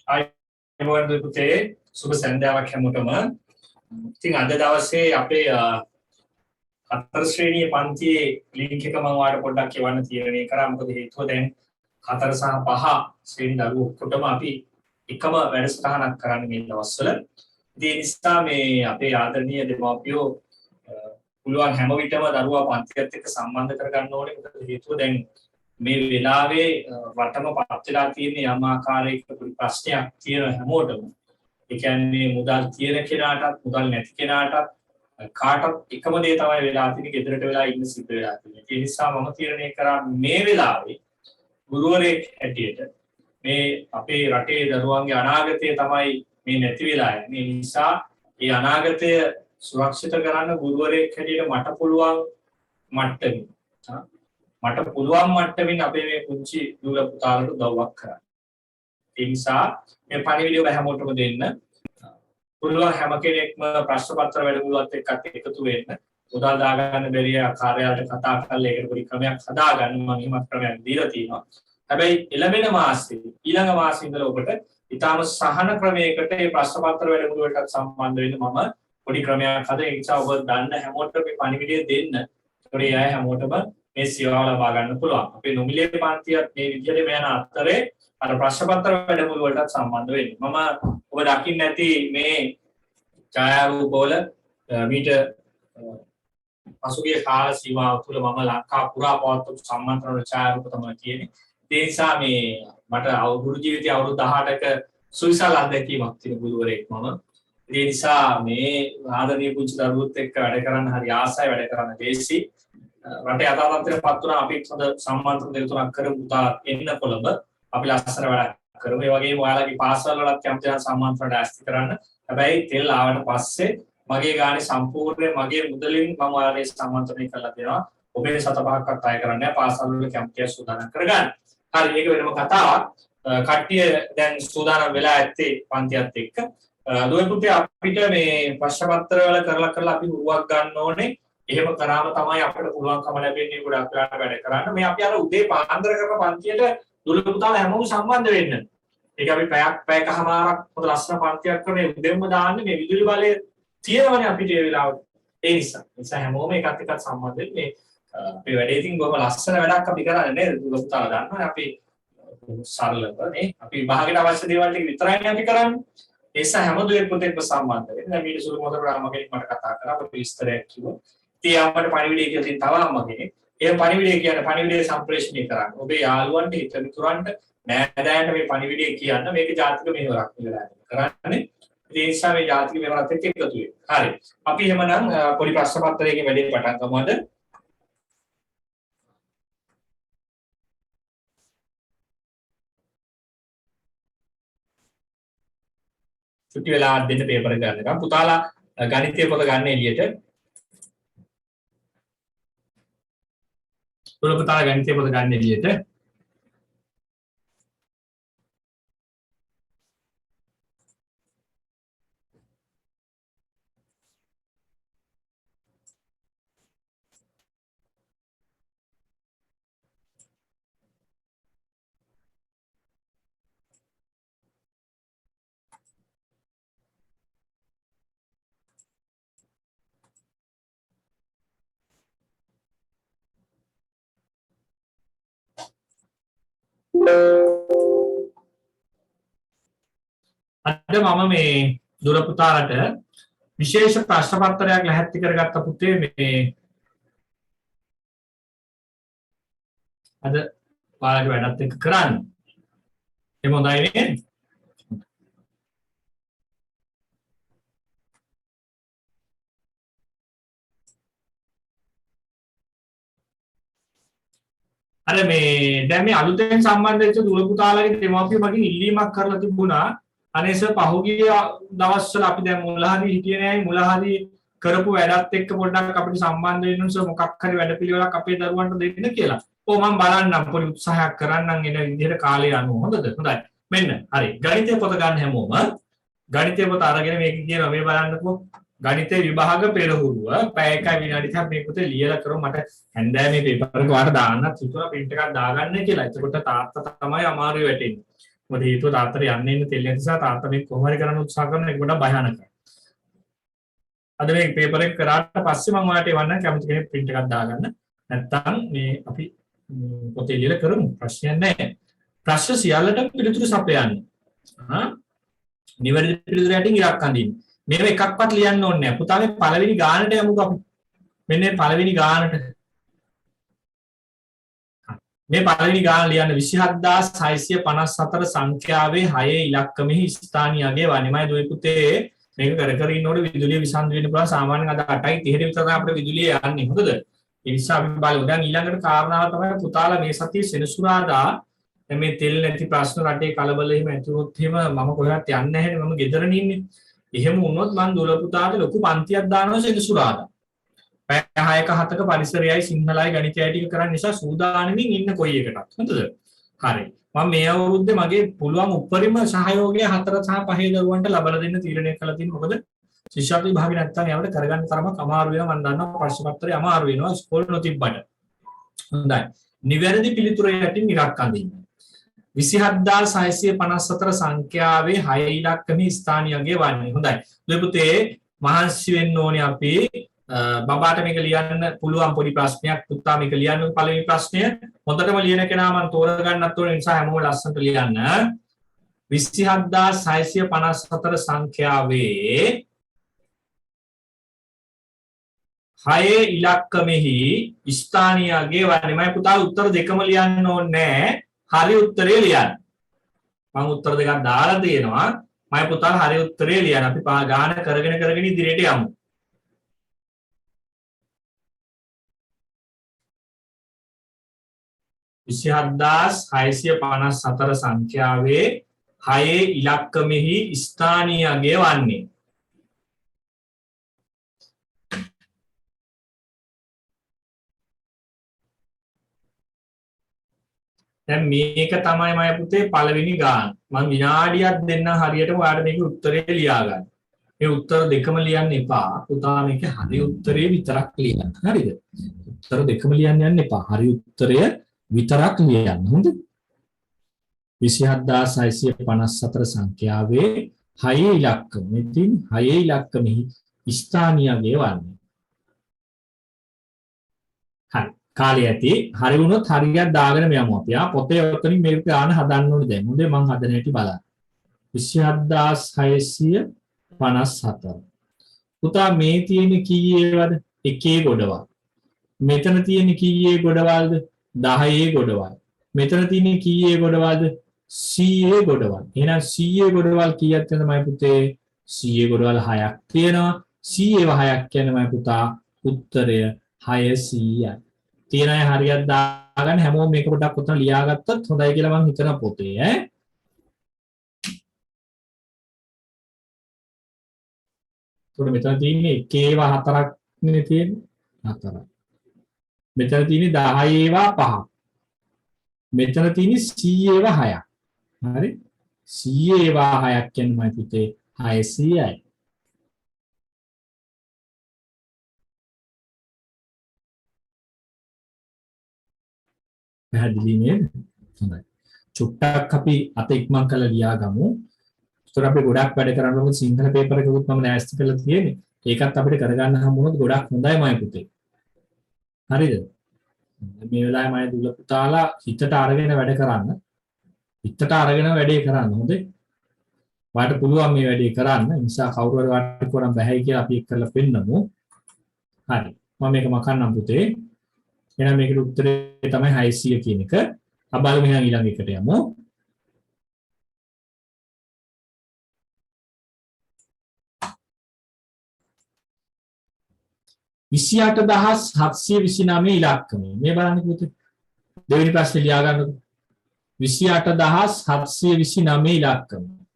ආයුබෝවන් පුතේ සුබ සන්ධ්‍යාවක් හැමෝටම. ඉතින් අද දවසේ අපේ හතර ශ්‍රේණියේ පන්තියේ ලින්ක් එක මම ඔයාලට පොඩ්ඩක් කියවන්න තීරණය කරා. මොකද හේතුව දැන් 4 සහ 5 ශ්‍රේණි දරුවෝ ඔක්කොටම අපි එකම වැඩසටහනක් කරන්න මේ දවස්වල. ඉතින් ඒ නිසා මේ අපේ ආදරණීය දෙමාපියෝ පුළුවන් හැම විටම දරුවා පන්තියත් එක්ක සම්බන්ධ කරගන්න ඕනේ. මොකද හේතුව දැන් මේ වෙලාවේ වටම පත් වෙලා තියෙන යම් ආකාරයක ප්‍රශ්නයක් තියෙන හැමෝටම. ඒ කියන්නේ මුදල් තියෙන කෙනාටත් මුදල් නැති කෙනාටත් කාටත් එකම දේ තමයි වෙලා තියෙන්නේ, ගෙදරට වෙලා ඉන්න සිද්ධ වෙලා තියෙන්නේ. ඒ නිසා මම තීරණය කරා මේ වෙලාවේ ගුරුවරයෙක් හැටියට මේ අපේ රටේ දරුවන්ගේ අනාගතය තමයි මේ නැති වෙලා යන්නේ. ඒ නිසා මේ අනාගතය සුරක්ෂිත කරන්න ගුරුවරයෙක් හැටියට මට පුළුවන් මට්ටමින් මට පුළුවන් මට්ටමින් අපේ මේ පුංචි දුර පුතාලට උදව්වක් කරන්න. ඒ නිසා මේ පණිවිඩය ඔබ හැමෝටම දෙන්න. පුළුවන් හැම කෙනෙක්ම ප්‍රශ්න පත්‍ර වැඩමුළුවත් එක්ක එකතු වෙන්න. උදා දාගන්න බැරි කාර්යාලයට කතා කරලා ඒකට පොඩි ක්‍රමයක් හදාගන්න මම හිම ක්‍රමයක් දීලා තියෙනවා. හැබැයි එළඹෙන මාසෙ ඊළඟ මාසෙ ඉඳලා ඔබට ඊටාම සහන ක්‍රමයකට මේ ප්‍රශ්න පත්‍ර වැඩමුළුවකට සම්බන්ධ වෙන්න මම පොඩි ක්‍රමයක් හදලා ඒ නිසා ඔබ දන්න හැමෝටම මේ පණිවිඩය දෙන්න. ඒකට ඒ අය හැමෝටම මේ සේවාව ලබා ගන්න පුළුවන්. අපේ නොමිලේ පන්තියත් මේ විදිහට යන අතරේ අර ප්‍රශ්න පත්‍ර වැඩමුළු වලට සම්බන්ධ වෙන්නේ. මම ඔබ දකින්න ඇති මේ ඡායාරූපවල මීට පසුගිය කාල සීමාව තුළ මම ලංකා පුරා පවත්වපු සම්මන්ත්‍රණ ඡායාරූප තමයි තියෙන්නේ. ඒ නිසා මේ මට ගුරු ජීවිතය අවුරුදු 18ක සුවිසල් අත්දැකීමක් තියෙන ගුරුවරයෙක් මම. ඒ නිසා මේ ආදරණීය පුංචි දරුවොත් එක්ක වැඩ කරන්න හරි ආසයි, වැඩ කරන්න දේශී. රටේ අදාළත්වයට පත් වුණා. අපි හොඳ සම්මාන්ත්‍රණ දෙක තුනක් කරමු පුතා එන්න කොළඹ. අපි ලස්සන වැඩක් කරමු. ඒ වගේම ඔයාලගේ පාසල් වලත් කැමති නම් සම්මාන්ත්‍රණ ඇස්ති කරන්න. හැබැයි තෙල් ආවට පස්සේ මගේ ගානේ සම්පූර්ණ මගේ මුදලින් මම ඔයාලගේ සම්මාන්ත්‍රණය කරලා දෙනවා. ඔබේ 7-5ක්වත් අය කරන්නේ පාසල් වල කැමතිය සූදානම් කරගන්න. හරි, ඒක වෙනම කතාවක්. කට්ටිය දැන් සූදානම් වෙලා ඇත්තේ පන්තියත් එක්ක. දුවේ පුතේ අපිට මේ ප්‍රශ්න පත්‍ර වල කරලා අපි උරුවක් ගන්න ඕනේ. එහෙම කරාම තමයි අපිට පුළුවන්කම ලැබෙන්නේ ගොඩක් වෙලාවට වැඩ කරන්න. මේ අපි අර උදේ පාන්දර කරන පන්තියට දුර පුතාලා හැමෝම සම්බන්ධ වෙන්න. ඒක අපි පැයකමාරක් පොත ලස්සන පන්තියක් කරනේ උදේම දාන්නේ මේ විදුලි බලය තියෙනවනේ අපිට ඒ වෙලාවට. ඒ නිසා හැමෝම එකත් එක්ක සම්බන්ධ වෙන්නේ. අපේ වැඩේ ඉතින් බොහොම ලස්සන වැඩක් අපි කරන්නේ නේද? දුර පුතාලා දන්නවනේ අපි සරලව නේ. අපි විභාගයට අවශ්‍ය දේවල් ටික විතරයිනේ අපි කරන්නේ. ඒ නිසා හැම දුවේ පුතේක්ම සම්බන්ධ වෙන්න. දැන් මීට සුළු මොහොතකට අම්ම කෙනෙක් මට කතා කරා අපේ විස්තරයක් කිව්වා. අපට පණිවිඩය කියලා තියෙන තව අම්මගේ. ඒ පණිවිඩය කියන්නේ පණිවිඩය සම්ප්‍රේෂණය කරන්න. ඔබේ යාළුවන්ට, හිතමිතුරන්ට, නෑදෑයන්ට මේ පණිවිඩය කියන්න. මේක ජාතික මෙහෙවරක් කියලා කරන්නේ. ඒ නිසා මේ ජාතික මෙහෙවරත් එක්ක එකතු වෙන්න. හරි. අපි එහෙමනම් පොඩි ප්‍රශ්න පත්‍රයකින් වැඩේ පටන් ගමු අද. චුටි වෙලා දෙන්න පේපර් එක ගන්නකම් පුතාලා ගණිතය පොත ගන්න එළියට. පුතාලා ගණිතය පොත ගන්න එළියට. අද මම මේ දුර පුතාලට විශේෂ ප්‍රශ්න පත්‍රයක් ලැහැත්ති කරගත්ත පුතේ මේ අද ඔයාලගේ වැඩත් එක්ක කරන්න. එහෙම හොඳයි නේද? අර මේ දැන් මේ අලුතෙන් සම්බන්ධ වෙච්ච දුර පුතාලගේ දෙමාපියෝ මගෙන් ඉල්ලීමක් කරලා තිබුණා. අනේ සර් පහුගිය දවස්වල අපි දැන් මුලහරි හිටියේ නෑයි මුලහරි කරපු වැඩත් එක්ක පොඩ්ඩක් අපිට සම්බන්ධ වෙන්න සර් මොකක් හරි වැඩපිළිවෙලක් අපේ දරුවන්ට දෙන්න කියලා. ඔව් මම බලන්නම් පොඩි උත්සාහයක් කරන්නම් එන විදිහට කාලය යනවා. හොඳද? හොඳයි. මෙන්න හරි. ගණිතය පොත ගන්න හැමෝම ගණිතය පොත අරගෙන මේක කියනවා මේ බලන්නකෝ. ගණිතේ විභාග පෙරහුරුව පැය එකයි විනාඩි 10ක් මේ පොතේ ලියලා කරමු. මට හැන්දෑවේ පේපර් එක වාට දාන්නත් හිතුණා print එකක් දාගන්න කියලා. එතකොට තාත්තා තමයි අමාරුවේ වැටෙන්නේ. මොකද හේතුව තාත්තට යන්නේ ඉන්න තෙල් නිසා තාත්තා මේ කොහොම හරි කරන්න උත්සාහ කරන එක වඩා භයානකයි. අද මේ පේපර් එක කරාට පස්සේ මම ඔයාලට එවන්න කැමති කෙනෙක් print එකක් දාගන්න. නැත්තම් මේ අපි පොතේ ලියලා කරමු. ප්‍රශ්නයක් නැහැ. ප්‍රශ්න සියල්ලටම පිළිතුරු සපයන්න. නිවැරදි පිළිතුරු යටින් ඉලක්ක අඳින්න. මේව එකක්වත් ලියන්න ඕනේ නැහැ. පුතා මේ පළවෙනි ගානට යමුකෝ අපි. මෙන්න මේ පළවෙනි ගානට. මේ පළවෙනි ගාන ලියන්න 27654 සංඛ්‍යාවේ 6 ඉලක්කමෙහි ස්ථානීයගේ වනිමයි දුවේ පුතේ මේක කර ඉන්නකොට විදුලිය විසන්ධ වෙන්න පුළුවන් සාමාන්‍යයෙන් අද 8:30 විතර තමයි අපිට විදුලිය යන්නේ හොඳද ඒ නිසා අපි බලමු දැන් ඊළඟට කාරණාව තමයි පුතාලා මේ සතියේ සෙනසුරාදා දැන් මේ තෙල් නැති ප්‍රශ්න රටේ කලබල එහෙම ඇතුළොත් එහෙම මම කොහෙවත් යන්නේ නැහැ මම ගෙදරනේ ඉන්නේ එහෙම වුණොත් මම දුර පුතාට ලොකු පන්තියක් දානවා සෙනසුරාදා පැය 6ක 7ක පරිසරයයි සිංහලයි ගණිතයයි ටික කරන්න නිසා සූදානමින් ඉන්න කොයි එකටත් හොඳද හරි මම මේ අවුරුද්දේ මගේ පුළුවන් උපරිම සහයෝගය 4 සහ 5 දරුවන්ට ලබා දෙන්න තීරණය කළා තියෙනවා මොකද ශිෂ්‍යත්ව විභාගෙ නැත්තම් ඒවට කරගන්න තරමක් අමාරු වෙනවා මම දන්නවා ප්‍රශ්න පත්‍රය අමාරු වෙනවා ස්කෝල් නොතිබ්බට හොඳයි නිවැරදි පිළිතුර යටින් ඉලක්ක අඳින්න 27654 සංඛ්‍යාවේ 6 ඉලක්කමේ ස්ථානීයගේ වන්නේ හොඳයි දුවේ පුතේ මහන්සි වෙන්න ඕනේ අපි බබාට මේක ලියන්න පුළුවන් පොඩි ප්‍රශ්නයක් පුතා මේක ලියන්න පළවෙනි ප්‍රශ්නය හොඳටම ලියන කෙනා මම තෝරගන්නත් ඕන නිසා හැමෝම ලස්සනට ලියන්න 27654 සංඛ්‍යාවේ 6 ඉලක්කමෙහි ස්ථානීයගේ වන්නේ මම පුතා උත්තර දෙකම ලියන්න ඕනේ හරි උත්තරේ ලියන්න මම උත්තර දෙකක් දාලා තියෙනවා මම පුතා හරි උත්තරේ ලියන්න අපි ගාන කරගෙන ඉදිරියට යමු 27654 සංඛ්‍යාවේ 6 ඉලක්කමෙහි ස්ථානීයගේ වන්නේ දැන් මේක තමයි මම පුතේ පළවෙනි ගාන මම විනාඩියක් දෙන්න හරියටම ඔයාලට මේකේ උත්තරේ ලියා ගන්න. මේ උත්තර දෙකම ලියන්න එපා. පුතා මේක හරි උත්තරේ විතරක් ලියන්න. හරිද? උත්තර දෙකම ලියන්න යන්න එපා. හරි උත්තරය විතරක් ලියන්න. හොඳද? 27654 සංඛ්‍යාවේ 6 ඉලක්කම. ඉතින් 6 ඉලක්කමෙහි ස්ථානීයගේ වන්නේ. හරි. කාලය ඇති. හරි වුණොත් හරියට දාගෙන යමු අපි. පොතේ ඔතනින් මේක ගන්න හදන්න ඕනේ දැන්. හොඳේ මම හදන හැටි බලන්න. 27654. පුතා මේ තියෙන කීයේවද? එකේ ගොඩවල්. මෙතන තියෙන කීයේ ගොඩවල්ද? 10 ගොඩවල්. මෙතන තියෙන කීයේ ගොඩවල්ද? 100 ගොඩවල්. එහෙනම් 100 ගොඩවල් කීයක් තියෙනවද පුතේ? 100 ගොඩවල් 6ක් තියෙනවා. 100 6ක් කියන්නේ පුතා උත්තරය 600යි. තියෙන අය හරියට දාගන්න හැමෝම මේක පොඩ්ඩක් ඔතන ලියාගත්තත් හොඳයි කියලා මම හිතන පොතේ ඈ. උඩ මෙතන තියෙන්නේ 1 ඒවා 4ක් නේ තියෙන්නේ. 4ක්. මෙතන තියෙන්නේ 10 ඒවා 5ක්. මෙතන තියෙන්නේ 100 ඒවා 6ක්. හරි? 100 ඒවා 6ක් කියන්නේ මම පුතේ 600යි. පැහැදිලි නේද? හොඳයි. චුට්ටක් අපි අත ඉක්මන් කරලා ලියාගමු. ඒතර අපි ගොඩක් වැඩ කරන්න ඕනේ සිංහල පේපර් එකකුත් මම ලෑස්ති කරලා තියෙන්නේ. ඒකත් අපිට කරගන්න හම්බුනොත් ගොඩක් හොඳයි මයි පුතේ. හරිද? මේ වෙලාවේ මම දුල පුතාලා හිතට අරගෙන වැඩ කරන්න. හිතට අරගෙන වැඩේ කරන්න හොඳේ. ඔයාලට පුළුවන් මේ වැඩේ කරන්න. ඒ නිසා කවුරු හරි වාට කරන් බෑයි කියලා අපි එක් කරලා පෙන්නමු. හරි. මම මේක මකන්නම් පුතේ. එහෙනම් මේකට උත්තරේ තමයි 600 කියන එක. අබාල මෙහා ඊළඟ එකට යමු. විසියට 729 ඉලක්කමයි. මේ බලන්න පුතේ. දෙවෙනි ප්‍රශ්නේ ලියා ගන්නකො. 28729 ඉලක්කමයි.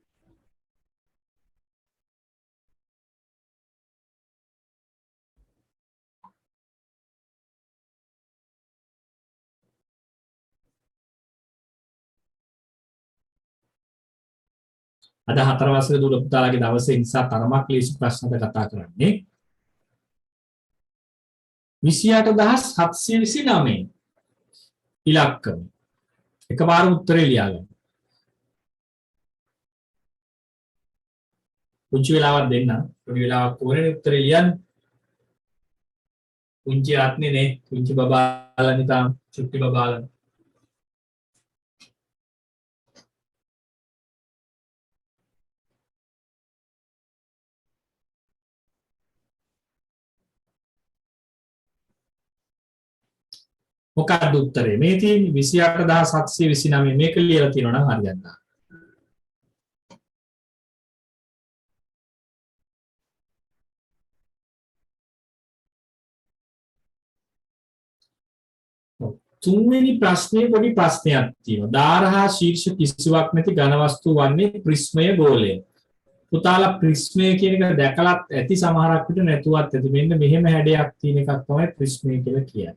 අද 4 වසරේ දුර පුතාලාගේ දවසේ නිසා තරමක් ලේසි ප්‍රශ්නද කතා කරන්නේ 28729 ඉලක්කම එකපාර උත්තරේ ලියා ගන්න පුංචි වෙලාවක් දෙන්න. පොඩි වෙලාවක් කොහේ උත්තරේ ලියන්න. පුංචි ආත්නේ නේ. පුංචි බබාලා නිකන් චුට්ටි බබාලා. මොකක්ද උත්තරේ? මේ තියෙන්නේ 28729 මේක ලියලා තියෙනවා නම් හරියන්න. තුන්වෙනි ප්‍රශ්නේ පොඩි ප්‍රශ්නයක් තියෙනවා. දාරහා ශීර්ෂ කිසිවක් නැති ඝන වස්තු වන්නේ ප්‍රිස්මය ගෝලය. පුතාලා ප්‍රිස්මය කියන එක දැකලත් ඇති සමහරක් විට නැතුවත් ඇති. මෙන්න මෙහෙම හැඩයක් තියෙන එකක් තමයි ප්‍රිස්මය කියලා කියන්නේ.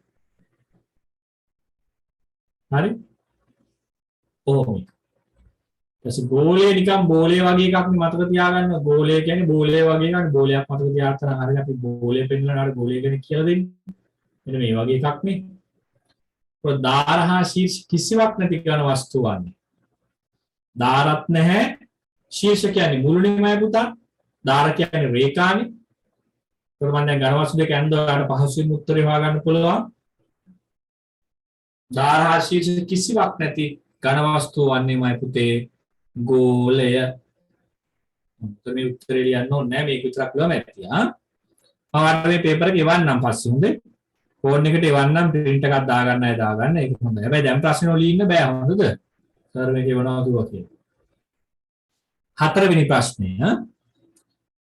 හරි? ඔහොම. ඊට ගෝලය නිකන් බෝලය වගේ එකක් නේ මතක තියාගන්න. ගෝලය කියන්නේ බෝලය වගේ එකක්. බෝලයක් මතක තියාගත්තා නම් හරියට අපි බෝලය පෙන්නලා අර ගෝලය ගැන කියලා දෙන්නේ. මෙන්න මේ වගේ එකක් නේ. දාරහා ශීර්ෂ කිසිවක් නැති ඝන වස්තු වන්නේ. දාරත් නැහැ. ශීර්ෂ කියන්නේ මුළුණේමයි පුතා. දාර කියන්නේ රේඛානේ. ඒකට මම දැන් ඝන වස්තු දෙක ඇඳ ඔයාලට පහසුවෙන් උත්තරේ හොයාගන්න පුළුවන්. දාරහා ශීර්ෂ කිසිවක් නැති ඝන වස්තු වන්නේමයි පුතේ ගෝලය. මේ උත්තරේ ලියන්න ඕනේ නැහැ. මේක විතරක් ලියවම ඇති. මම මේ පේපර් එක එවන්නම් පස්සේ හොඳේ. ෆෝන් එකට එවන්නම් print එකක් දාගන්න අය දාගන්න ඒක හොඳයි. හැබැයි දැන් ප්‍රශ්න වල ඉන්න බෑ හොඳද? සර් මේක එවනවා දුවා කියලා. හතරවෙනි ප්‍රශ්නය.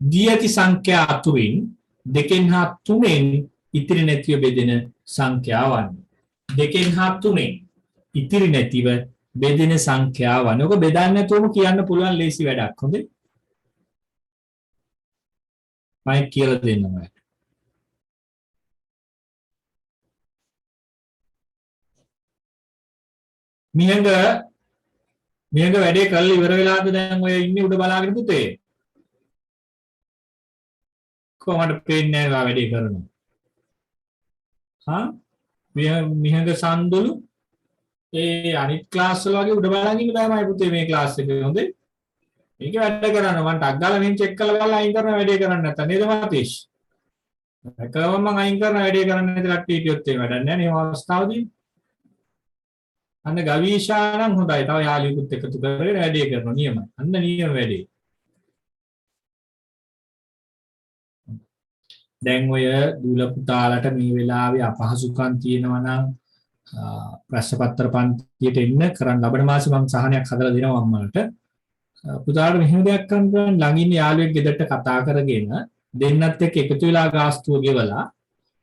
දී ඇති සංඛ්‍යා අතුරින් දෙකෙන් හා තුනෙන් ඉතිරි නැතිව බෙදෙන සංඛ්‍යාවන්. දෙකෙන් හා තුනෙන් ඉතිරි නැතිව බෙදෙන සංඛ්‍යාවන්. ඔක බෙදන්න නැතුවම කියන්න පුළුවන් ලේසි වැඩක්. හොඳේ. මම කියලා දෙන්නම්. මියංග වැඩේ කරලා ඉවර වෙලාද දැන් ඔය ඉන්නේ උඩ බලාගෙන පුතේ කොහොමද පේන්නේ නැහැ වැඩේ කරනවා මියංග සම්දුලු ඒ අනිත් ක්ලාස් වල වගේ උඩ බලාගෙන ඉන්න බෑමයි පුතේ මේ ක්ලාස් එකේ හොඳේ මේක වැඩ කරන්න මම ටක් ගාලා මෙන් චෙක් කරලා බලලා අයින් කරන වැඩේ කරන්න නැත්නම් නේද මාතේෂ් එකවම මම අයින් කරන වැඩේ කරන්න නැති කට්ටිය කියොත් ඒ වැඩක් නැහැ නේ මේ අවස්ථාවේදී අන්න ගවීෂා නම් හොඳයි. තව යාළුවෙකුත් එකතු කරගෙන වැඩේ කරනවා නියමයි. අන්න නියම වැඩේ. දැන් ඔය දූල පුතාලට මේ වෙලාවේ අපහසුකම් තියෙනවා නම් ප්‍රශ්න පත්‍ර පන්තියට එන්න කරන් ලබන මාසේ මම සහනයක් හදලා දෙනවා අම්මලට. පුතාලට මෙහෙම දෙයක් කරන්න පුළුවන් ළඟ ඉන්න යාළුවෙක් ගෙදරට කතා කරගෙන දෙන්නත් එක්ක එකතු වෙලා ගාස්තුව ගෙවලා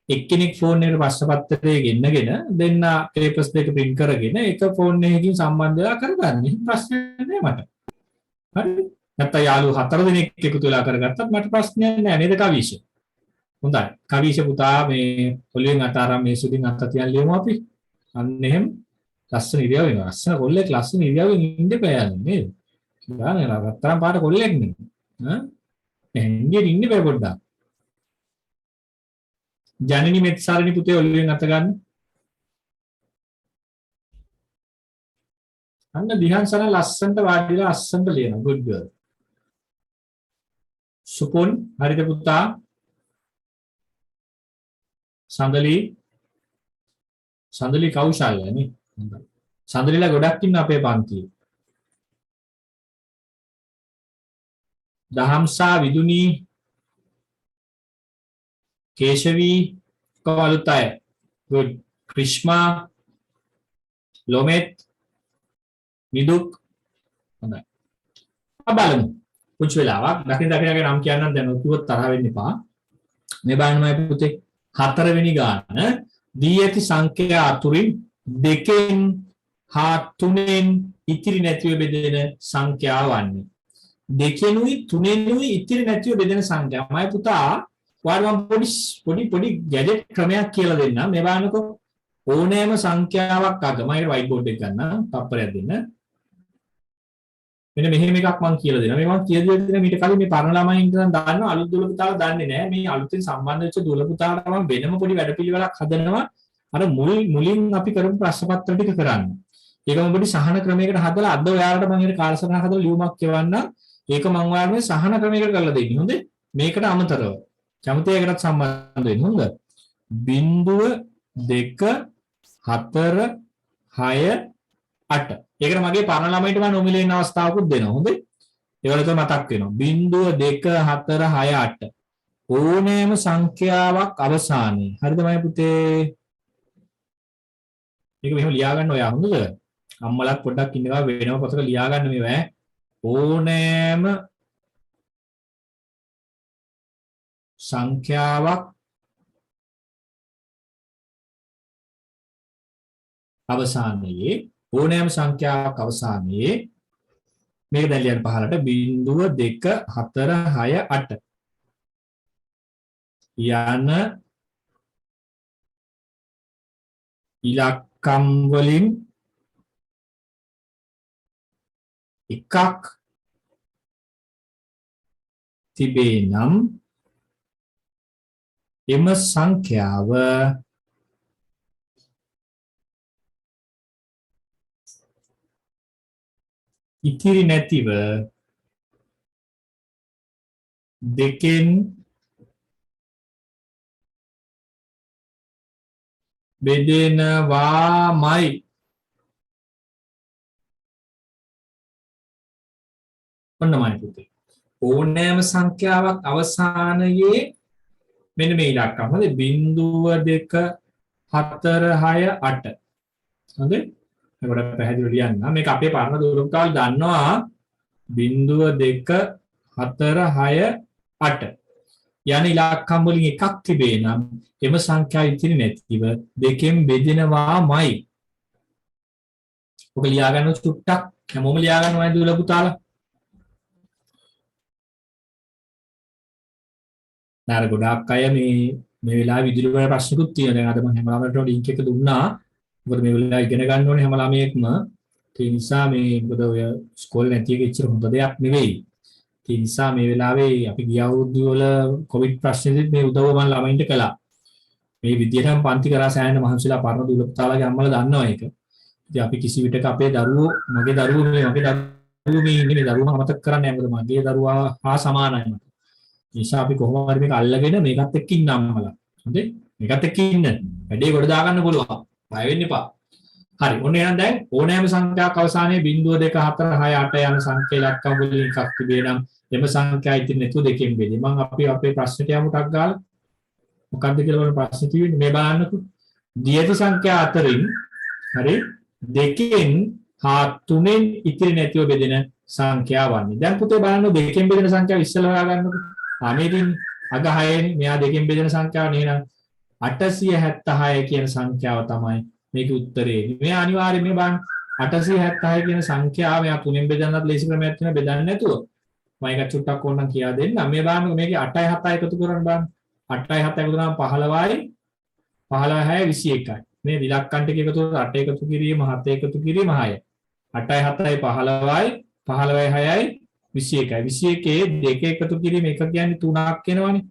එක්කෙනෙක් ෆෝන් එකට ප්‍රශ්න පත්‍රය ගෙන්නගෙන දෙන්න පේපර්ස් දෙක print කරගෙන එක ෆෝන් එකකින් සම්බන්ධ වෙලා කරගන්න. එහෙම ප්‍රශ්නයක් නෑ මට. හරි? නැත්නම් යාළුවෝ 4 දෙනෙක් එකතු වෙලා කරගත්තත් මට ප්‍රශ්නයක් නෑ නේද කවිෂ? හොඳයි. කවිෂ පුතා මේ ඔළුවෙන් අත අරන් මේ සුදින් අත තියන් ලියමු අපි. අන්න එහෙම ලස්සන ඉරියව් වෙනවා. ලස්සන කොල්ලෙක් ලස්සන ඉරියව්වෙන් ඉන්න බෑ නේද? ගානේ රත්තරන් පාට කොල්ලෙක් නේ. එහෙන් ඉන්න බෑ පොඩ්ඩක්. ජනනි මෙත්සාරණි පුතේ ඔළුවෙන් අත ගන්න. අන්න දිහාන්සන ලස්සනට වාඩිලා අස්සන්ට ලියනවා. good girl. සුපුන් හරිද පුතා? සඳලි කෞශල්‍ය නේ. සඳලිලා ගොඩක් ඉන්න අපේ පන්තියේ. දහම්සා විදුනි केशवी कवालुताय गुड कृष्मा लोमेत निदुक හොඳයි බලමු පුංචි වෙලාවක් දකින් දකින්ගේ නම් කියන්නම් දැන් ඔක්කොත් තරහ වෙන්න එපා මේ බලන්නමයි පුතේ හතරවෙනි ගාන දී ඇති සංඛ්‍යා අතුරින් දෙකෙන් හා තුනෙන් ඉතිරි නැතිව බෙදෙන සංඛ්‍යාවන්නේ දෙකෙනුයි තුනෙනුයි ඉතිරි නැතිව බෙදෙන සංඛ්‍යාවමයි පුතා ඔයාලට පොඩි ගැජට් ක්‍රමයක් කියලා දෙන්නම්. මේ බලන්නකෝ ඕනෑම සංඛ්‍යාවක් අග මම වයිට් බෝඩ් එක ගන්න තප්පරයක් දෙන්න. මෙන්න මෙහෙම එකක් මම කියලා දෙනවා. මේ මම කියලා දෙන්න මීට කලින් මේ පරණ ළමයින් ඉඳන් දාන්න අලුත් දුල පුතාලා දන්නේ නැහැ. මේ අලුතෙන් සම්බන්ධ වෙච්ච දුල පුතාලට මම වෙනම පොඩි වැඩපිළිවෙලක් හදනවා. අර මුලින් අපි කරපු ප්‍රශ්න පත්‍ර ටික කරන්න. ඒකම පොඩි සහන ක්‍රමයකට හදලා අද ඔයාලට මම ඉතින් කාලසටහන හදලා ලියුමක් කියවන්න. ඒක මම වාරනේ සහන ක්‍රමයකට කරලා දෙන්නේ. හොඳේ. මේකට අමතරව. කැමති එකකට සම්බන්ධ වෙන්න. හොඳ. 0 2 4 6 8. ඒකට මගේ පරණ ළමයිට මම නොමිලේ ඉන්න අවස්ථාවකුත් දෙනවා. හොඳේ. ඒවලට මතක් වෙනවා. 0 2 4 6 8. ඕනෑම සංඛ්‍යාවක් අවසානයේ. හරිද මම පුතේ? මේක මෙහෙම ලියා ගන්න ඔයා හොඳද? අම්මලත් පොඩ්ඩක් ඉන්නවා වෙනම පොතක ලියා ගන්න මේවා. ඕනෑම සංඛ්‍යාවක් අවසානයේ ඕනෑම සංඛ්‍යාවක් අවසානයේ මේක දැන් ලියන්න පහලට 0 2 4 6 8 යන ඉලක්කම් වලින් එකක් තිබේ නම් එම සංඛ්‍යාව ඉතිරි නැතිව දෙකෙන් බෙදෙනවාමයි. ඔන්නමයි පුතේ. ඕනෑම සංඛ්‍යාවක් අවසානයේ මෙන්න මේ ඉලක්කම. හොඳේ 0 2 4 6 8. හොඳේ. මේකට පැහැදිලිව ලියන්න. මේක අපේ පරණ දුරකතාවල දන්නවා 0 2 4 6 8. යන ඉලක්කම් වලින් එකක් තිබේ නම් එම සංඛ්‍යාව ඉතිරි නැතිව දෙකෙන් බෙදෙනවාමයි. ඔක ලියා ගන්න චුට්ටක් හැමෝම ලියා ගන්නවයි දුවලා පුතාලා. නාර ගොඩාක් අය මේ වෙලාවේ විදුලි වල ප්‍රශ්නකුත් තියෙනවා. දැන් අද මම හැම ළමයටම ලින්ක් එක දුන්නා. මොකද මේ වෙලාවේ ඉගෙන ගන්න ඕනේ හැම ළමයෙක්ම. ඒ නිසා මේ මොකද ඔය ස්කෝල් නැති එක ඉච්චර හොඳ දෙයක් නෙවෙයි. ඒ නිසා මේ වෙලාවේ අපි ගිය අවුරුදු වල කොවිඩ් ප්‍රශ්නේදීත් මේ උදව්ව මම ළමයින්ට කළා. මේ විදියටම පන්ති කරා සෑහෙන මහන්සිලා පරණ දුල පුතාලාගේ අම්මලා දන්නවා ඒක. ඉතින් අපි කිසි විටක අපේ දරුවෝ මගේ දරුවෝ මේ ඉන්නේ මේ දරුවම අමතක කරන්නේ නැහැ. මොකද මගේ දරුවා හා සමානයි මට. නිසා අපි කොහොම හරි මේක අල්ලගෙන මේකත් එක්ක ඉන්න අම්මලා. හොඳේ? මේකත් එක්ක ඉන්න. වැඩේ ගොඩ දාගන්න පුළුවන්. බය වෙන්න එපා. හරි. ඔන්න එහෙනම් දැන් ඕනෑම සංඛ්‍යාවක් අවසානයේ 0 2 4 6 8 යන සංඛ්‍යා ඉලක්කම් වලින් එකක් තිබේ නම් එම සංඛ්‍යා ඉතින් නැතුව දෙකෙන් බෙදේ. මම අපි අපේ ප්‍රශ්නෙට යමු ටක් ගාලා. මොකක්ද කියලා බලන්න ප්‍රශ්නේ තියෙන්නේ. මේ බලන්නකෝ. දියති සංඛ්‍යා අතරින් හරි දෙකෙන් හා තුනෙන් ඉතිරි නැතිව බෙදෙන සංඛ්‍යා වන්නේ. දැන් පුතේ බලන්න දෙකෙන් බෙදෙන සංඛ්‍යාව ඉස්සෙල්ලා හොයාගන්නකෝ. මේකින් අග 6නේ මෙයා දෙකෙන් බෙදෙන සංඛ්‍යාව නේනම් 876 කියන සංඛ්‍යාව තමයි මේකේ උත්තරේ. මේ අනිවාර්යයෙන් මේ බලන්න 876 කියන සංඛ්‍යාව මෙයා තුනෙන් බෙදන්නත් ලේසි ක්‍රමයක් තියෙනවා බෙදන්නේ නැතුව. මම ඒක චුට්ටක් ඕනනම් කියා දෙන්නම්. මේ බලන්න මේකේ 8යි 7යි එකතු කරන්න බලන්න. 8යි 7යි එකතු කරාම 15යි 15යි 21යි. මේ ඉලක්කම් ටික එකතු කරලා 8 එකතු කිරීම 7 එකතු කිරීම 6යි. 8යි 7යි 15යි 15යි 6යි 21යි. 21 දෙක එකතු කිරීම එක කියන්නේ 3ක් වෙනවනේ.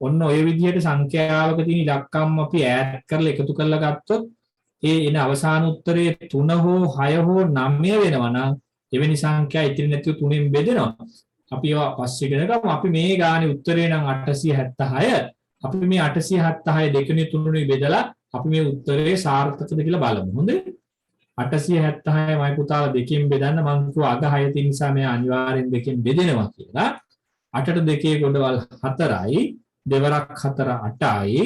ඔන්න ඔය විදිහට සංඛ්‍යාවක තියෙන ඉලක්කම් අපි ඈඩ් කරලා එකතු කරලා ගත්තොත් ඒ එන අවසාන උත්තරේ 3 හෝ 6 හෝ 9 වෙනවා නම් එවැනි සංඛ්‍යා ඉතිරි නැතිව 3න් බෙදෙනවා. අපි ඒවා පස්සේ ඉගෙන ගමු. අපි මේ ගානේ උත්තරේ නම් 876. අපි මේ 876 දෙකනේ තුනනේ බෙදලා අපි මේ උත්තරේ සාර්ථකද කියලා බලමු. හොඳේ? 876 මයි පුතාලා දෙකෙන් බෙදන්න මම කිව්වා අග 6 තියෙන නිසා මේ අනිවාර්යෙන් දෙකෙන් බෙදෙනවා කියලා. 8ට 2 ගොඩවල් 4යි, දෙවරක් 4 8යි,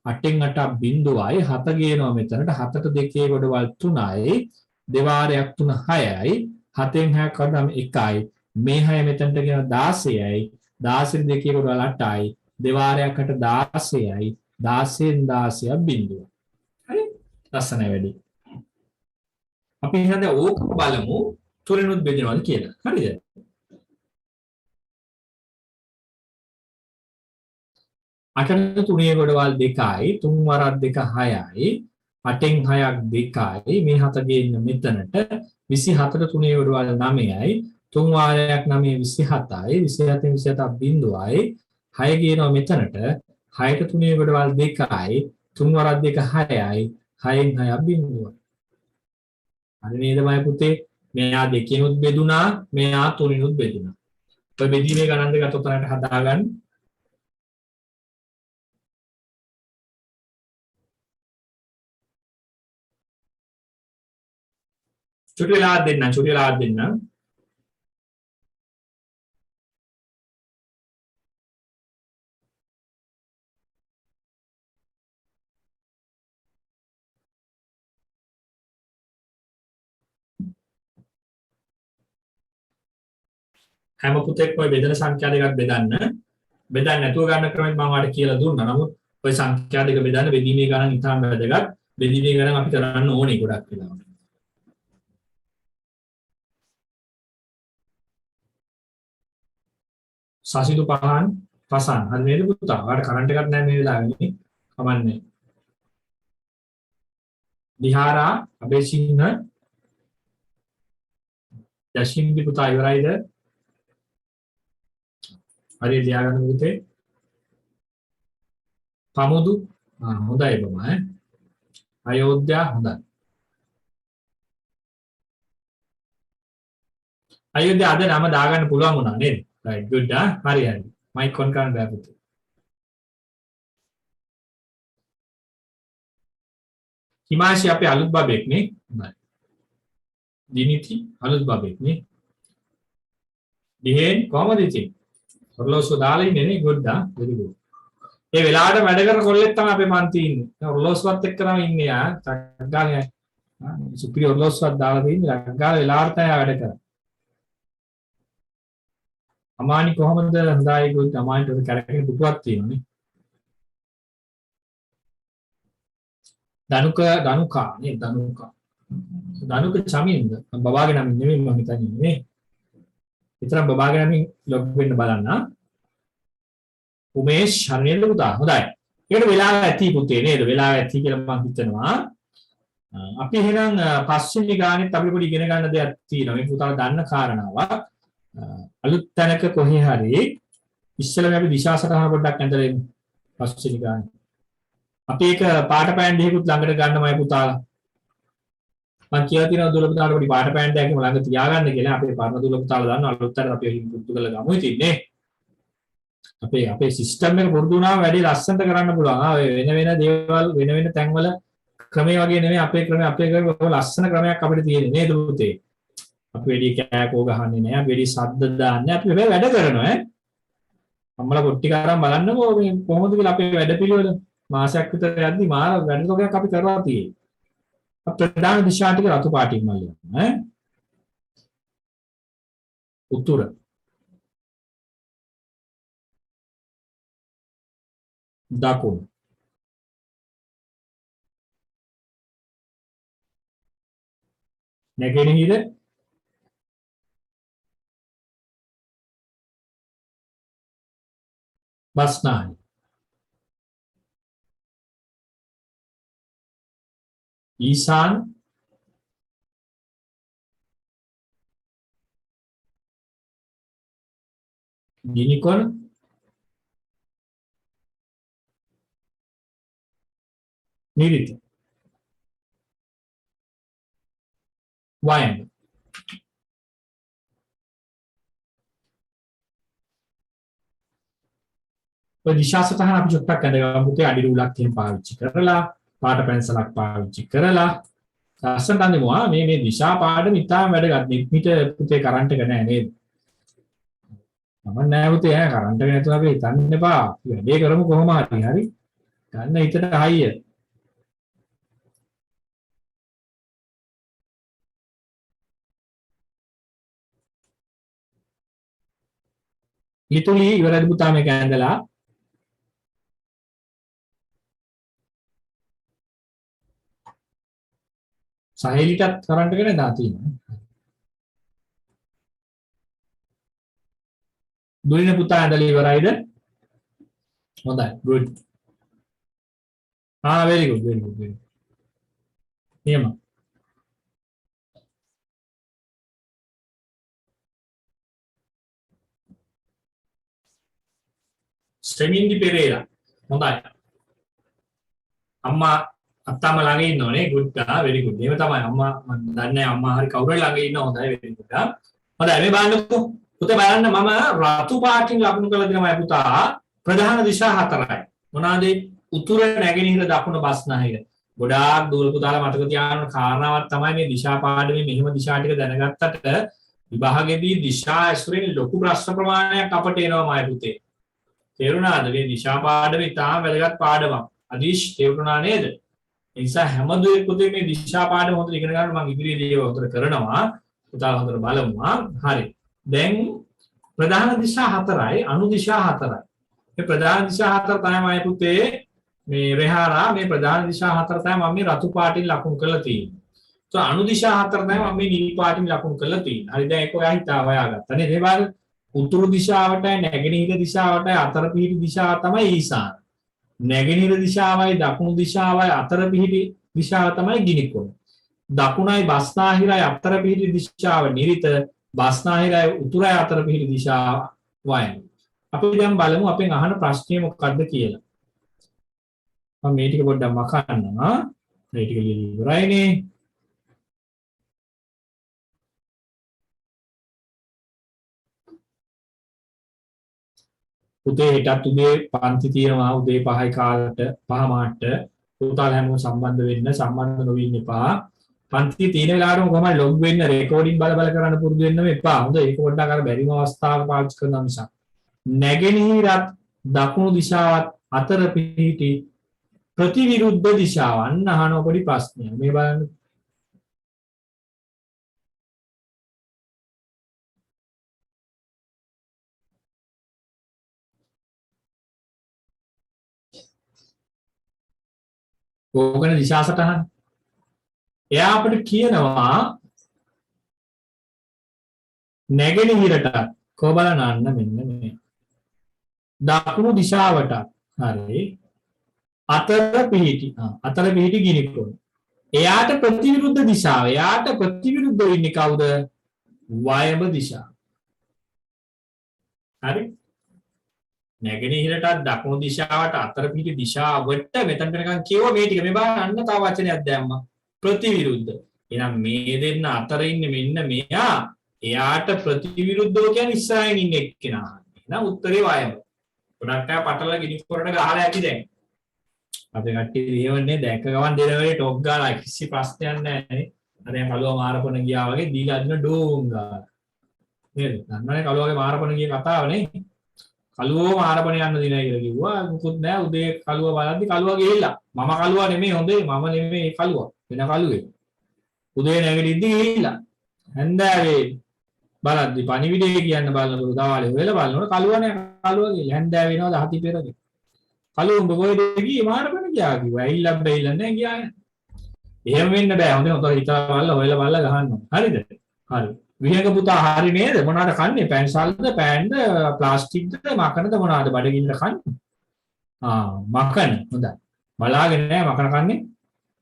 8න් 8 බිඳුවයි, 7 ගේනවා මෙතනට 7ට 2 ගොඩවල් 3යි, දෙවාරයක් 3 6යි, 7න් 6 කඩම 1යි, මේ 6 මෙතනට ගෙන 16යි, 16 2 ගොඩවල් 8යි, දෙවාරයක් 8 16යි, 16න් 16ක් බිඳුව. හරි? ලස්සනයි වැඩි. අපි එහෙනම් ඕක බලමු තුනෙනුත් බෙදෙනවද කියලා. හරිද? අටට 3 ගොඩවල් 2යි, 3 වරක් 2 6යි, 8න් 6ක් 2යි, මේ 7 ගේන්න මෙතනට 27ට 3 ගොඩවල් 9යි, 3 වාරයක් 9 27යි, 27න් 27ක් බිඳුවයි, 6 ගේනවා මෙතනට 6ට 3 ගොඩවල් 2යි, 3 වරක් 2 6යි, 6න් 6ක් බිඳුවයි. හරි නේද මයි පුතේ? මෙයා දෙකිනුත් බෙදුනා මෙයා තුනිනුත් බෙදුනා. ඔය බෙදීමේ ගණන් දෙක අතොතනට හදාගන්න. චුටි වෙලා දෙන්න. හැම පුතෙක්ම ඔය බෙදෙන සංඛ්‍යා දෙකක් බෙදන්න. බෙදන්න නැතුව ගන්න ක්‍රමෙත් මම ඔයාලට කියලා දුන්නා. නමුත් ඔය සංඛ්‍යා දෙක බෙදන්න බෙදීමේ ගණන් ඉතාම වැදගත්. බෙදීමේ ගණන් අපි කරන්න ඕනේ ගොඩක් වෙලාවට. සසිදු පසන් හරි නේද පුතා? ඔයාලට කරන්ට් එකක් නැහැ මේ වෙලාවේ. කමන්නේ. විහාරා අබේසිංහ යෂින්දි පුතා ඉවරයිද? හරි ලියාගන්න පුතේ. පමුදු හොඳයි බම අයෝධ්‍යා හොඳයි. අයෝධ්‍යා අද නම දාගන්න පුළුවන් වුණා නේද? right good හරි. මයික් ඔන් කරන්න බෑ පුතේ. හිමාංශි අපේ අලුත් බබෙක් නේ. හොඳයි. දිනිති අලුත් බබෙක් නේ. දිහෙන් කොහමද ඉතින්? ඔරලෝසුව දාලා ඉන්නේ නේ good very good. ඒ වෙලාවට වැඩ කරන කොල්ලෙක් තමයි අපේ මන්ති ඉන්නේ. දැන් ඔරලෝසුවත් එක්ක තමයි ඉන්නේ ආ. චක්ගාලේ සුපිරි ඔරලෝසුවක් දාලා තියෙන්නේ. චක්ගාලේ වෙලාවට තමයි වැඩ කරන්නේ. අමානි කොහමද? හොඳයි good. අමානිට ඔය කැරකේ පුටුවක් තියෙනනේ. දනුකා නේ දනුක චමින්ද බබාගේ නම නෙමෙයි මම හිතන්නේ නේ. විතරක් බබාගේ නමින් ලොග් වෙන්න බලන්න. උමේෂ් හරියට පුතා හොඳයි. ඒකට වෙලාව ඇති පුතේ නේද? වෙලාව ඇති කියලා මම හිතනවා. අපි එහෙනම් පස්වෙනි ගානෙත් අපි පොඩි ඉගෙන ගන්න දෙයක් තියෙනවා. මේ පුතාලා දන්න කාරණාවක්. අලුත් තැනක කොහේ හරි ඉස්සෙල්ලා අපි දිශා සටහන පොඩ්ඩක් ඇඳලා ඉමු. පස්වෙනි ගානේ. අපි ඒක පාට පෑන් දෙකකුත් ළඟට ගන්නමයි පුතාලා. මම කියලා තියෙනවා දුල පුතාලා පොඩි පාට පෑන් දෙකක් ළඟ තියාගන්න කියලා. අපේ පරණ දුල පුතාලා දන්නවා අලුත් තැනට අපි පුරුදු කරලා ගමු ඉතින් නේ. අපේ සිස්ටම් එක පුරුදු වුණාම වැඩි ලස්සනට කරන්න පුළුවන්. වෙන දේවල් වෙන තැන්වල ක්‍රමයේ වගේ නෙමෙයි අපේ ක්‍රමය ලස්සන ක්‍රමයක් අපිට තියෙන්නේ නේද පුතේ? අපි වැඩි කෑකෝ ගහන්නේ නැහැ. අපි වැඩි ශබ්ද දාන්නේ. අපි හැබැයි වැඩ කරනවා ඈ. අම්මලා පොට්ටි කරන් බලන්නකෝ මේ කොහොමද කියලා අපේ වැඩ පිළිවෙල. මාසයක් විතර යද්දි මාර වැඩ තෝගයක් අපි කරලා තියෙන්නේ. ප්‍රධාන දිශා ටික රතු පාටින් මල්ලි ඈ. උතුර දකුණු නැගෙනහිර බස්නාහිර ඊසාන ගිනිකොන නිරිත වයන් ඔය දිශා සටහන අපි චුට්ටක් අඳගමු පුතේ. අඩි රූලක් එහෙම පාවිච්චි කරලා පාට පැන්සලක් පාවිච්චි කරලා ලස්සනට අඳිනවා. මේ දිශා පාඩම ඉතාම වැදගත්. නිත්මිට පුතේ කරන්ට් එක නැහැ නේද? මම නෑ පුතේ ඈ කරන්ට් එක නැතුව අපි හිතන්න එපා. වැඩේ කරමු කොහොම හරි. ගන්න හිතට හයිය. ලිතුලි ඉවරද පුතා මේක ඇඳලා? සහේලිටත් කරන්ට් එක නේද තියෙන්නේ. දුලින පුතා ඇඳලා ඉවරයිද? හොඳයි good. very good. නියම. ස්ටෙමින්දි පෙරේරා හොඳයි. අම්මා අත්තම ළඟ ඉන්නෝනේ good very good. එහෙම තමයි අම්මා මම දන්නේ අම්මා හරි කවුරු හරි ළඟ ඉන්න හොඳයි very good. හොඳයි මේ බලන්නකෝ. පුතේ බලන්න මම රතු පාටින් ලකුණු කළ දෙනවා පුතා. ප්‍රධාන දිශා හතරයි. මොනවාද? උතුර නැගෙනහිර දකුණ බස්නාහිර. ගොඩාක් දුර පුතාලා මතක තියාගන්න කාරණාවක් තමයි මේ දිශා පාඩමේ මෙහෙම දිශා ටික දැනගත්තට විභාගෙදී දිශා ඇසුරෙන් ලොකු ප්‍රශ්න ප්‍රමාණයක් අපට එනවා මයි පුතේ. තේරුණාද? මේ දිශා පාඩමේ තාම වැදගත් පාඩමක්. අදීෂ් තේරුණා නේද? ඒ නිසා හැම දුරේ පුතේ මේ දිශා පාඩම හොඳට ඉගෙන ගන්න මම ඉදිරියේදී ඒක උතර කරනවා. පුතාලා හොඳට බලමු. හරි. දැන් ප්‍රධාන දිශා හතරයි අනු දිශා හතරයි. මේ ප්‍රධාන දිශා හතර තමයි පුතේ මේ රෙහාරා මේ ප්‍රධාන දිශා හතර තමයි මම මේ රතු පාටින් ලකුණු කරලා තියෙන්නේ. તો අනු දිශා හතර තමයි මම මේ නිල් පාටින් ලකුණු කරලා තියෙන්නේ. හරි දැන් ඒක ඔයා හිතා හොයාගත්තා නේද? ඒ වගේ උතුරු දිශාවටයි නැගෙනහිර දිශාවටයි අතර පිහිටි දිශාව තමයි ඊසාන. නැගෙනහිර දිශාවයි දකුණු දිශාවයි අතර පිහිටි දිශාව තමයි ගිනිකොන. දකුණයි බස්නාහිරයි අතර පිහිටි දිශාව නිරිත බස්නාහිරයි උතුරයි අතර පිහිටි දිශාව වයන. අපි දැන් බලමු අපෙන් අහන ප්‍රශ්නේ මොකක්ද කියලා. මම මේ ටික පොඩ්ඩක් මකන්නවා. මේ ටික ලියලා ඉවරයිනේ. උදේ හෙටත් උදේ පන්ති තියෙනවා උදේ 5යි කාලට 5 මාට පුතාලා හැමෝම සම්බන්ධ වෙන්න සම්බන්ධ නොවෙන්න එපා. පන්ති තියෙන වෙලාවටම කොහමද ලොග් වෙන්න රෙකෝඩින් බල කරන්න පුරුදු වෙන්නම එපා. හොඳ ඒක පොඩ්ඩක් අර බැරිම අවස්ථාවක පාවිච්චි කරනවා නිසා. නැගෙනහිරත් දකුණු දිශාවත් අතර පිහිටි ප්‍රතිවිරුද්ධ දිශාව අන්න අහන පොඩි ප්‍රශ්නයක්. මේ බලන්න. ඕකන දිශා සටහන. එයා අපිට කියනවා නැගෙනහිරට කො බලන්න මෙන්න මේ. දකුණු දිශාවට හරි අතර පිහිටි ගිනිකොන. එයාට ප්‍රතිවිරුද්ධ දිශාව. එයාට ප්‍රතිවිරුද්ධ වෙන්නේ කවුද? වයඹ දිශාව. හරි. නැගෙනහිරට දකුණු දිශාවට අතර පිහිටි දිශාවට මෙතන වෙනකන් කියව මේ ටික මේ බලන්න තව වචනයක් දැම්මා. ප්‍රතිවිරුද්ධ. එහෙනම් මේ දෙන්න අතර ඉන්නේ මෙන්න මෙයා. එයාට ප්‍රතිවිරුද්ධව කියන්නේ ඉස්සරහින් ඉන්න එක්කෙනා. එහෙනම් උත්තරේ වයඹ. ගොඩක් අය පටල ගිනිකොරට ගහලා ඇති දැන්. අපේ කට්ටිය ලියවන්නේ දැක ගමන් දෙන වෙලේ ටොප් ගාලා කිසි ප්‍රශ්නයක් නැහැ නේ. අර දැන් කලුව මාරපන ගියා වගේ දීලා අදින ඩෝම් ගාලා. නේද? දන්නවනේ කලුවගේ මාරපන ගිය කතාව නේ. කලුව මාරපන යන්න දිනයි කියලා කිව්වා. මුකුත් නැහැ උදේ කලුව බලද්දි කලුව ගිහිල්ලා. මම කලුව නෙමෙයි හොඳේ මම නෙමෙයි කලුව. වෙන කලුවේ. උදේ නැගිටිද්දි ගිහිල්ලා. හැන්දෑවේ බලද්දි පණිවිඩය කියන්න බලනකොට දවාලේ වෙලා බලනකොට කලුව නැහැ කලුව ගිහිල්ලා. හැන්දෑව වෙනවා 10 පෙරදී. කලුව උඹ කොහෙද ගියේ මාරපන ගියා කිව්වා. ඇවිල්ලා බැයිලා නැහැ ගියා. එහෙම වෙන්න බෑ. හොඳේ හොඳ හිතා බලලා හොයලා බලලා ගහන්න. හරිද? හරි. විහංග පුතා හරි නේද? මොනවාට කන්නේ? පැන්සල්ද, පෑන්ද, ප්ලාස්ටික්ද, මකනද මොනවාද බඩගින්න කන්නේ? මකන. හොඳයි. බලාගෙන නෑ මකන කන්නේ.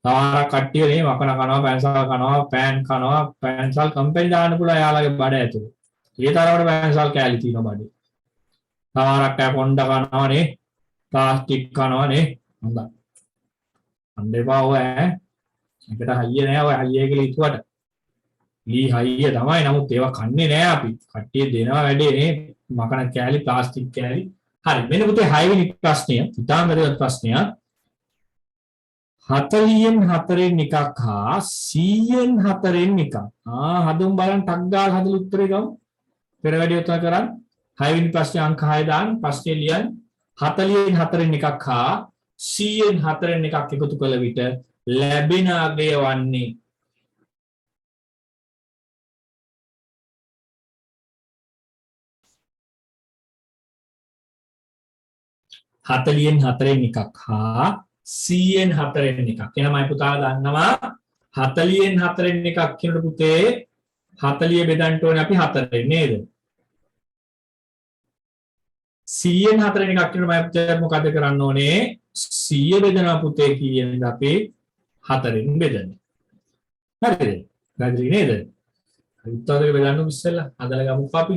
සමහරක් කට්ටිය නේ මකන කනවා, පැන්සල් කනවා, පෑන් කනවා, පැන්සල් කම්පැනි දාන්න පුළුවන් යාළගේ බඩ ඇතුලේ. ඒ තරමට පැන්සල් කෑලි තියෙනවා බඩේ. සමහරක් අය පොණ්ඩ කනවා නේ. ප්ලාස්ටික් කනවා නේ. හොඳයි. අන්න එපා ඔය ඈ. එකට හයිය නෑ ඔය හයිය කියලා හිතුවට. ලී හයිය තමයි. නමුත් ඒවා කන්නේ නෑ අපි. කට්ටිය දෙනවා වැඩේ නේ. මකන කෑලි, ප්ලාස්ටික් කෑලි. හරි. මෙන්න පුතේ 6 වෙනි ප්‍රශ්නය. ඉතාම වැදගත් ප්‍රශ්නයක්. 40න් 4න් එකක් හා 100න් 4න් එකක්. හදුම් බලන්න ටක් ගාලා හදලා උත්තරේ ගමු. පෙර වැඩි උත්තර කරන්න. 6 වෙනි ප්‍රශ්නේ අංක 6 දාන්න. ප්‍රශ්නේ ලියන්න. 40න් 4න් එකක් හා 100න් 4න් එකක් එකතු කළ විට ලැබෙන අගය වන්නේ 40න් 4න් එකක් හා 100න් 4න් එකක්. එහෙනම් මම පුතාලා දන්නවා 40න් 4න් එකක් කියනකොට පුතේ 40 බෙදන්න ඕනේ අපි 4ෙන් නේද? 100න් 4න් එකක් කියනකොට මම පුතේ මොකද කරන්න ඕනේ? 100 බෙදනවා පුතේ කීයෙන්ද අපි 4ෙන් බෙදන්නේ. හරිද? පැහැදිලි නේද? උත්තර දෙක බෙදන්න ඉස්සෙල්ලා හදලා ගමුකෝ අපි.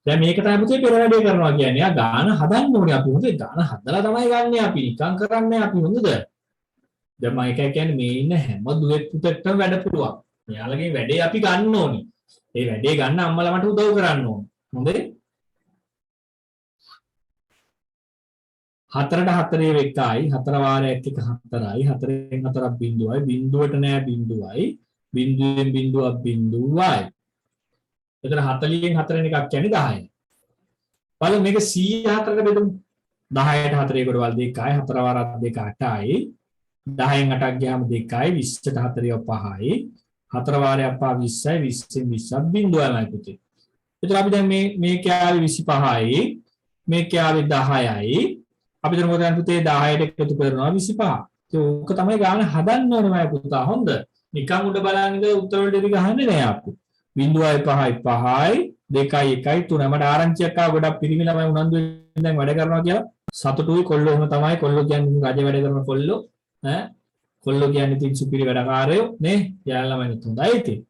දැන් මේක තමයි පුතේ පෙර වැඩේ කරනවා කියන්නේ. යා ගාන හදන්න ඕනේ අපි. හොඳේ ගාන හදලා තමයි ගන්නෙ අපි. නිකන් කරන්නේ අපි හොඳද? දැන් මම එකයි කියන්නේ මේ ඉන්න හැම දුවෙක් පුතෙක්ටම වැඩ පුළුවන්. මෙයාලගේ වැඩේ අපි ගන්න ඕනේ. ඒ වැඩේ ගන්න අම්මලා මට උදව් කරන්න ඕනේ. හොඳේ? 4ට 4 එකයි 4 වාරයක් එක 4යි 4න් 4ක් බිඳුවයි බිඳුවට නෑ බිඳුවයි බිඳුවෙන් බිඳුවක් බිඳුවයි. එතන 40න් 4න් එකක් කියන්නේ 10යි. බලමු මේක 104ට බෙදමු. 10ට 4 කොටවල් 2යි 4 වාරක් 2 8යි 10න් 8ක් ගියාම 2යි 20ට 4 5යි 4 වාරයක් 5 20යි 20න් 20ක් බිඳුවමයි පුතේ. එතන අපි දැන් මේ කෑවේ 25යි මේ කෑවේ 10යි අපි දැන් මොකද පුතේ 10ට එකතු කරනවා 25. ඒක තමයි ගාන හදන්න ඕනේ මම පුතා. හොඳ. නිකන් උඩ බලන්නේ උත්තර වලට ඉති ගහන්නේ නෑ අපි. 0.5යි 5යි 2යි 1යි 3යි මට ආරංචියක් ආව ගොඩක් පිරිමි ළමයි උනන්දු වෙන දැන් වැඩ කරනවා කියලා. සතුටුයි කොල්ලෝ එහෙම තමයි. කොල්ලෝ කියන්නේ රජ වැඩ කරන කොල්ලෝ. කොල්ලෝ කියන්නේ ඉතින් සුපිරි වැඩකාරයෝ නේ. යාළ ළමයි හොඳයි ඉතින්.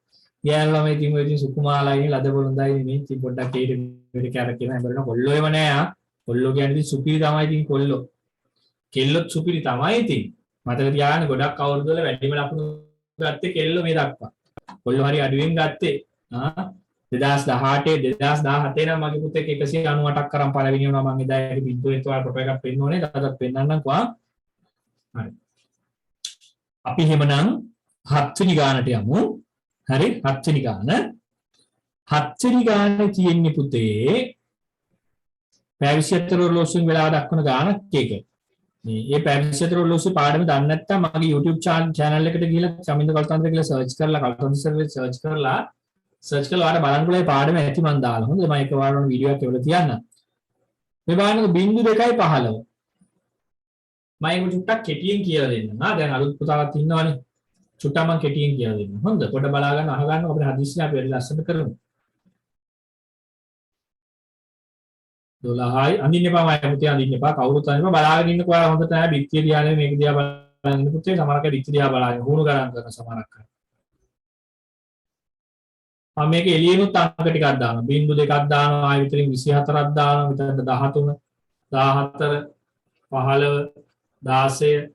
යාළ ළමයි ඉතින් ඔය ඉතින් සුකුමාලාගේ ලද බොළඳයි මේ ඉතින් පොඩ්ඩක් ඒකට වැඩ කරගෙන හැමරෙන කොල්ලෝ එම නෑ ආ. කොල්ලෝ කියන්නේ ඉතින් සුපිරි තමයි ඉතින් කොල්ලෝ. කෙල්ලොත් සුපිරි තමයි ඉතින්. මතක තියාගන්න ගොඩක් අවුරුදු වල වැඩිම ලකුණු ගත්තේ කෙල්ලෝ මේ දක්වා. කොල්ලෝ හරි අඩුවෙන් ගත්තේ. 2018 2017 නම් මගේ පුතෙක් 198ක් කරන් පළවෙනි වුණා මම එදා ඒක බින්දුවේ තෝරා ෆොටෝ එකක් පෙන්න ඕනේ. දාලා පෙන්නන්නම්කෝ. හරි. අපි එහෙමනම් 7 වෙනි ගානට යමු. හරි 7 වෙනි ගාන. 7 වෙනි ගානේ තියෙන්නේ පුතේ පැවිසිතර ඔරලෝසුවෙන් වෙලාව දක්වන ගානක් එක. මේ පැවිසිතර ඔරලෝසු පාඩම දන්නේ නැත්නම් මගේ YouTube channel එකට ගිහලා චමින්ද කල්තන්ත්‍ර කියලා search කරලා කල්තන්ත්‍ර සර්වේ search කරලා ඔයාලට බලන්න පුළුවන් පාඩම ඇති මන් දාලා. හොඳද? මම එක වාරවල වීඩියෝ එකක් එවලා තියන්නම්. මේ බලන්න බිංදු 2යි 15. මම ඒක චුට්ටක් කෙටියෙන් කියලා දෙන්නම්. දැන් අලුත් පුතාලත් ඉන්නවනේ. චුට්ටක් මම කෙටියෙන් කියලා දෙන්නම්. හොඳද? පොඩ බලා ගන්න අහගන්න අපිට හදිස්සියෙන් අපි වැඩි ලස්සන කරමු. 12යි අඳින්න එපා මම පුතේ අඳින්න එපා. කවුරුත් අඳින්න එපා. බලාගෙන ඉන්නකෝ ඔයාලා හොඳ තමයි. බිත්තිය දිහා නෙමෙයි මේක දිහා බලන්න ඉන්න පුතේ. සමහරක් අය බිත්තිය දිහා බලාගෙන හුණු ගණන් කරන සමහරක් අය. මම මේක එළියෙනුත් අංක ටිකක් දානවා. බිංදු දෙකක් දානවා. ආයෙ විතරින් 24ක් දානවා. විතර 13 14 15 16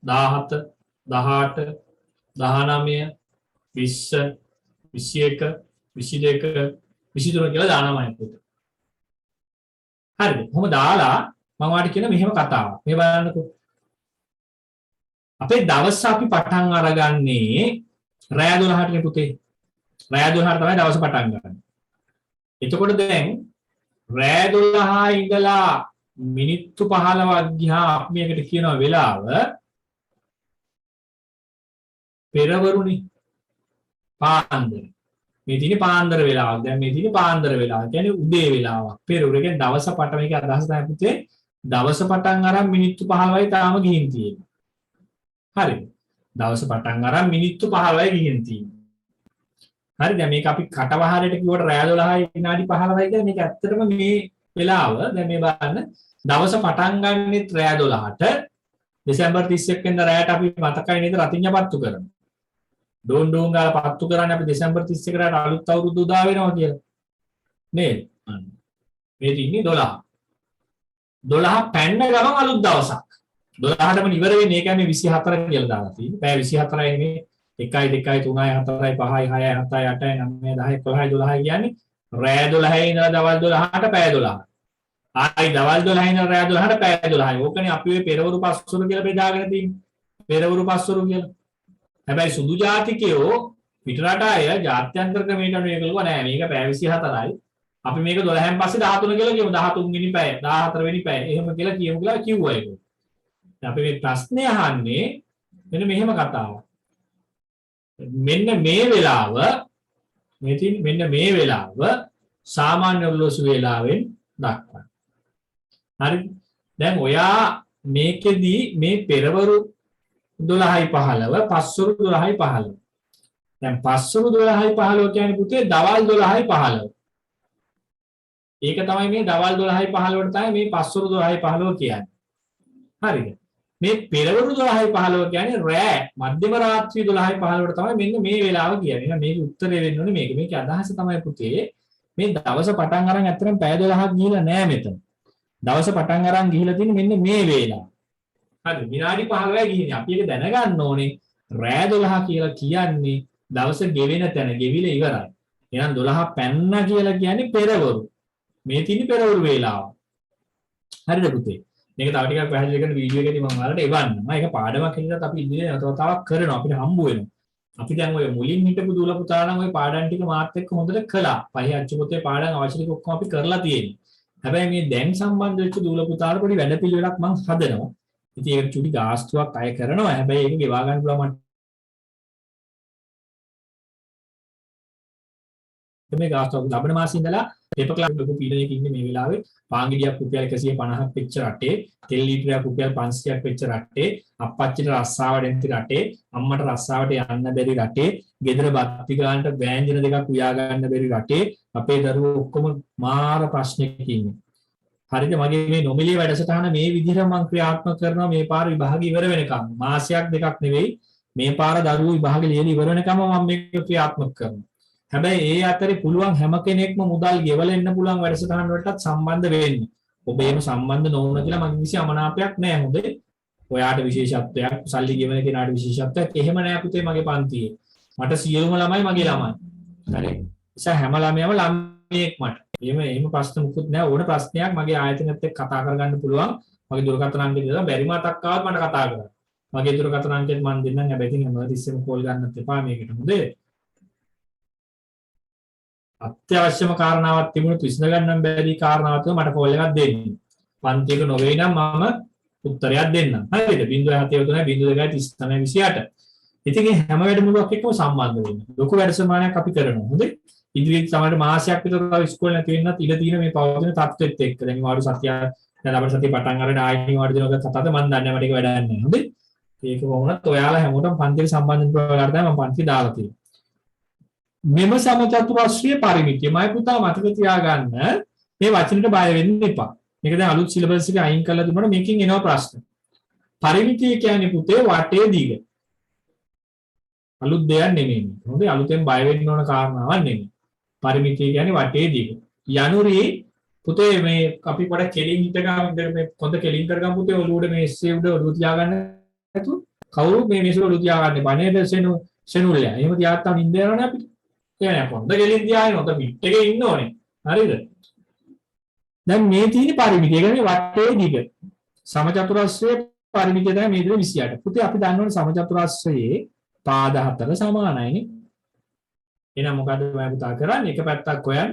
17 18 19 20 21 22 23 කියලා දානවා මම පුතේ. හරිද? කොහොම දාලා මම ඔයාලට කියන මෙහෙම කතාවක්. මේ බලන්නකෝ. අපේ දවස් අපි පටන් අරගන්නේ රෑ 12ට නේ පුතේ. රෑ 12ට තමයි දවස් පටන් ගන්න. එතකොට දැන් රෑ 12 ඉඳලා මිනිත්තු 15ක් ගියා අපි මේකට කියනවා වෙලාව පෙරවරුනේ පාන්දර. මේ තියෙන්නේ පාන්දර වෙලාවක්. දැන් මේ තියෙන්නේ පාන්දර වෙලාව. කියන්නේ උදේ වෙලාවක්. පෙරවරු කියන්නේ දවස පටන් මේක අදහස තමයි පුතේ. දවස පටන් අරන් මිනිත්තු 15යි තාම ගිහින් තියෙන්නේ. හරිද? දවස පටන් අරන් මිනිත්තු 15යි ගිහින් තියෙන්නේ. හරි දැන් මේක අපි කටවහරට කිව්වට රෑ 12යි විනාඩි 15යි කියන්නේ මේක ඇත්තටම මේ වෙලාව දැන් මේ බලන්න දවස පටන් ගන්නෙත් රෑ 12ට දෙසැම්බර් 31 වෙනිදා රෑට අපි මතකයි නේද රතිඤ්ඤපත්තු කරනවා. ඩෝන් ඩෝන් ගාලා පත්තු කරන්නේ අපි දෙසැම්බර් 31 රාට අලුත් අවුරුදු උදා වෙනවා කියලා. නේද? මේ තින්නේ 12. 12 පැන්න ගමන් අලුත් දවසක්. 12ටම ඉවර වෙන්නේ ඒ කියන්නේ 24 කියලා දාලා තියෙන්නේ. පැය 24යි මේ 1යි 2යි 3යි 4යි 5යි 6යි 7යි 8යි 9යි 10යි 11යි 12යි කියන්නේ රෑ 12යි ඉඳලා දවල් 12ට පැය 12. ආයි දවල් 12යි ඉඳලා රෑ 12ට පැය 12යි. ඕකනේ අපි ඔය පෙරවරු පස්වරු කියලා බෙදාගෙන තියෙන්නේ. පෙරවරු පස්වරු කියලා. හැබැයි සුදු ජාතිකයෝ පිටරට අය ජාත්‍යන්තර ක්‍රමයට අනුව ඒකලුවා නෑ මේක පැය 24යි. අපි මේක 12න් පස්සේ 13 කියලා කියමු 13 වෙනි පැය 14 වෙනි පැය. එහෙම කියලා කියමු කියලා කිව්වා ඒක. දැන් අපි මේ ප්‍රශ්නේ අහන්නේ මෙන්න මෙහෙම කතාවක්. මෙන්න මේ වෙලාව මෙන්න මේ වෙලාව සාමාන්‍ය ඔරලෝසු වේලාවෙන් දක්වන්න. හරි. දැන් ඔයා මේකෙදි මේ පෙරවරු 12යි 15 පස්වරු 12යි 15. දැන් පස්වරු 12යි 15 කියන්නේ පුතේ දවල් 12යි 15. ඒක තමයි මේ දවල් 12යි 15ට තමයි මේ පස්වරු 12යි 15 කියන්නේ. හරිද? මේ පෙරවරු 12යි 15 කියන්නේ රෑ මධ්‍යම රාත්‍රී 12යි 15ට තමයි මෙන්න මේ වෙලාව කියන්නේ. එහෙනම් මේකේ උත්තරේ වෙන්න ඕනේ මේක. මේකේ අදහස තමයි පුතේ මේ දවස පටන් අරන් ඇත්තටම පැය 12ක් ගිහිලා නෑ මෙතන. දවස පටන් අරන් ගිහිලා තියෙන්නේ මෙන්න මේ වේලාව. හරි විනාඩි 15යි ගිහින් අපි ඒක දැනගන්න ඕනේ. රෑ 12 කියලා කියන්නේ දවස ගෙවෙන තැන ගෙවිලා ඉවරයි. එහෙනම් 12 පැන්න කියලා කියන්නේ පෙරවරු. මේ තියෙන්නේ පෙරවරු වේලාව. හරිද පුතේ? මේක තව ටිකක් පැහැදිලි කරන වීඩියෝ එකේදී මම ඔයාලට එවන්නම්. ඒක පාඩමක් හින්දාත් අපි ඉදිරියට නැවතාවක් කරනවා. අපිට හම්බ වෙනවා. අපි දැන් ඔය මුලින් හිටපු දූල පුතා නම් ඔය පාඩම් ටික මාත් එක්ක හොඳට කළා. පහේ අච්චු පොතේ පාඩම් අවශ්‍ය ටික ඔක්කොම අපි කරලා තියෙනවා. හැබැයි මේ දැන් සම්බන්ධ වෙච්ච දූල පුතාට පොඩි වැඩපිළිවෙලක් මම හදනවා. ඉතින් ඒක චුටි ගාස්තුවක් අය කරනවා. හැබැයි ඒක ගෙවා ගන්න පුළුවන් මේ ගාස්තුව ලබන මාසෙ ඉඳලා පේපර් ක්ලාස් ලොකු පීඩනයක ඉන්නේ මේ වෙලාවේ පාංගිඩියක් රුපියල් 150ක් වෙච්ච රටේ තෙල් ලීටරයක් රුපියල් 500ක් වෙච්ච රටේ අප්පච්චිට රස්සාවට එන්ති රටේ අම්මට රස්සාවට යන්න බැරි රටේ ගෙදර බත්ති ගන්නට වෑංජන දෙකක් උයා ගන්න බැරි රටේ අපේ දරුවෝ ඔක්කොම මාර ප්‍රශ්නයක ඉන්නේ. හරිද? මගේ මේ නොමිලේ වැඩසටහන මේ විදිහට මම ක්‍රියාත්මක කරනවා මේ පාර විභාග ඉවර වෙනකම්. මාසයක් දෙකක් නෙවෙයි මේ පාර දරුවෝ විභාග ලියලා ඉවර වෙනකම් මම මේක ක්‍රියාත්මක කරනවා. හැබැයි ඒ අතරේ පුළුවන් හැම කෙනෙක්ම මුදල් ගෙවලා එන්න පුළුවන් වැඩසටහන් වලටත් සම්බන්ධ වෙන්න. ඔබ එහෙම සම්බන්ධ නොවුන කියලා මගේ කිසි අමනාපයක් නැහැ. හොඳේ. ඔයාට විශේෂත්වයක්, සල්ලි ගෙවන කෙනාට විශේෂත්වයක් එහෙම නැහැ පුතේ මගේ පන්තියේ. මට සියලුම ළමයි මගේ ළමයි. හරි. නිසා හැම ළමයාම ළමයෙක් මට. එහෙම ප්‍රශ්න මුකුත් නැහැ. ඕන ප්‍රශ්නයක් මගේ ආයතනයත් එක්ක කතා කරගන්න පුළුවන්. මගේ දුරකථන අංකය දෙලා බැරි මතක් ආවත් මට කතා කරන්න. මගේ දුරකථන අංකයත් මම දෙන්නම්. හැබැයි ඉතින් හැමතිස්සෙම කෝල් ගන්නත් එපා මේකට. හොඳේ. අත්‍යවශ්‍යම කාරණාවක් තිබුණොත් විසඳ ගන්න බැරි කාරණාවක් මට කෝල් එකක් දෙන්න. පන්තියක නොවේ නම් මම උත්තරයක් දෙන්නම්. හරිද? 0.73 ඉතින් මේ හැම වැඩමුළුවක් එක්කම සම්බන්ධ වෙන්න. ලොකු වැඩ සමානයක් අපි කරනවා. හොඳේ. ඉදිරියට සමහරට මාසයක් විතර තව ඉස්කෝලේ නැති වෙන්නත් ඉඩ තියෙන මේ පවතින තත්ත්වෙත් එක්ක. දැන් වාරු සතිය දැන් අපේ සතිය පටන් අරගෙන ආයෙත් වාරු දිනක කතාවද මම දන්නේ මට ඒක වැඩක් නැහැ. හොඳේ. ඒක වුණත් ඔයාලා හැමෝටම පන්තියට සම්බන්ධ වෙන්න තමයි මම පන්ති දාලා තියෙන්නේ. මෙම සමචතුරස්‍රය පරිමිතිය මම පුතා මතක තියාගන්න මේ වචනෙට බය වෙන්න එපා. මේක දැන් අලුත් සිලබස් එකේ අයින් කරලා දුන්නාම මේකෙන් එනවා ප්‍රශ්න. පරිමිතිය කියන්නේ පුතේ වටේ දිග. අලුත් දෙයක් නෙමෙයි. හොඳේ අලුතෙන් බය වෙන්න ඕන කාරණාවක් නෙමෙයි. පරිමිතිය කියන්නේ වටේ දිග. යනුරේ පුතේ මේ අපි පොඩ කෙලින් හිටගමු මේ කොන්ද කෙලින් කරගමු පුතේ ඔලුවට මේ එස්සේ උඩ ඔලුව තියාගන්න නැතු කවුරු මේ මේසෙ ඔලුව තියාගන්නේ බණේද සෙනුල්ලා. එහෙම තියාගත්තාම නින්ද යනවනේ අපිට. කියන්නේ කොන්ද ගෙලින් තියාගෙන ඔත පිට එකේ ඉන්න ඕනේ. හරිද? දැන් මේ තියෙන පරිමිතිය කියන්නේ වටේ දිග. සමචතුරස්‍රයේ පරිමිතිය තමයි මේ 28. පුතේ අපි දන්නවනේ සමචතුරස්‍රයේ පාද හතර සමානයිනේ. එහෙනම් මොකද ඔය පුතා කරන්නේ? එක පැත්තක් හොයන්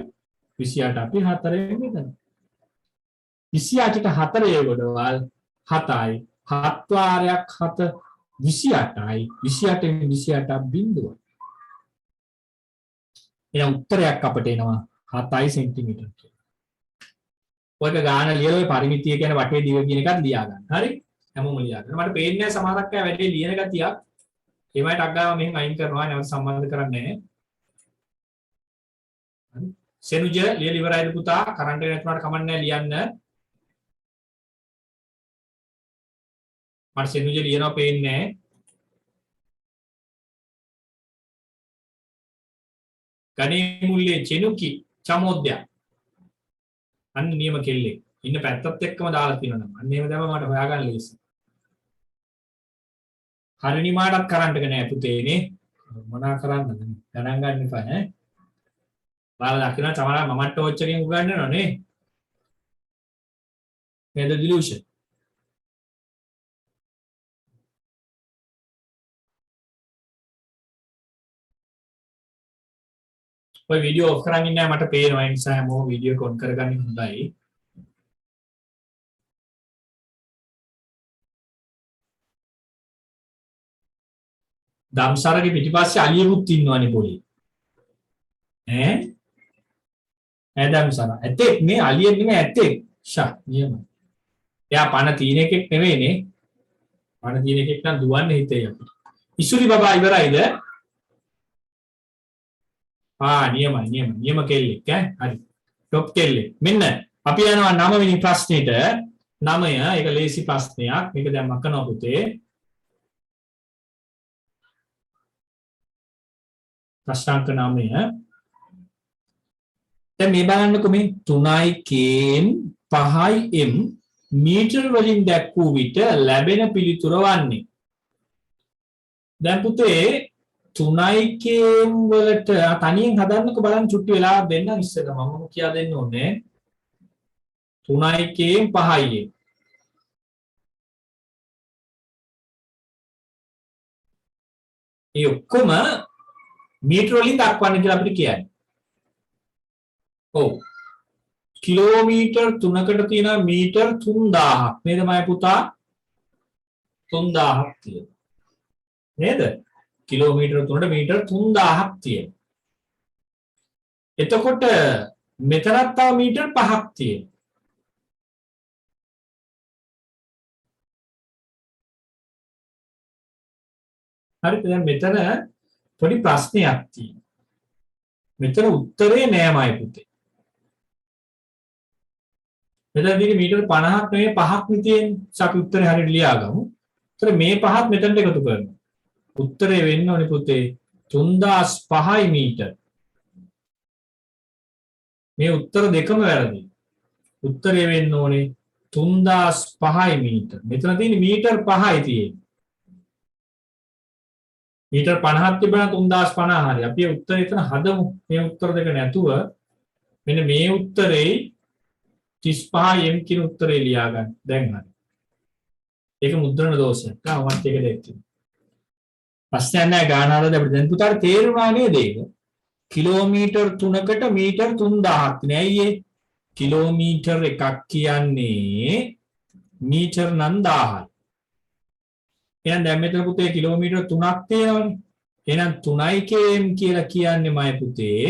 28 අපි 4ෙන් බෙදනවා. 28ට 4 ගොඩවල් 7යි. 7 වාරයක් 7 28යි. 28න් 28ක් බිඳුව. එහෙනම් උත්තරයක් අපට එනවා 7 සෙන්ටිමීටර කියලා. ඔයක ගාන ලියලා ඔය පරිමිතිය කියන වටේ දිව කියන එකත් ලියා ගන්න. හරි? හැමෝම ලියා ගන්න. මට පේන්නේ නැහැ සමහරක් අය වැඩේ ලියන ගතියක්. ඒවයිට අග්ගාව මෙහෙම අයින් කරනවා නැවත සම්බන්ධ කරන්නේ නැහැ. හරි? සෙනුජ ලියලා ඉවරයිද පුතා? කරන්ට් එක නැතුණාට කමක් නැහැ ලියන්න. මට සෙනුජ ලියනවා පේන්නේ නැහැ. ගණේ මුල්ලේ චෙනුකි චමෝද්‍ය අන්න නියම කෙල්ලේ ඉන්න පැත්තත් එක්කම දාලා තියෙනවා නම් අන්න එහෙම තමයි මට හොයාගන්න ලේසි. හරිනිමාටත් කරන්ට් එක නෑ පුතේනේ මොනා කරන්නද ගණන් ගන්න එපා ඈ. ඔයාලා දකින්න තමයි මමත් ටෝච් එකෙන් උගන්වනවා නේ. නේද දිලුෂන්? ඔය වීඩියෝ ඔෆ් කරන් ඉන්නේ මට පේනවා ඒ නිසා හැමෝම වීඩියෝ එක ඔන් කරගන්න හොඳයි. දම්සරගේ පිටිපස්සේ අලියෙකුත් ඉන්නවනේ පොලේ. ඈ? ඈ දම්සර. ඇතෙක් නේ අලියෙක් නෙමෙයි ඇතෙක්. ෂා නියමයි. එයා පණ තීන එකෙක් නෙවෙයිනේ. පණ තීන එකෙක් නම් දුවන්නේ හිතේ අපිට. ඉසුරි බබා ඉවරයිද? නියම කෙල්ලෙක් ඈ හරි টොප් කෙල්ලෙක් මෙන්න අපි යනවා 9 වෙනි ප්‍රශ්නෙට 9 ඒක ලේසි ප්‍රශ්නයක් මේක දැන් මකනවා පුතේ ප්‍රශ්නාංක 9 දැන් මේ බලන්නකො මේ 3Kන් 5M මීටර වලින් දැක්වූ විට ලැබෙන පිළිතුර වන්නේ. දැන් පුතේ 3Km වලට තනියෙන් හදන්නකො බලන්න චුට්ටි වෙලා දෙන්න ඉස්සෙල්ලා මම කියා දෙන්න ඕනේ 3Km 5M ඒ ඔක්කොම මීටර වලින් දක්වන්න කියලා අපිට කියන්නේ. ඔව් කිලෝමීටර් 3කට තියෙන මීටර් 3000ක් නේද මම පුතා 3000ක් තියෙනවා නේද කිලෝමීටර් 3ට මීටර් 3000ක් තියෙනවා එතකොට මෙතනත් තව මීටර් 5ක් තියෙනවා හරිද දැන් මෙතන පොඩි ප්‍රශ්නයක් තියෙනවා මෙතන උත්තරේ නෑමයි පුතේ මෙතන තියෙන මීටර 50ක් නෙවෙයි 5ක් නේ තියෙන්නේ. අපි උත්තරේ හරියට ලියාගමු. ඒතර මේ පහත් මෙතනට එකතු කරනවා. උත්තරේ වෙන්න ඕනේ පුතේ 3005යි මීටර. මේ උත්තර දෙකම වැරදි. උත්තරේ වෙන්න ඕනේ 3005යි මීටර. මෙතන තියෙන්නේ මීටර 5යි තියෙන්නේ. මීටර 50ක් තිබුණා 3050 හරි. අපි ඒ උත්තරේ එතන හදමු. මේ උත්තර දෙක නැතුව මෙන්න මේ උත්තරේ 35M කියන උත්තරේ ලියා ගන්න. දැන් හරි. ඒක මුද්‍රණ දෝෂයක්. තාමත් ඒක දෙන්න. ප්‍රශ්නයක් නෑ ගාන හදලා අපිට දැන් පුතාට තේරුණා නේද ඒක? කිලෝමීටර් 3කට මීටර් 3000ක් නේ. ඇයි ඒ? කිලෝමීටර් එකක් කියන්නේ මීටර් 9000යි. එහෙනම් දැන් මෙතන පුතේ කිලෝමීටර් 3ක් තියෙනවනේ. එහෙනම් 3km කියලා කියන්නේ මයි පුතේ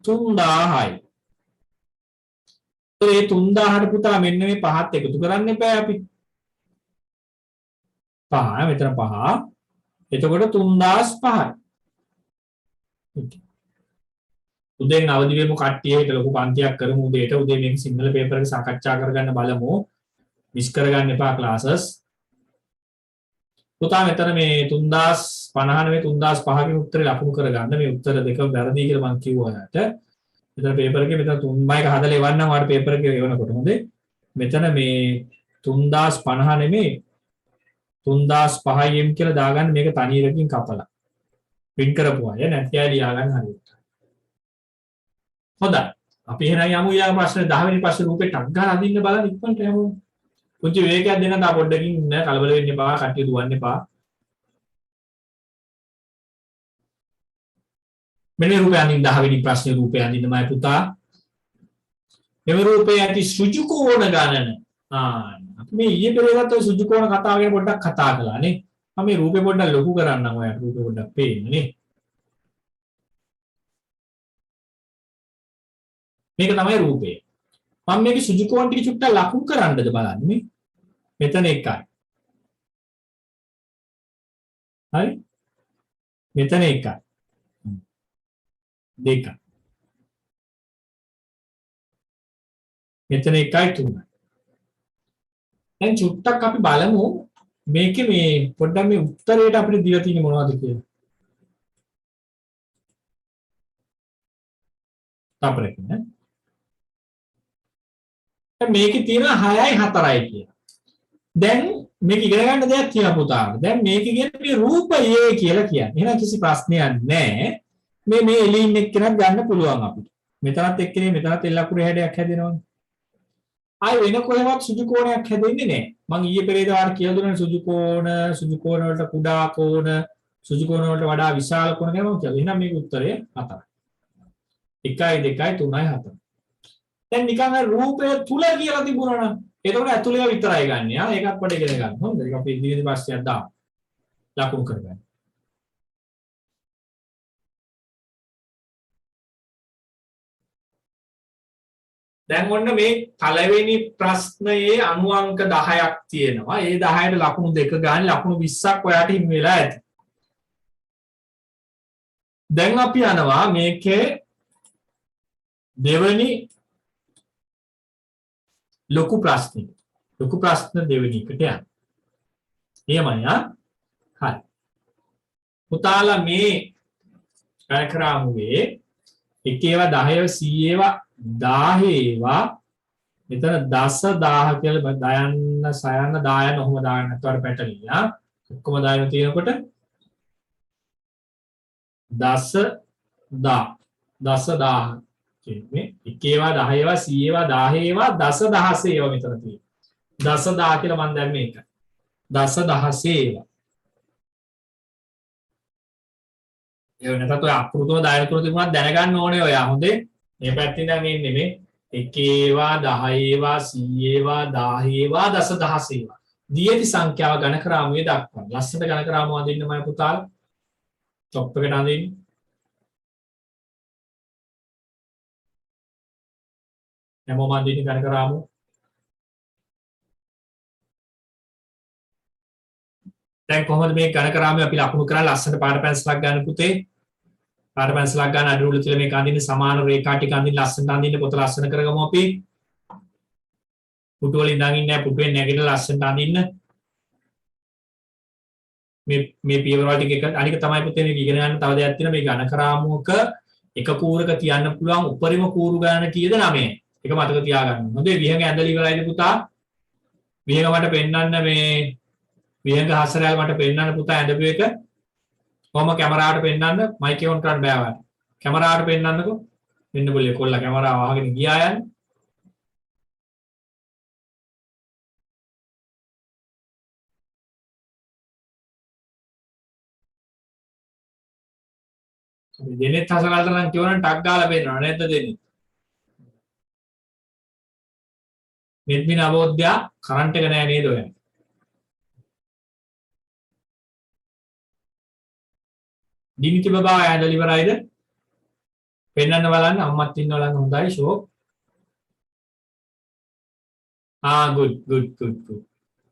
3000යි. ඒ 3000ට පුතා මෙන්න මේ පහත් එකතු කරන්න එපා අපි. 5 මෙතන 5. එතකොට 3005යි. උදේන් අවදි වෙමු කට්ටියට ලොකු පන්තියක් කරමු උදේට. උදේ මේක සිංහල පේපර් එක සාකච්ඡා කරගන්න බලමු. මිස් කරගන්න එපා ක්ලාසස්. පුතා මෙතන මේ 3050 නෙවෙයි 3005 ගේ උත්තරේ ලකුණු කරගන්න. මේ උත්තර දෙක වැරදි කියලා මම කිව්වා ඔයාලට. මෙතන පේපර් එකේ මෙතන 3 එක හදලා එවන්නම් ඔයාලට පේපර් එකේ එවනකොට හොඳේ. මෙතන මේ 3050 නෙමෙයි 3005M කියලා දාගන්න මේක තනියරකින් කපලා. print කරපු අය නැත්නම් ලියා ගන්න හරියට. හොඳයි. අපි එහෙනම් යමු ඊළඟ ප්‍රශ්නේ 10 වෙනි ප්‍රශ්නේ රූපේ ටක් ගාලා අදින්න බලන්න ඉක්මනට යමු. පුංචි වේගයක් දෙන්න තා පොඩ්ඩකින් ඉන්න කලබල වෙන්න එපා කට්ටිය දුවන්න එපා. මෙන්න රූපය අඳින්න 10 වෙනි ප්‍රශ්නේ රූපය අඳින්න මයි පුතා. මෙම රූපයේ ඇති සුජු කෝණ ගණන. අපි මේ ඊයේ පෙරේදත් ඔය සුජු කෝණ කතාව ගැන පොඩ්ඩක් කතා කළා නේ. මම මේ රූපේ පොඩ්ඩක් ලොකු කරන්නම් ඔයාලට රූපේ පොඩ්ඩක් පේන්න නේ. මේක තමයි රූපය. මම මේකේ සුජු කෝණ ටික චුට්ටක් ලකුණු කරන්නද බලන්න මේ. මෙතන එකයි. හරි? මෙතන එකයි. දෙකයි. මෙතන එකයි තුනයි. දැන් චුට්ටක් අපි බලමු මේකේ මේ පොඩ්ඩක් මේ උත්තරේට අපිට දීලා තියෙන්නේ මොනවද කියලා. අපරේක නේ. දැන් මේකේ තියෙන 6යි 4යි කියලා. දැන් මේක ඉගෙන ගන්න දෙයක් තියෙනවා පුතාට. දැන් මේක කියන්නේ මේ රූපය කියලා කියන්නේ. එහෙනම් කිසි ප්‍රශ්නයක් නැහැ. මේ එළින් එක්කෙනක් ගන්න පුළුවන් අපිට. මෙතනත් එක්කෙනේ මෙතනත් එල් අකුරේ හැඩයක් හැදෙනවනේ. ආයි වෙන කොහෙවත් සුජු කෝණයක් හැදෙන්නේ නැහැ. මම ඊයේ පෙරේද ඔයාලට කියලා දුන්නා සුජු කෝණ වලට කුඩා කෝණ, සුජු කෝණ වලට වඩා විශාල කෝණ ගැන මම කියලා. එහෙනම් මේක උත්තරය 4යි. 1 2 3 4. දැන් නිකන් රූපය තුල කියලා තිබුණා නම් එතකොට ඇතුළේ විතරයි ගන්න. ඒකත් පොඩ්ඩක් ඉගෙන ගන්න. හොඳද? ඒක අපි ඉදිරියට පස්සෙන් දාමු. ලකුණු කරගන්න. දැන් ඔන්න මේ පළවෙනි ප්‍රශ්නයේ අණු අංක 10ක් තියෙනවා. ඒ 10ට ලකුණු 2 ගන්න ලකුණු 20ක් ඔයාට හිමි වෙලා ඇති. දැන් අපි යනවා මේකේ දෙවෙනි ලොකු ප්‍රශ්නේ. ලොකු ප්‍රශ්න දෙවෙනි එකට යන්න. එහෙමයි හරි. පුතාලා මේ ගණකරාමුවේ 1 ඒවා 10 ඒවා 100 ඒවා 10 මෙතන දස 1000 කියලා දයන්න සයන්න දායන ඔහොම දාන්න නැත්නම් පැටලියා ඔක්කොම දායන තියෙනකොට දස 10 කියන්නේ එකේවා 10ඒවා 100ඒවා 1000ඒවා දස 16ඒවා මෙතන තියෙනවා දස 10 කියලා මම දැම්මේ ඒක දස 16ඒවා ඒ වෙනතත් ඔය අකුරුතෝ දායන තුන තිබුණා දැනගන්න ඕනේ ඔයා හොඳේ මේ පැත්තෙන් දැන් එන්නේ මේ එකේවා 10ඒවා 100ඒවා 1000ඒවා දස 16ඒවා දියති සංඛ්‍යාව ගණකරාමුවේ දක්වන්න ලස්සන ගණකරාමුව අඳින්න මම පුතාලා චොප් එකට අඳින්න හැමෝම අඳින්න ගණකරාමුව දැන් කොහොමද මේ ගණකරාමුව අපි ලකුණු කරලා ලස්සන පාට පැන්සලක් ගන්න පුතේ පාට පැන්සලක් ගන්න අඩු උඩ තියලා මේක අඳින්න සමාන රේඛා ටික අඳින්න ලස්සනට අඳින්න පොත ලස්සන කරගමු අපි පුටු වලින් ඉඳන් ඉන්නේ පුටුවෙන් නැගිටලා ලස්සනට අඳින්න මේ පියවර වල ටික අනික තමයි පුතේ මේක ඉගෙන ගන්න තව දෙයක් තියෙනවා මේ ඝනකරාමුවක එක කූරක තියන්න පුළුවන් උපරිම කූරු ගණන කීයද 9යි ඒක මතක තියාගන්න හොඳේ විහඟ ඇඳලා ඉවරයිද පුතා විහඟ මට පෙන්නන්න මේ විහඟ හසරයල් මට පෙන්නන්න පුතා ඇඳපු එක කොහොම කැමරාවට පෙන්නන්න මයික් එක ඔන් කරන්න බෑ වට කැමරාවට පෙන්නන්නකෝ මෙන්න બોලේ කොල්ලා කැමරාව වහගෙන ගියා යන්නේ දෙනෙත් හසලල්ට නම් කියවනම් ටක් ගාලා පෙන්නනවා නේද දෙන්නේ මෙත්මින අවෝද්‍ය කරන්ට් එක නෑ නේද ඔය දිනිති බබා ඇඳලා ඉවරයිද පෙන්නන්න බලන්න අම්මත් ඉන්නවා ළඟ හොඳයි ෂෝ good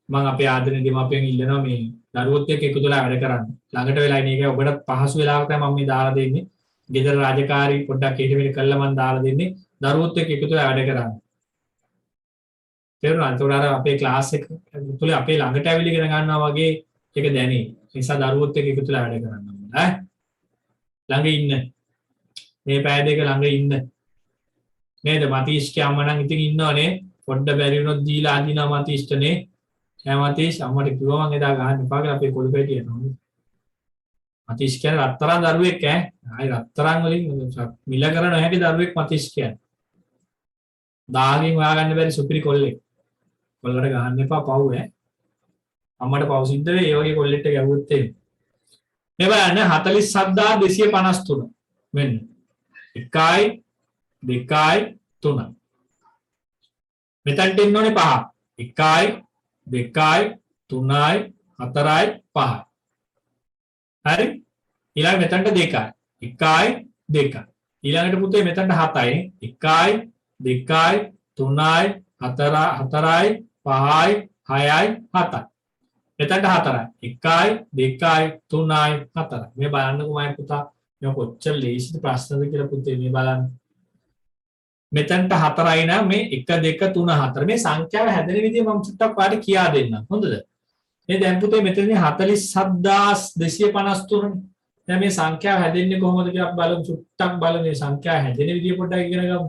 මම අපේ ආදරණීය දෙමාපියන් ඉල්ලනවා මේ දරුවොත් එක්ක එකතුලා වැඩ කරන්න ළඟට වෙලා ඉන්න එක ඔබට පහසු වෙලාවක තමයි මම මේ දාලා දෙන්නේ ගෙදර රාජකාරී පොඩ්ඩක් ඊට මෙහෙ කළා මම දාලා දෙන්නේ දරුවොත් එක්ක එකතුලා වැඩ කරන්න තේරුණා අතෝරාර අපේ ක්ලාස් එක තුල අපේ ළඟට ඇවිල්ලා ඉගෙන ගන්නවා වගේ එක දැනේ ඒ නිසා දරුවොත් එක්ක එකතුලා වැඩ කරන්න ඕනේ ඈ ළඟ ඉන්න මේ පැය දෙක ළඟ ඉන්න නේද මතීෂ්ගේ අම්මා නම් ඉතින් ඉන්නවනේ පොඩ්ඩ බැරි වුණොත් දීලා අදිනවා මතීෂ්ටනේ ඈ මතීෂ් අම්මට කිව්වා මං එදා ගහන්න එපා කියලා අපේ කොළු පැටිය නෝනේ මතීෂ් කියන්නේ රත්තරන් දරුවෙක් ඈ ආයි රත්තරන් වලින් මිල කරන හැටි දරුවෙක් මතීෂ් කියන්නේ දාගෙන් හොයාගන්න බැරි සුපිරි කොල්ලෙක් කොල්ලට ගහන්න එපා පව් ඈ අම්මට පව් සිද්ධ වෙයි ඒ වගේ කොල්ලෙක්ට ගැව්වොත් එහෙම මේ බලන්න 47253 මෙන්න 1යි 2යි 3යි මෙතනට එන්න ඕනේ 5 1යි 2යි 3යි 4යි 5යි හරි ඊළඟ මෙතනට 2යි 1යි 2යි ඊළඟට පුතේ මෙතනට 7යි 1යි 2යි 3යි 4යි 5යි 6යි 7යි මෙතනට 4යි 1යි 2යි 3යි 4යි මේ බලන්නකෝ මම පුතා මේ කොච්චර ලේසිද ප්‍රශ්නද කියලා පුතේ මේ බලන්න මෙතනට 4යි නම් මේ 1 2 3 4 මේ සංඛ්‍යාව හැදෙන විදිය මම චුට්ටක් ඔයාලට කියා දෙන්නම් හොඳද මේ දැන් පුතේ මෙතනදී 47253 දැන් මේ සංඛ්‍යාව හැදෙන්නේ කොහොමද කියලා අපි බලමු චුට්ටක් බලමු මේ සංඛ්‍යාව හැදෙන විදිය පොඩ්ඩක් ඉගෙන ගමු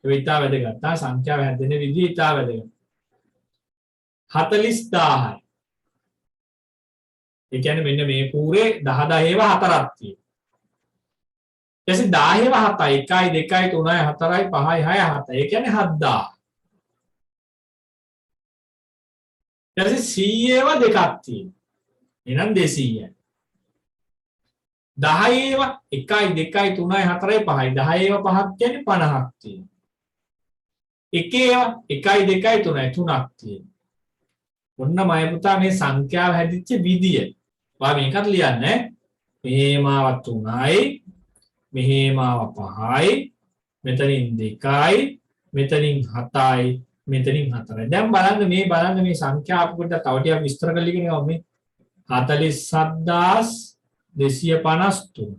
ඒ ඉතා වැදගත් සංඛ්‍යාව හැදෙන විදිය ඉතා වැදගත් 40000යි ඒ කියන්නේ මෙන්න මේ කූරේ 10 ඒවා 4ක් තියෙනවා එසේ 10 ඒවා 7යි 1යි 2යි 3යි 4යි 5යි 6යි 7යි ඒ කියන්නේ 7000 එසේ 100 ඒවා දෙකක් තියෙනවා එහෙනම් 200යි 10 ඒවා 1යි 2යි 3යි 4යි 5යි 10 ඒවා 5ක් කියන්නේ 50ක් තියෙනවා එක ඒවා 1යි 2යි 3යි 3ක් තියෙනවා ඔන්න මය පුතා මේ සංඛ්‍යාව හැදිච්ච විදිය ඔයා මේකත් ලියන්න මෙහෙමාව 3යි මෙහෙමාව 5යි මෙතනින් 2යි මෙතනින් 7යි මෙතනින් 4යි දැන් බලන්න මේ සංඛ්‍යා අපිට තව ටිකක් විස්තර කරලා ඉගෙන ගමු මේ 47253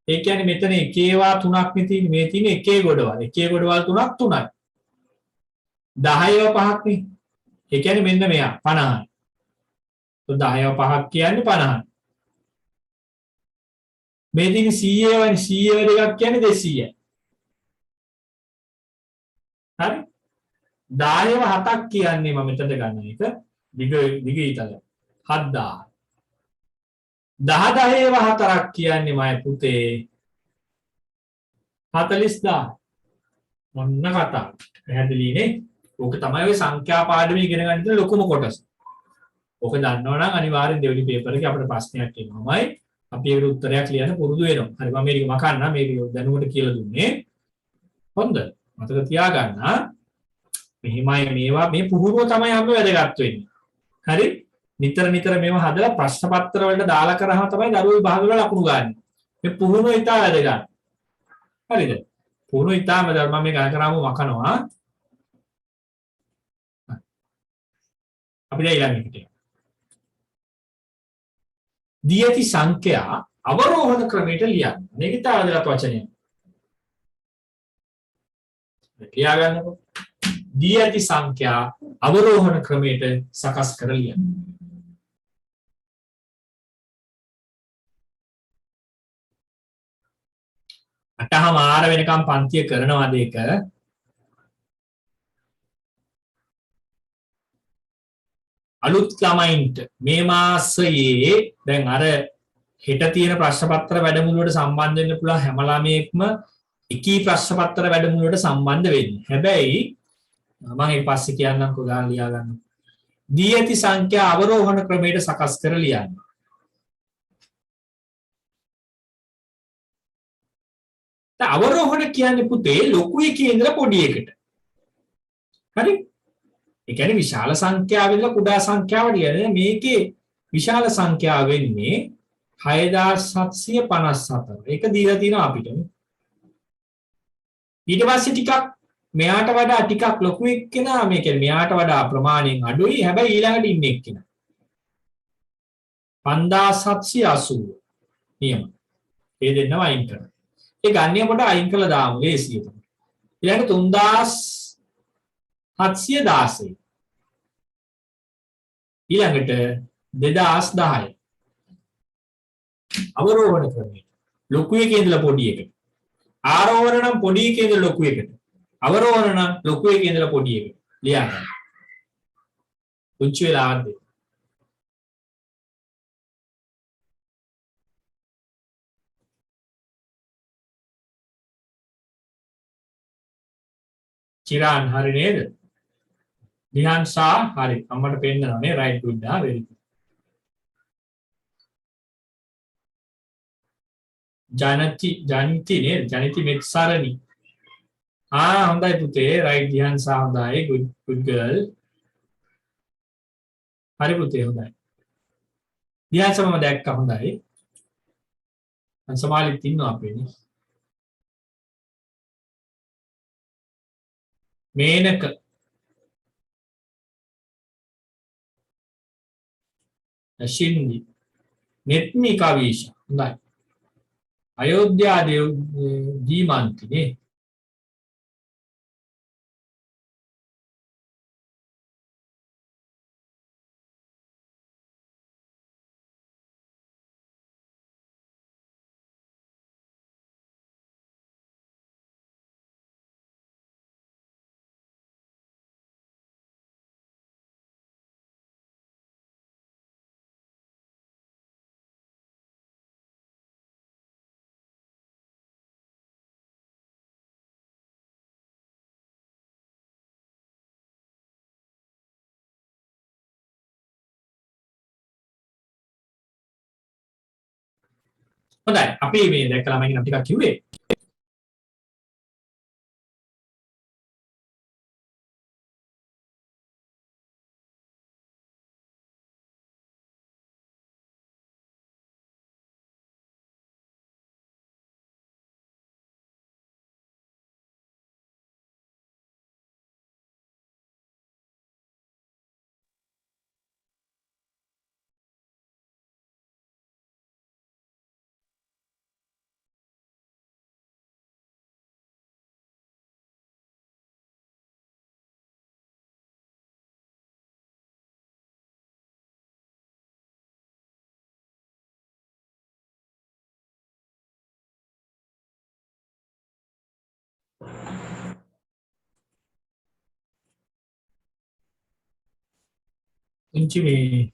ඒ කියන්නේ මෙතන එක ඒවා 3ක් නේ තියෙන්නේ මේ තියෙන එකේ ගොඩවල් එකේ ගොඩවල් 3ක් 3යි 10 ඒවා 5ක් නේ ඒ කියන්නේ මෙන්න මෙයා 50යි. તો 10 ඒවා 5ක් කියන්නේ 50යි. මේ දින 100 ඒවානේ 100 ඒවා දෙකක් කියන්නේ 200යි. හරි 10ව 7ක් කියන්නේ මම මෙතනට ගන්න එක දිග ඊතල 7000 10ව 4ක් කියන්නේ මගේ පුතේ 40000 මොන්න කතාව පැහැදිලිනේ ඕක තමයි ඔය සංඛ්‍යා පාඩමේ ඉගෙන ගන්න තියෙන ලොකුම කොටස ඕක දන්නවනම් අනිවාර්යෙන් දෙවෙනි පේපර් එකේ අපිට ප්‍රශ්නයක් එනවාමයි අපි ඒකට උත්තරයක් ලියන්න පුරුදු වෙනවා හරි මම මේක මකන්න මේක දැනුමට කියලා දුන්නේ හොඳ මතක තියාගන්න මෙහිමයි මේවා මේ පුහුණුව තමයි අපිට වැදගත් වෙන්නේ හරි නිතර මේවා හදලා ප්‍රශ්න පත්‍ර වලට දාලා කරාම තමයි දරුවෝ විභාග වල ලකුණු ගන්න මේ පුහුණුව ඉතා වැදගත් හරිද පුහුණුව ඉතාම වැදගත් මම මේ ගණන් කරාම මකනවා අපි දැන් ඊළඟට දී ඇති සංඛ්‍යා අවරෝහණ ක්‍රමයට ලියන්න මේක ඉතා වැදගත් වචනයක් ලියා ගන්නකො දී ඇති සංඛ්‍යා අවරෝහණ ක්‍රමයට සකස් කර ලියන්න. අටහමාර වෙනකම් පන්තිය කරනවාද ඒක අලුත් ළමයින්ට මේ මාසයේ දැන් අර හෙට තියෙන ප්‍රශ්න පත්‍ර වැඩමුළුවට සම්බන්ධ වෙන්න පුළුවන් හැම ළමයෙක්ම එකී ප්‍රශ්න පත්‍ර වැඩමුළුවට සම්බන්ධ වෙන්න. හැබැයි මම ඊට පස්සේ කියන්නම්කෝ ගාන ලියා ගන්න. දී ඇති සංඛ්‍යා අවරෝහණ ක්‍රමයට සකස් කර ලියන්න. දැන් අවරෝහණ කියන්නේ පුතේ ලොකු එකේ ඉඳලා පොඩි එකට. හරි? ඒ කියන්නේ විශාල සංඛ්‍යාවෙන් ඉඳලා කුඩා සංඛ්‍යාවට යන්නේ මේකේ විශාල සංඛ්‍යාව වෙන්නේ 6754. ඒක දීලා තියෙනවා අපිට. ඊට පස්සේ ටිකක් මෙයාට වඩා ටිකක් ලොකු එක්කෙනා මේ කියන්නේ මෙයාට වඩා ප්‍රමාණයෙන් අඩුයි හැබැයි ඊළඟට ඉන්නේ එක්කෙනා 5780 නියම ඒ දෙන්නම අයින් කරනවා ඒ ගන්නේ පොඩ අයින් කළා දාමු ලේසියට ඊළඟට 3716 ඊළඟට 2010 අවරෝහණ ක්‍රමයට ලොකු එකේ ඉඳලා පොඩි එකට ආරෝහණ නම් පොඩි එකේ ඉඳලා ලොකු එකට අවරෝහණ නම් ලොකු එකේ ඉඳලා පොඩි එකට ලියා ගන්න. පුංචි වෙලාවක්ද චිරාන් හරි නේද? නිහන් සා හරි අම්මට පෙන්නනවා නේ රයිට් ගුඩ් හා වෙරි ගුඩ්. ජනිති නේද? ජනිති මෙත්සරණි. හොඳයි පුතේ රයිට් නිහන් සා හොඳයි good girl. හරි පුතේ හොඳයි. නිහන් සමම දැක්කා හොඳයි. අන්සමාලිත් ඉන්නවා අපේ නේ. මේනක අශින්දි නෙත්මි කවීෂ හොඳයි අයෝධ්‍යා දේව දීමන්ති නේ හොඳයි අපි මේ දැක්කලා මම නම් ටිකක් කිව්වේ පුංචි මේ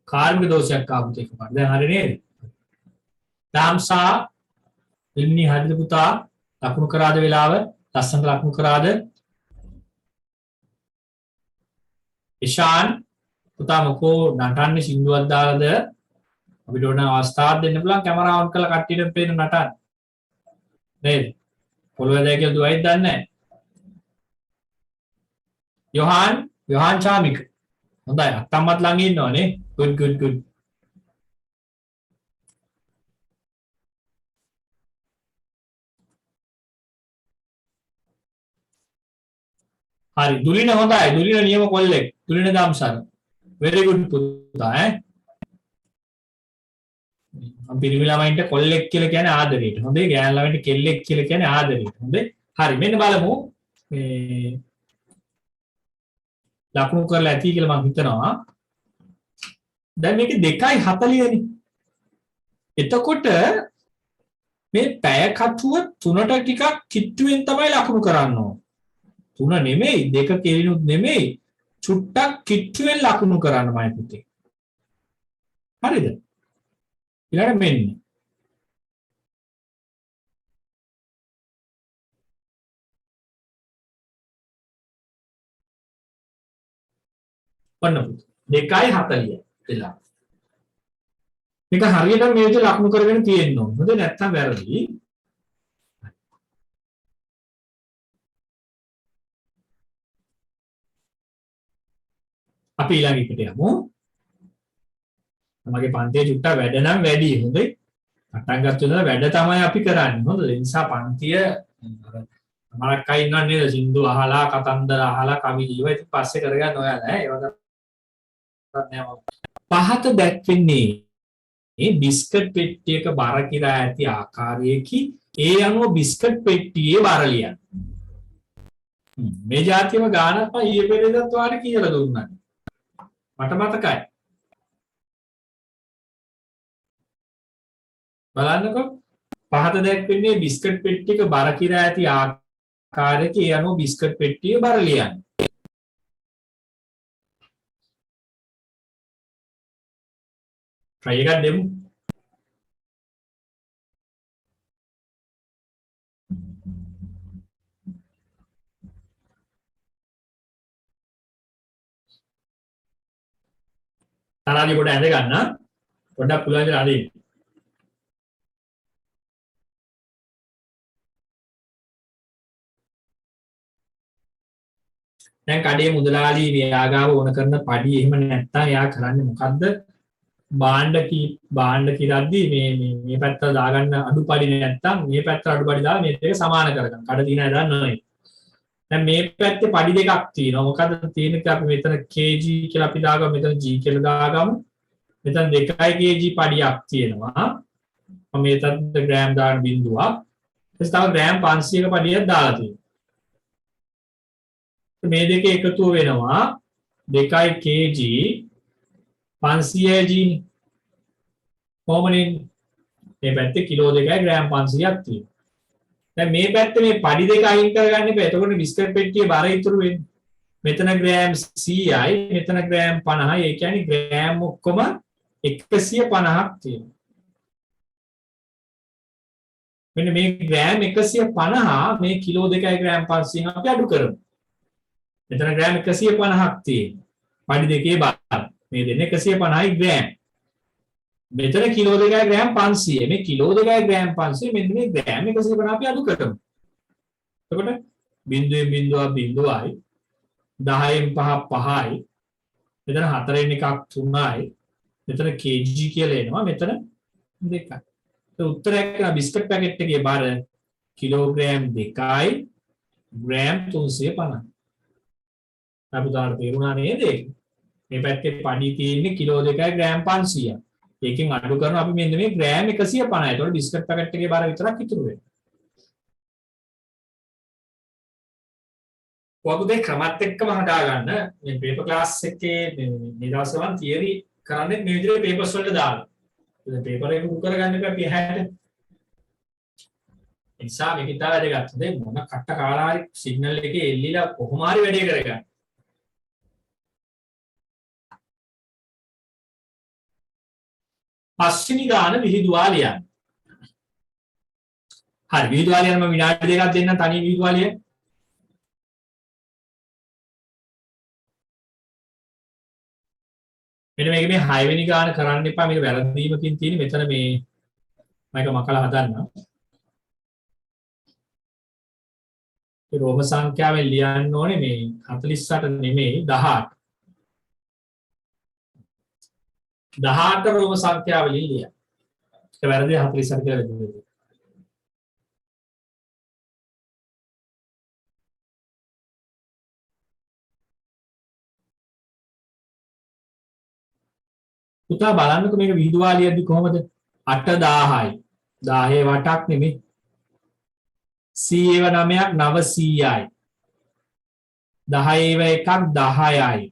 කාර්මික දෝෂයක් ආපු එක පාඩ. දැන් හරි නේද? දාම්සා ඉන්නේ හරිද පුතා? ලකුණු කරාද වෙලාව? ලස්සනට ලකුණු කරාද? ඉෂාන් පුතා මොකෝ නටන්නේ සින්දුවක් දාලාද? අපිට ඕන අවස්ථාවක් දෙන්න පුළුවන් කැමරාව ඔන් කරලා කට්ටියට පේන නටන්න. නේද? පොළොවේ දැය කියලා දුවයිද දන්නේ නැහැ. යොහාන් චාමික. හොඳයි අත්තම්මත් ළඟ ඉන්නවනේ. good. හරි දුලින හොඳයි. දුලින නියම කොල්ලෙක්. දුලින දාම්සාර. very good පුතා ඈ. පිරිමි ළමයින්ට කොල්ලෙක් කියලා කියන්නේ ආදරයට. හොඳේ ගෑනු ළමයින්ට කෙල්ලෙක් කියලා කියන්නේ ආදරයට. හොඳේ. හරි මෙන්න බලමු මේ ලකුණු කරලා ඇති කියලා මම හිතනවා. දැන් මේක 2:40 නේ. එතකොට මේ පැය කටුව 3ට ටිකක් කිට්ටුවෙන් තමයි ලකුණු කරන්න ඕන. 3 නෙමෙයි 2 කෙලිනුත් නෙමෙයි චුට්ටක් කිට්ටුවෙන් ලකුණු කරන්න මයි පුතේ. හරිද? ඊළඟ මෙන්න. ඔන්න පුතේ 2:40 වෙලා. මේක හරියට මේ විදිහට ලකුණු කරගෙන තියෙන්න ඕනේ. හොඳ නැත්තම් වැරදි. අපි ඊළඟ එකට යමු. මගේ පන්තියේ චුට්ටක් වැඩ නම් වැඩි. හොඳයි. පටන් ගත්ත ඉඳලා වැඩ තමයි අපි කරන්නේ. හොඳද? ඒ නිසා පන්තිය මමක් අය ඉන්නව නේද? සින්දු අහලා, කතන්දර අහලා, කවි ජීව ඉතින් පස්සේ කරගන්න ඔයාලා ඈ. ඒවා කරන්නේ පහත දැක්වෙන්නේ මේ බිස්කට් පෙට්ටියක බර කිරා ඇති ආකාරයකි. ඒ අනුව බිස්කට් පෙට්ටියේ බර ලියන්න. මේ જાතියම ගානක් මම ඊයේ පෙරේදත් ඔයාලට කියලා දුන්නා. මට මතකයි. බලන්නකෝ පහත දැක්වෙන්නේ බිස්කට් පෙට්ටියක බර කිරා ඇති ආකාරයක ඒ අනුව බිස්කට් පෙට්ටියේ බර ලියන්න. try එකක් දෙමු. තරාලි කොට ඇඳ ගන්න. පොඩ්ඩක් පුළුවන් විදිහට අදින්න. දැන් කඩේ මුදලාලි ව්‍යාගාව ඕන කරන පඩි එහෙම නැත්තම් එයා කරන්නේ මොකද්ද? භාණ්ඩ කිරද්දි මේ පැත්ත දාගන්න අඩුපඩි නැත්තම් මේ පැත්ත අඩුපඩි දාලා මේ දෙක සමාන කරගන්න. කඩ දින හදන්නේ. දැන් මේ පැත්තේ පඩි දෙකක් තියෙනවා. මොකද්ද තියෙන්නේ? අපි මෙතන kg කියලා අපි දාගමු. මෙතන g කියලා දාගමු. මෙතන 2 kg පඩියක් තියෙනවා. මම මෙතන ග්‍රෑම් දාන බිඳුවක්. ඊට තව ග්‍රෑම් 500ක පඩියක් දාලා තියෙනවා. මේ දෙක එකතු වෙනවා 2 kg 500 g කොහොමනේ මේ පැත්තේ කිලෝ 2යි ග්‍රෑම් 500ක් තියෙනවා. දැන් මේ පැත්තේ මේ පඩි දෙක අයින් කරගන්න එපා. එතකොට බිස්කට් පෙට්ටියේ බර ඉතුරු වෙන්නේ. මෙතන ග්‍රෑම් 100යි මෙතන ග්‍රෑම් 50යි. ඒ කියන්නේ ග්‍රෑම් ඔක්කොම 150ක් තියෙනවා. මෙන්න මේ ග්‍රෑම් 150 මේ කිලෝ 2යි ග්‍රෑම් 500න් අපි අඩු කරමු. මෙතන ග්‍රෑම් 150ක් තියෙනවා. පඩි දෙකේ බර. මේ දෙන්නේ 150යි ග්‍රෑම්. මෙතන කිලෝ 2යි ග්‍රෑම් 500. මේ කිලෝ 2යි ග්‍රෑම් 500 මෙන්න මේ ග්‍රෑම් 150 අපි අඩු කරමු. එතකොට බිංදුවෙන් බිංදුවක් බිංදුවයි 10න් 5 5යි. මෙතන 4න් එකක් 3යි. මෙතන kg කියලා එනවා. මෙතන 2යි. ඒ උත්තරයක් කරා බිස්කට් පැකට් එකේ බර කිලෝග්‍රෑම් 2යි ග්‍රෑම් 350. අපුතාට තේරුණා නේද? මේ පැත්තේ පඩි තියෙන්නේ කිලෝ 2යි ග්‍රෑම් 500ක්. ඒකෙන් අඩු කරනවා අපි මෙන්න මේ ග්‍රෑම් 150යි. ඒතකොට බිස්කට් පැකට් එකේ බර විතරක් ඉතුරු වෙනවා. ඔයගොල්ලෝ ක්‍රමත් එක්කම හදා ගන්න මේ පේපර් ක්ලාස් එකේ මේ දවස්වල තියරි කරන්නේ මේ විදිහට පේපර්ස් වලට දාලා. ඉතින් පේපර් එක උඩ කරගන්න එපා අපි හැට. නිසා මේක ඉතාල වැඩගත්. හොඳේ මොන කට්ට කාලා හරි සිග්නල් එකේ එල්ලිලා කොහොම හරි වැඩේ කරගන්න. පස්වෙනි ගාන විහිදුවා ලියන්න. හරි විහිදුවා ලියන්න මම විනාඩි දෙකක් දෙන්න තනි විහිදුවා ලියන්න. මෙන්න මේක මේ 6 වෙනි ගාන කරන්න එපා මේක වැරදීමකින් තියෙන්නේ මෙතන මේ මම එක මකලා හදන්නම්. ඒ රෝම සංඛ්‍යාවෙන් ලියන්න ඕනේ මේ 48 නෙමෙයි 18. 18 රෝම සංඛ්‍යාවලින් ලියන්න. ඒක වැරදි 48 කියලා වෙන්නේ. පුතා බලන්නකො මේක විහිදුවා ලියද්දි කොහොමද 8000යි 10 වටක් නෙමෙයි 100 9ක් 900යි 10 එකක් 10යි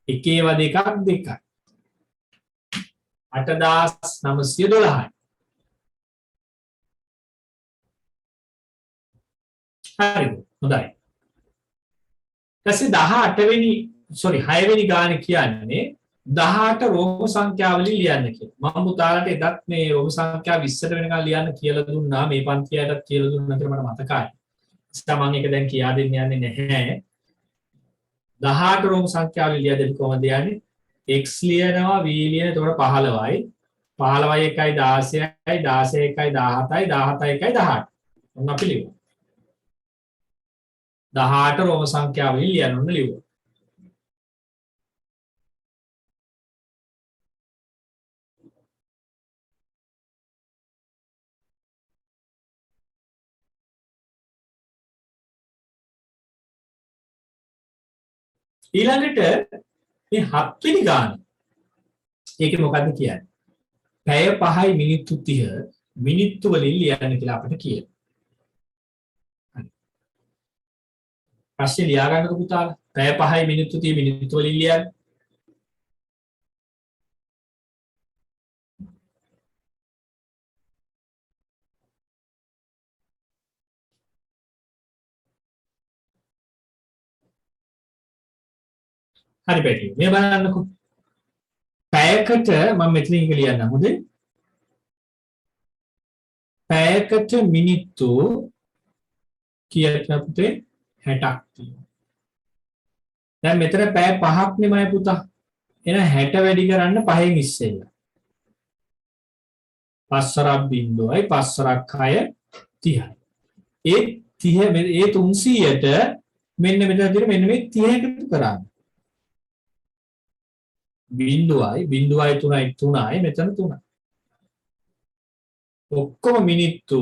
1 දෙකක් 2යි 8912යි හරිද හොඳයි ඊපස්සේ 18 වෙනි 6 වෙනි ගාන කියන්නේ 18 රෝම සංඛ්‍යාවලින් ලියන්න කියලා. මම පුතාලට එදත් මේ රෝම සංඛ්‍යාව 20ට වෙනකන් ලියන්න කියලා දුන්නා. මේ පන්තියටත් කියලා දුන්නා කියලා මට මතකයි. ඉතින් මම ඒක දැන් කියා දෙන්න යන්නේ නැහැ. 18 රෝම සංඛ්‍යාවලින් ලියද්දී කොහොමද යන්නේ? x ලියනවා v ලියන එතකොට 15යි. 15යි 1යි 16යි 16යි 1යි 17යි 17යි 1යි 18. ඔන්න අපි ලියමු. 18 රෝම සංඛ්‍යාවලින් ලියන්න ඕන ලියුවා. ඊළඟට මේ 7 වෙනි ගාන. ඒකේ මොකද්ද කියන්නේ? පැය 5යි මිනිත්තු 30 මිනිත්තු වලින් ලියන්න කියලා අපිට කියනවා. හරි. ප්‍රශ්නේ ලියා ගන්නකො පුතාලා. පැය 5යි මිනිත්තු 30 මිනිත්තු වලින් ලියන්න. හරි පැටියෝ. මේ බලන්නකො. පැයකට මම මෙතන ඉංග්‍රීසි ලියන්නම්. හොඳේ. පැයකට මිනිත්තු කීයද පුතේ 60ක් තියෙනවා. දැන් මෙතන පැය 5ක් නෙමෙයි පුතා. එහෙනම් 60 වැඩි කරන්න 5න් ඉස්සෙල්ලා. 5 බිංදුවයි 5 6 30යි. ඒ 30 ඒ 300ට මෙන්න මෙතන තියෙන මෙන්න මේ 30 එකතු කරන්න. බිංදුවයි 3යි 3යි මෙතන 3යි. ඔක්කොම මිනිත්තු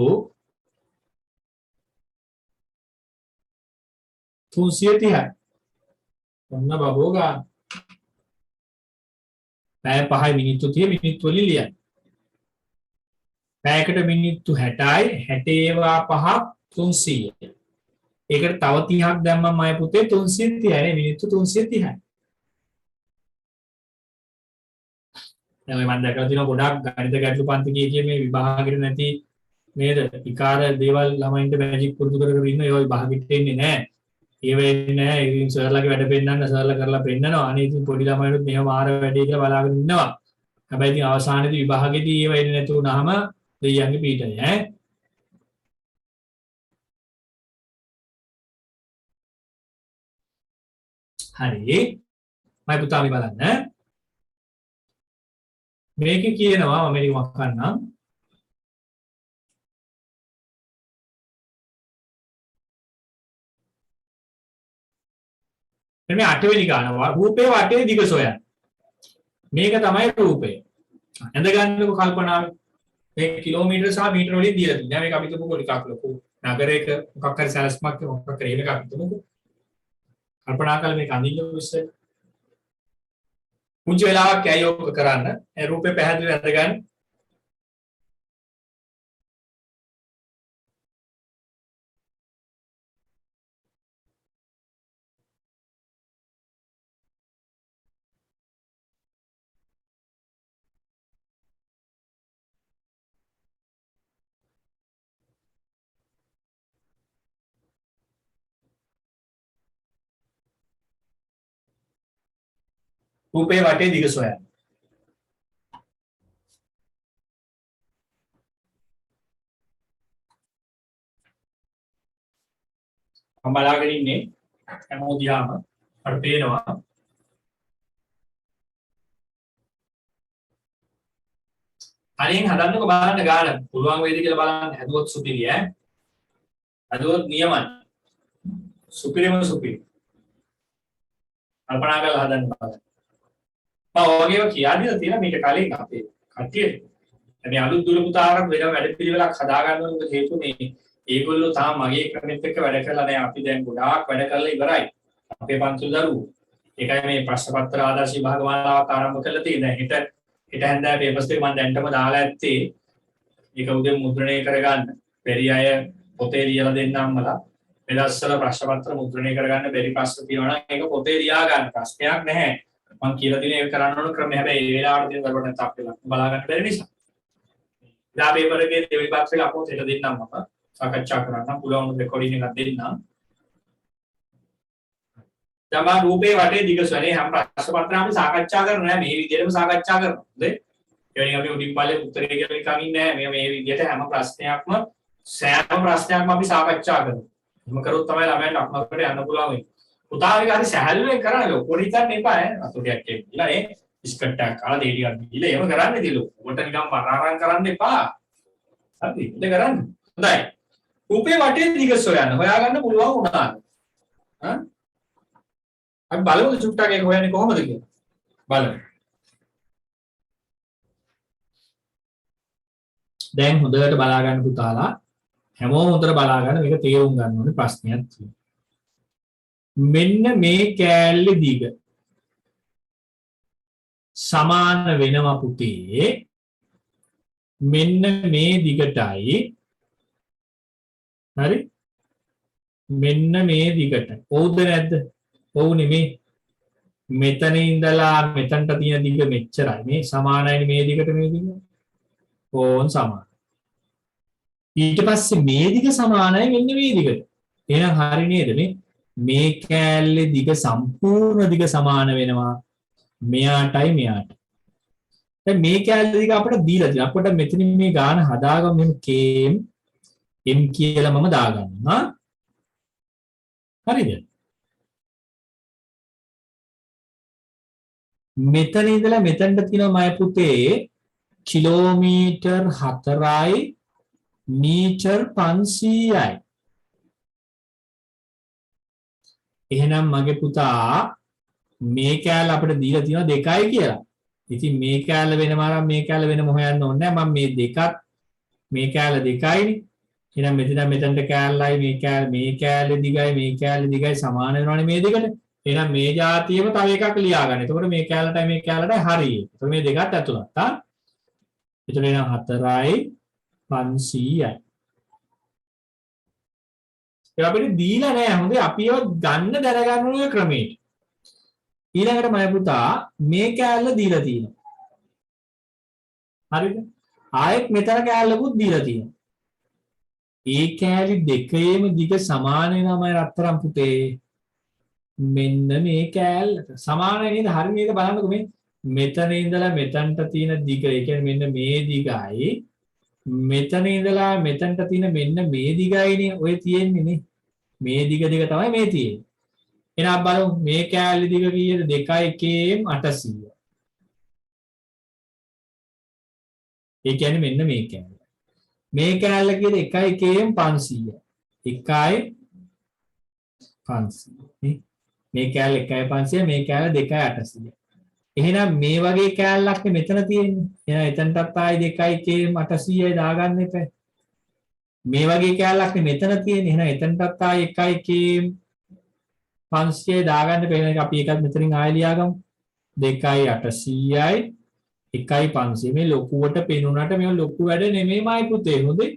330යි. ඔන්න බබෝ ගන්න. පැය 5යි මිනිත්තු 30 මිනිත්තු වලින් ලියන්න. පැයකට මිනිත්තු 60යි 60 ඒවා 5ක් 300යි. ඒකට තව 30ක් දැම්මම මම පුතේ 330යි නේ මිනිත්තු 330යි. දැන් මම දැකලා තියෙනවා ගොඩක් ගණිත ගැටලු පන්ති කීකේ මේ විභාගෙට නැති නේද? විකාර දේවල් ළමයින්ට මැජික් පුරුදු කර කර ඉන්න ඒවා විභාගෙට එන්නේ නැහැ. ඒ වෙන්නේ නැහැ. ඉතින් සර්ලාගේ වැඩ පෙන්නන්න සර්ලා කරලා පෙන්නනවා. අනේ ඉතින් පොඩි ළමයිනුත් මෙහෙම මාර වැඩේ කියලා බලාගෙන ඉන්නවා. හැබැයි ඉතින් අවසානයේදී විභාගෙදී ඒව එන්නේ නැති වුනහම දෙයියන්ගේ පීඩනය ඈ. හරි. මම පුතා මේ බලන්න. මේකේ කියනවා මම මේක මක්කන්නම්. මේ 8 වෙනි ගාන රූපේ වටේ දිග සොයන්න. මේක තමයි රූපය. ඇඳ ගන්නකො කල්පනාව. මේ කිලෝමීටර සහ මීටර වලින් දීලා තියෙනවා. මේක අපි තුමුකෝ ටිකක් ලොකු නගරයක මොකක් හරි සැලැස්මක් මොකක් හරි එහෙම එකක් තුමුකෝ. කල්පනා කරලා මේක අඳින්න ඉස්සෙල්ලා. පුංචි වෙලාවක් ඇයි ඔක කරන්න? ඒ රූපේ පැහැදිලිව ඇඳ ගන්න. රූපේ වටේ දිග සොයන්න. මම බලාගෙන ඉන්නේ හැමෝම දිහාම අපිට පේනවා අනින් හදන්නකො බලන්න ගාන පුළුවන් වේද කියලා බලන්න හැදුවොත් සුපිරි ඈ හැදුවොත් නියමයි සුපිරිම සුපිරි කල්පනා කරලා හදන්න බලන්න මම ඔයගෙව කියා දීලා තියෙන මේක කලින් අපේ කට්ටියට මේ අලුත් දුර පුතාරක් වෙන වැඩ පිළිවෙලක් හදා ගන්න ඕන මොකද හේතුව මේ ඒගොල්ලෝ තාම මගේ ක්‍රමෙත් එක්ක වැඩ කරලා නැහැ අපි දැන් ගොඩාක් වැඩ කරලා ඉවරයි අපේ පන්සල් දරුවෝ ඒකයි මේ ප්‍රශ්න පත්‍ර ආදර්ශ විභාග මාලාවක් ආරම්භ කරලා තියෙන්නේ හෙට හැන්දෑව පේපර්ස් ටික මම දැන්ටම දාලා ඇත්තේ ඒක උදේ මුද්‍රණය කරගන්න බැරි අය පොතේ ලියලා දෙන්න අම්මලා මේ දවස්වල ප්‍රශ්න පත්‍ර මුද්‍රණය කරගන්න බැරි ප්‍රශ්න තියෙනවා නම් ඒක පොතේ ලියා ගන්න ප්‍රශ්නයක් නැහැ මම කියලා දිනේ ඒක කරන්න ඕන ක්‍රමය හැබැයි ඒ වෙලාවට තියෙන දරුවන්ට නැත්නම් අපේ බලා ගන්න බැරි නිසා ඉතින් පේපර් එකේ දෙවි පත්‍රය අපෝ හෙට දෙන්නම් මම සාකච්ඡා කරන්න පුළුවන් රෙකෝඩින් එකක් දෙන්න තමා රූපේ වටේ දිගසනේ හැම ප්‍රශ්න පත්‍රම අපි සාකච්ඡා කරන්නේ නැහැ මේ විදිහටම සාකච්ඡා කරනවා හොඳේ ඒ වගේ අපි උඩින් පල්ලේ උත්තරේ කියලා නිකන් ඉන්නේ නැහැ මේ විදිහට හැම ප්‍රශ්නයක්ම සෑම ප්‍රශ්නයක්ම අපි සාකච්ඡා කරනවා එහෙම කරොත් තමයි ළමයින්ට අක්මකට යන්න පුළුවන් වෙන්නේ පුතාගේ හරි සැහැල්ලුවෙන් කරන්න ලොකෝ හිතන්න එපා ඈ අතෝටියක් කියලා ඒ බිස්කට් එකක් කාලා දෙඩි ටිකක් දීලා එහෙම කරන්න ඉතින් ඔකට නිකන් පරාරම් කරන්න එපා හරි ඉතින් කරන්න හොඳයි රූපේ වටේ දිගස හොයාගන්න පුළුවන් වුණා හා අපි බලමු චුට්ටක් ඒක හොයන්නේ කොහොමද කියලා. බලමු. දැන් හොඳට බලා ගන්න පුතාලා හැමෝම හොඳට බලා ගන්න මේක තේරුම් ගන්න ඕනේ ප්‍රශ්නයක් තියෙනවා. මෙන්න මේ කෑල්ලේ දිග සමාන වෙනවා පුතේ මෙන්න මේ දිගටයි හරි මෙන්න මේ දිගට. ඔව්ද නැද්ද? ඔව් නෙමෙයි මෙතන ඉඳලා මෙතනට තියෙන දිග මෙච්චරයි මේ සමානයි මේ දිගට මේ දිග ඕන් සමාන ඊට පස්සේ මේ දිග සමානයි මෙන්න මේ දිගට එහෙනම් හරි නේද මේ කෑල්ලේ දිග සම්පූර්ණ දිග සමාන වෙනවා මෙයාටයි මෙයාට දැන් මේ කෑල්ලේ දිග අපිට දීලා තියෙනවා අපිට මෙතනින් මේ ගාන හදාගමු මෙන්න km m කියලා මම දාගන්නවා හරිද මෙතන ඉඳලා මෙතනට තියෙනවා මය පුතේ කිලෝමීටර් 4යි මීටර් 500යි එහෙනම් මගේ පුතා මේ කෑල්ල අපිට දීලා තියෙනවා 2යි කියලා ඉතින් මේ කෑල්ල වෙනම ආරම් මේ කෑල්ල වෙනම හොයන්න ඕනේ නැහැ මම මේ දෙකත් මේ කෑල්ල 2යිනේ එහෙනම් මෙතනට කෑල්ලයි මේ කෑල්ලේ දිගයි මේ කෑල්ලේ දිගයි සමාන වෙනවනේ මේ දෙකට එහෙනම් මේ જાතියෙම තව එකක් ලියා ගන්න. එතකොට මේ කැලටයි මේ කැලටයි හරියි. එතකොට මේ දෙකත් ඇතුළත් හා. එතකොට එන 4යි 500යි. ඒක අපිට දීලා නෑ. හොඳේ අපි ඒව ගන්න දැනගන්න ඕනේ ක්‍රමයට. ඊළඟට මම පුතා මේ කැලල දීලා තියෙනවා. හරිද? ආයෙත් මෙතන කැලලකුත් දීලා තියෙනවා. ඒ කැලි දෙකේම දිග සමාන වෙනවා මම රත්තරන් පුතේ. මෙන්න මේ කෑල්ලට සමානයි නේද හරි නේද බලන්නකෝ මේ මෙතන ඉඳලා මෙතනට තියෙන දිග ඒ කියන්නේ මෙන්න මේ දිගයි මෙතන ඉඳලා මෙතනට තියෙන මෙන්න මේ දිගයිනේ ඔය තියෙන්නේ නේ මේ දිග තමයි මේ තියෙන්නේ එහෙනම් බලමු මේ කෑල්ලේ දිග කීයද 2 km 800 ඒ කියන්නේ මෙන්න මේ කෑල්ල කීයද 1 km 500 1යි 500 මේ කෑල්ල 1යි 500 මේ කෑල්ල 2යි 800 එහෙනම් මේ වගේ කෑල්ලක් මෙතන තියෙන්නේ එහෙනම් එතනටත් ආයි 2යි km 800යි දාගන්න එපා මේ වගේ කෑල්ලක් මෙතන තියෙන්නේ එහෙනම් එතනටත් ආයි 1යි km 500යි දාගන්න එපා අපි එකක් මෙතනින් ආයි ලියාගමු 2යි 800යි 1යි 500 මේ ලොකුවට පෙනුනට මේ ලොකු වැඩ නෙමෙයිමයි පුතේ හොඳේ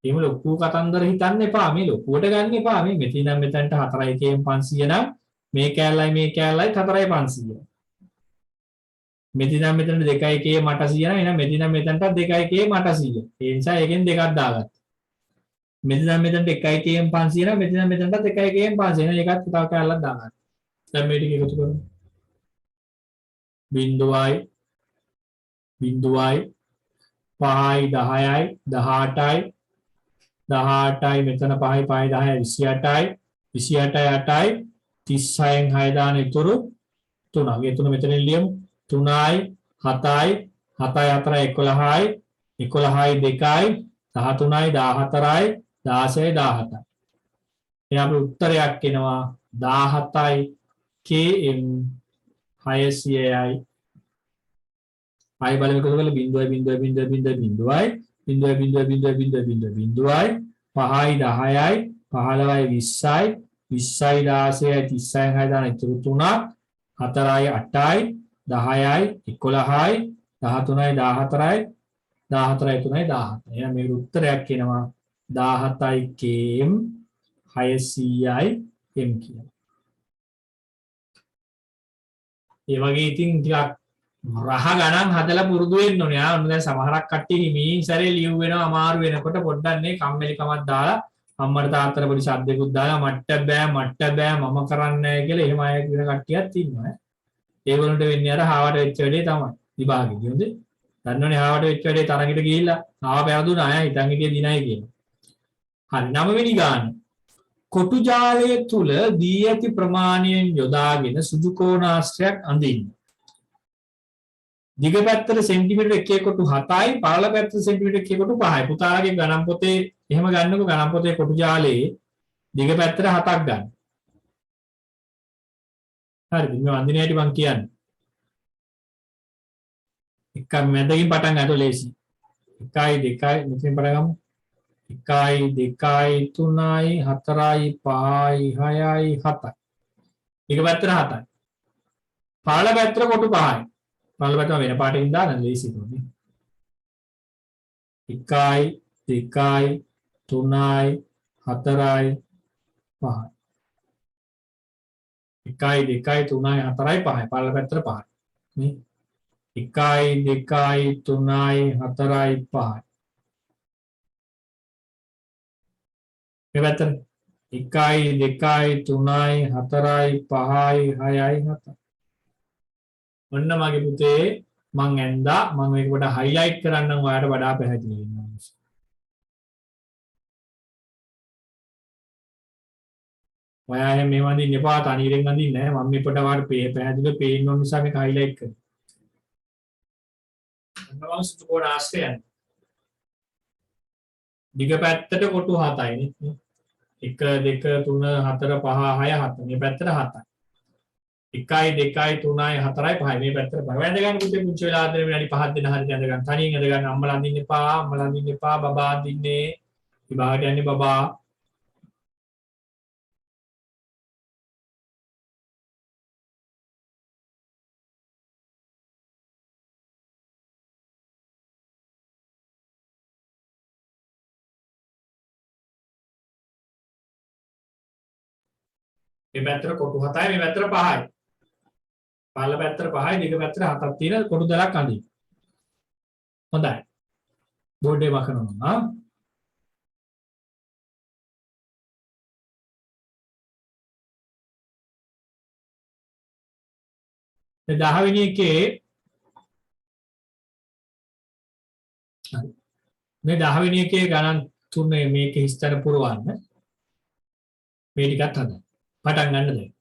එහෙම ලොකු කතන්දර හිතන්න එපා මේ ලොකුවට ගන්න එපා මේ මෙතන ඉඳන් මෙතනට 4යි km 500 නම් මේ කෑල්ලයි 4යි 500 මෙතන ඉඳන් මෙතනට 2යි km 800 නම් එහෙනම් මෙතන ඉඳන් මෙතනට 2යි km 800 ඒ නිසා එකෙන් දෙකක් දාගන්න මෙතන ඉඳන් මෙතනට 1යි km 500 නම් මෙතන ඉඳන් මෙතනට 2යි km 500 එහෙනම් ඒකත් තව කෑල්ලක් දාගන්න දැන් මේ ටික එකතු කරමු බිංදුවයි 5යි 10යි 18යි 18යි මෙතන 5යි 10යි 28යි 28යි 8යි 36න් 6 දාන ඉතුරු 3ක්. ඒ තුන මෙතනින් ලියමු. 3යි 7යි 7යි 4යි 11යි 11යි 2යි 13යි 14යි 16යි 17යි. එහෙනම් අපේ උත්තරයක් එනවා 17යි km 600යි. ආයි බලමු එකතු කරලා 0.0.0.0.0යි 0.0.0.0.0යි 5යි 10යි 15යි 20යි 20යි 16යි 30යි 6 දාන ඉතුරු 3ක් 4යි 8යි 10යි 11යි 13යි 14යි 14යි 3යි 17යි. එහෙනම් මේ උත්තරයක් එනවා 17යි km 600යි m කියලා. ඒ වගේ ඉතින් ටිකක් රහ ගණන් හදලා පුරුදු වෙන්න ඕනේ. ආ දැන් සමහරක් කට්ටිය හිමින් සැරේ ලියු වෙනවා අමාරු වෙනකොට පොඩ්ඩක් මේ කම්මැලිකමක් දාලා අම්මට තාත්තට පොඩි සද්දෙකුත් දාලා මට බෑ මම කරන්නේ නැහැ කියලා එහෙම අය කියන කට්ටියක් ඉන්නවා. ඒගොල්ලන්ට වෙන්නේ අර හාවට වෙච්ච වැඩේ තමයි. විභාගෙදී හොඳ. දන්නවනේ හාවට වෙච්ච වැඩේ තරගෙට ගිහිල්ලා ආව පෑදුනා අය හිතන් හිටියේ දිනයි කියලා. හරි 9 වෙනි ගාන. කොටු ජාලය තුල දී ඇති ප්‍රමාණයෙන් යොදාගෙන සුදු කෝණාශ්‍රයක් අඳින්න. දිග පැත්තට සෙන්ටිමීටර 1/7යි පළල පැත්තට සෙන්ටිමීටර 1/5යි. පුතාලගේ ගණන් පොතේ එහෙම ගන්නකො ගණන් පොතේ කොටු ජාලයේ දිග පැත්තට 7ක් ගන්න. හරිද? මේ අඳින හැටි මම කියන්නේ. එක මැදකින් පටන් ගන්න ලේසි. 1යි 2යි මෙතනින් පටන් ගමු. 1යි 2යි 3යි 4යි 5යි 6යි 7යි. දිග පැත්තට 7යි. පළල පැත්තට කොටු 5යි. පළල පැත්ත වෙන පාටකින් දාන්න ලේසි උනේ. 1යි 2යි 3යි 4යි 5යි. 1යි 2යි 3යි 4යි 5යි පළල පැත්තට 5යි. නේ 1යි 2යි 3යි 4යි 5යි. මේ පැත්තට 1යි 2යි 3යි 4යි 5යි 6යි 7යි. ඔන්න මගේ පුතේ මං ඇන්දා මම මේක පොඩ්ඩක් හයිලයිට් කරන්නම් ඔයාලට වඩා පැහැදිලි වෙනවා. ඔයා එහෙම මේව අඳින්න එපා තනියෙන් අඳින්න නෑ මම මේ පොඩ්ඩක් ඔයාලට පැහැදිලිව පේන්න ඕන නිසා මේක හයිලයිට් කරනවා. ඔන්න මම සුදු කෝණ ආශ්‍රයයන්. දිග පැත්තට කොටු 7යි නේ. 1 2 3 4 5 6 7 මේ පැත්තට 7යි. 1යි 2යි 3යි 4යි 5යි මේ පැත්තට 5. වැඳ ගන්න පුතේ පුංචි වෙලා ආදරේ විනාඩි 5ක් දෙන හරියට ඇඳ ගන්න. තනියෙන් ඇඳ ගන්න අම්මලා අඳින්න එපා බබා අඳින්නේ. විභාගයට යන්නේ බබා. මේ පැත්තට කොටු 7යි මේ පැත්තට 5යි. පළල පැත්තට 5යි දිග පැත්තට 7ක් තියෙන කොටු 12ක් අඳින්න. හොඳයි. බෝඩේ වකනවා. මේ 10 වෙනි එකේ මේ 10 වෙනි එකේ ගණන් තුනේ මේකේ හිස්තර පුරවන්න. මේ ටිකත් හදන්න. පටන් ගන්න දැන්.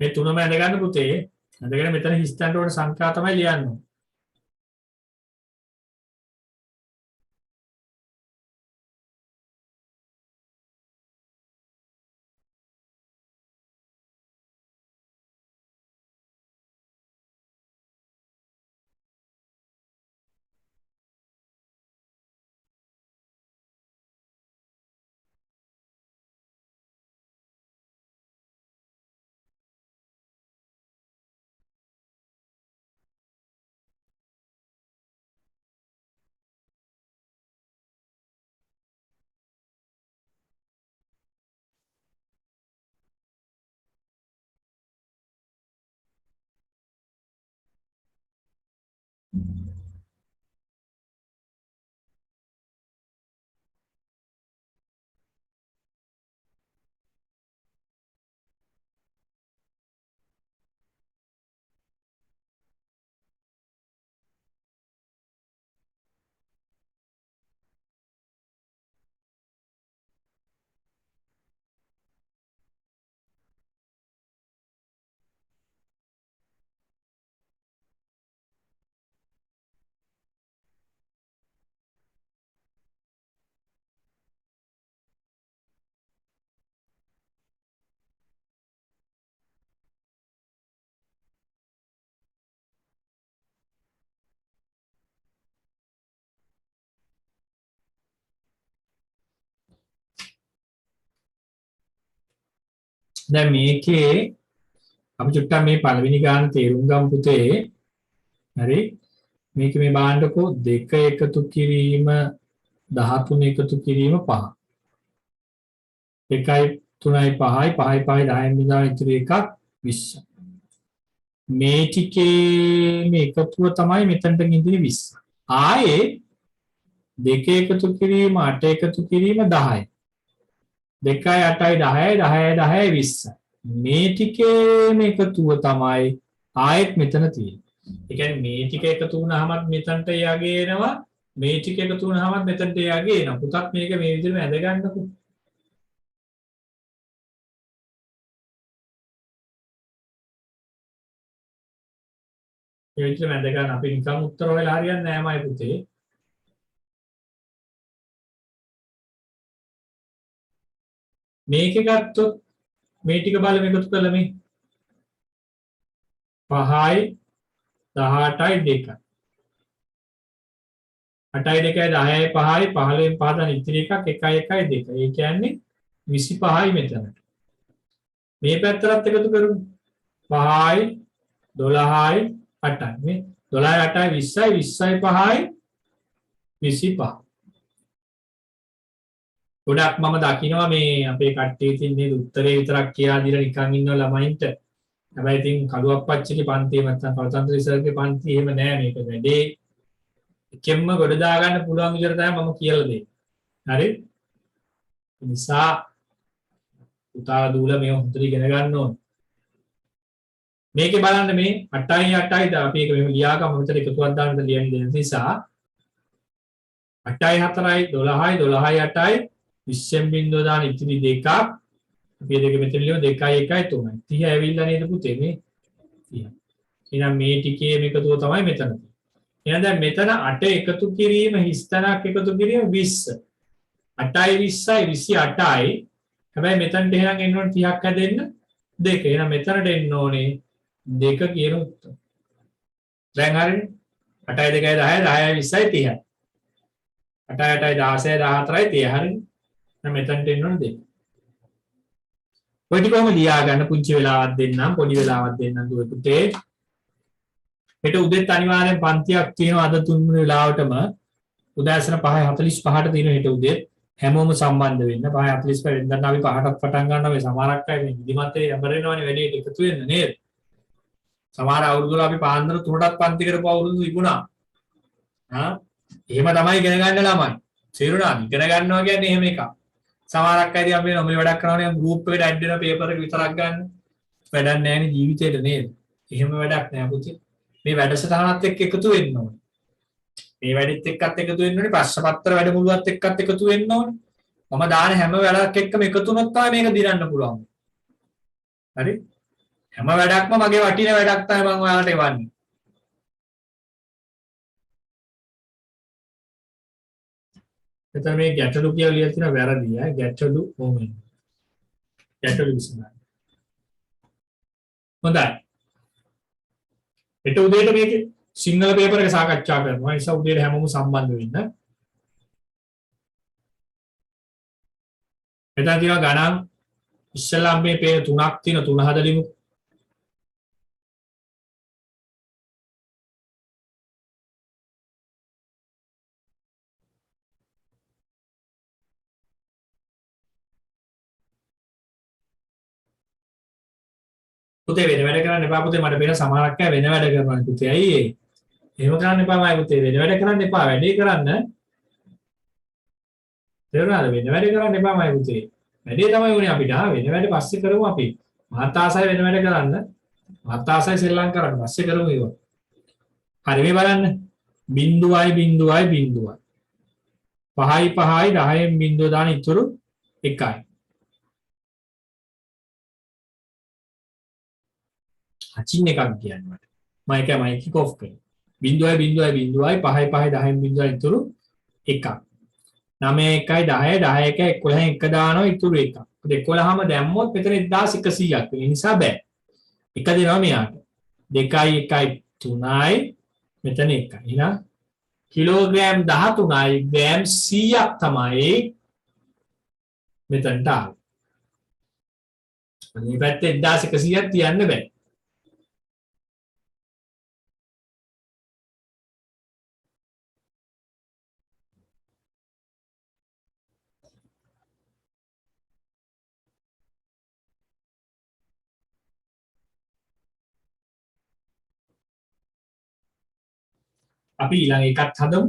මේ තුනම ඇඳ ගන්න පුතේ. ඇඳගෙන මෙතන හිස්තන්ට උඩ සංඛ්‍යා තමයි ලියන්න ඕනේ. දැන් මේකේ අපි චුට්ටක් මේ පළවෙනි ගාන තේරුම් ගමු පුතේ. හරි. මේක මේ බලන්නකෝ 2 එකතු කිරීම 13 එකතු කිරීම 5. 1යි 3යි 5යි 5යි 5යි 10න් බෙදාගෙන ඉතුරු එකක් 20. මේ ටිකේ මේ එකතුව තමයි මෙතනට ගෙන්දින 20. ආයේ 2 එකතු කිරීම 8 එකතු කිරීම 10යි. 2යි 8යි 10යි 10යි 10යි 20. මේ ටිකේ මේ එකතුව තමයි ආයෙත් මෙතන තියෙන්නේ. ඒ කියන්නේ මේ ටික එකතු වුණාමත් මෙතනට එයාගේ එනවා. මේ ටික එකතු වුණාමත් මෙතනට එයාගේ එනවා. පුතත් මේක මේ විදිහට ඇඳ ගන්නකො. ඒ විදිහට ඇඳ ගන්න අපි නිකන් උත්තර හොයලා හරියන්නේ නෑමයි පුතේ. මේක ගත්තොත් මේ ටික බලමු එකතු කළා මේ 5යි 18යි 2යි 8යි 2යි 10යි 5යි 15න් 5 දන ඉතිරි එකක් 1යි 1යි 2යි. ඒ කියන්නේ 25යි මෙතනට. මේ පැත්තට එකතු කරමු 5යි 12යි 8යි. මේ 12යි 8යි 20යි 20යි 5යි 25. ගොඩක් මම දකිනවා මේ අපේ කට්ටිය ඉතින් මේ උත්තරේ විතරක් කියලා දීලා නිකන් ඉන්න ළමයින්ට. හැබැයි ඉතින් කළුවක් පච්චිගේ පන්තියේ නැත්නම් කලතන්ත්‍ර ඉස්සරගේ පන්තියේ එහෙම නෑ මේක වැඩේ. එකෙන්ම ගොඩ දා ගන්න පුළුවන් විදිහට තමයි මම කියලා දෙන්නේ. හරි? ඒ නිසා උතාලා දූලා මේ හොඳට ඉගෙන ගන්න ඕනේ. මේකේ බලන්න මේ 8යි 8යි දා අපි ඒක මෙහෙම ලියා ගමු. මෙතන එකතුවක් දාන්න ලියන්න දෙන නිසා 8යි 4යි 12යි 12යි 8යි 20න් බිඳුව දාන ඉතිරි දෙකක් අපි දෙක මෙතන ලියමු 2යි 1යි 3යි 30 ඇවිල්ලා නේද පුතේ මේ 30. එහෙනම් මේ ටිකේ මේකතුව තමයි මෙතන. එහෙනම් දැන් මෙතන 8 එකතු කිරීම හිස්තැනක් එකතු කිරීම 20. 8යි 20යි 28යි. හැබැයි මෙතනට එහෙනම් එන්න ඕනේ 30ක් හැදෙන්න 2. එහෙනම් මෙතනට එන්න ඕනේ 2 කියන උත්තර. දැන් හරිනේ. 8යි 2යි 10යි 10යි 20යි 30යි. 8යි 8යි 16යි 14යි 30 හරිනේ. දැන් මෙතනට එන්න ඕනේ 2. ඔය ටික කොහොමද ලියා ගන්න පුංචි වෙලාවක් දෙන්නම් පොඩි වෙලාවක් දෙන්නම් දුවේ පුතේ. හෙට උදේත් අනිවාර්යෙන් පන්තියක් තියෙනවා අද 3 වෙලාවටම. උදෑසන 5:45ට තියෙන හෙට උදේ හැමෝම සම්බන්ධ වෙන්න. 5:45 වෙනිදාට අපි 5ටත් පටන් ගන්නවා. මේ සමහරක් අය මේ නිදිමතේ යඹරෙනවනේ වැඩේට එකතු වෙන්න නේද? සමහර අවුරුදු වල අපි පාන්දර 3ටත් පන්ති කරපු අවුරුදු තිබුණා. එහෙම තමයි ඉගෙන ගන්න ළමයි. තේරුණාද? ඉගෙන ගන්නවා කියන්නේ එහෙම එකක්. සමහරක් අය ඉතින් අපි නොමිලේ වැඩක් කරනවානේ ගෲප් එකට ඇඩ් වෙන පේපර් එක විතරක් ගන්න. වැඩක් නැහැ නේ ජීවිතේට නේද? එහෙම වැඩක් නෑ පුතේ. මේ වැඩසටහනත් එක්ක එකතු වෙන්න ඕනේ. මේ වැඩිත් එක්කත් එකතු වෙන්න ඕනේ. ප්‍රශ්න පත්‍ර වැඩමුළුවත් එක්කත් එකතු වෙන්න ඕනේ. මම දාන හැම වැඩක් එක්කම එකතු වුණොත් තමයි මේක දිනන්න පුළුවන්. හරි? හැම වැඩක්ම මගේ වටින වැඩක් තමයි මම ඔයාලට එවන්නේ. එතන මේ ගැටලු කියලා ලියලා තියෙනවා වැරදි ඈ ගැටලු කොහොමද? ගැටලු විසඳන්න. හොඳයි. හෙට උදේට මේක සිංහල පේපර් එක සාකච්ඡා කරනවා. ඒ නිසා උදේට හැමෝම සම්බන්ධ වෙන්න. මෙතන තියෙනවා ගණන් ඉස්සෙල්ලාම මේ පේන තුනක් තියෙන තුන හදලිමු. පුතේ වෙන වැඩ කරන්න එපා පුතේ මට පේන සමහරක් අය වෙන වැඩ කරනවා පුතේ. ඇයි ඒ? එහෙම කරන්න එපා මයි පුතේ. වෙන වැඩ කරන්න එපා. වැඩේ කරන්න. තේරුණාද? වෙන වැඩ කරන්න එපා මයි පුතේ. වැඩේ තමයි උනේ අපිට. වෙන වැඩ පස්සේ කරමු අපි. මහත් ආසයි වෙන වැඩ කරන්න. මහත් ආසයි සෙල්ලම් කරන්න. පස්සේ කරමු ඒක. හරි මේ බලන්න. බිංදුවයි බිංදුවයි බිංදුවයි. 5යි 5යි 10න් බිංදුව දාන ඉතුරු 1යි. අචින් එකක් කියන්න මට. මම ඒක මයික් ඔෆ් කරනවා. බිංදුවයි බිංදුවයි බිංදුවයි 5යි 5යි 10න් බිංදුවයි ඉතුරු 1ක්. 9 1යි 10 10 1යි 11න් 1 දානවා ඉතුරු 1ක්. 11ම දැම්මොත් මෙතන 1100ක් වෙන නිසා බෑ. 1 දෙනවා මෙයාට. 2යි 1යි 3යි මෙතන 1යි. එහෙනම් කිලෝග්‍රෑම් 13යි ග්‍රෑම් 100ක් තමයි මෙතනට ආවේ. මේ පැත්තේ 1100ක් තියන්න බෑ. අපි ඊළඟ එකත් හදමු.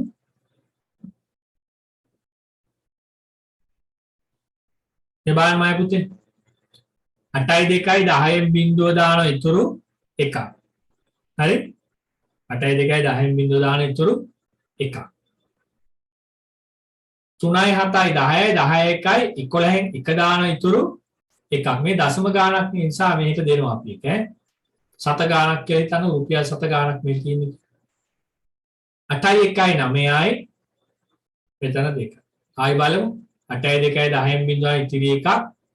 මේ බලන්න මයි පුතේ. 8යි 2යි 10න් බිංදුව දානවා ඉතුරු 1ක්. හරි? 8යි 2යි 10න් බිංදුව දානවා ඉතුරු 1ක්. 3යි 7යි 10යි 10යි 1යි 11න් 1 දානවා ඉතුරු 1ක්. මේ දශම ගාණක් නිසා මේක දෙනවා අපි එක. සත ගාණක් කියලා හිතන රුපියල් සත ගාණක් මේ කියන්නේ. 8යි 1යි 9යි මෙතන 2. ආයි බලමු. 8යි 2යි 10න් බිංදුවයි ඉතිරි 1ක්.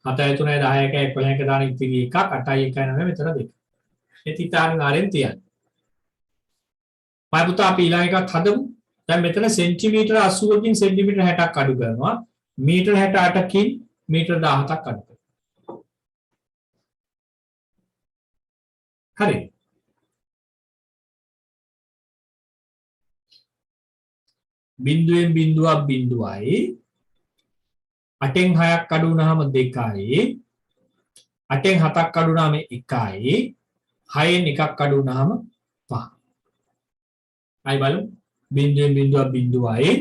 7යි 3යි 10යි 1යි 11න් 1 දාන ඉතිරි 1ක්. 8යි 1යි 9යි මෙතන 2. මේ තිතාන ආරෙන් තියන්න. මම පුතා අපි ඊළඟ එකක් හදමු. දැන් මෙතන සෙන්ටිමීටර 80කින් සෙන්ටිමීටර 60ක් අඩු කරනවා. මීටර 68කින් මීටර 17ක් අඩු කරනවා. හරි. බිංදුවෙන් බිංදුවක් බිංදුවයි 8න් 6ක් අඩු වුණාම 2යි 8න් 7ක් අඩු වුණාම 1යි 6න් 1ක් අඩු වුණාම 5. අය බලමු. බිංදුවෙන් බිංදුවක් බිංදුවයි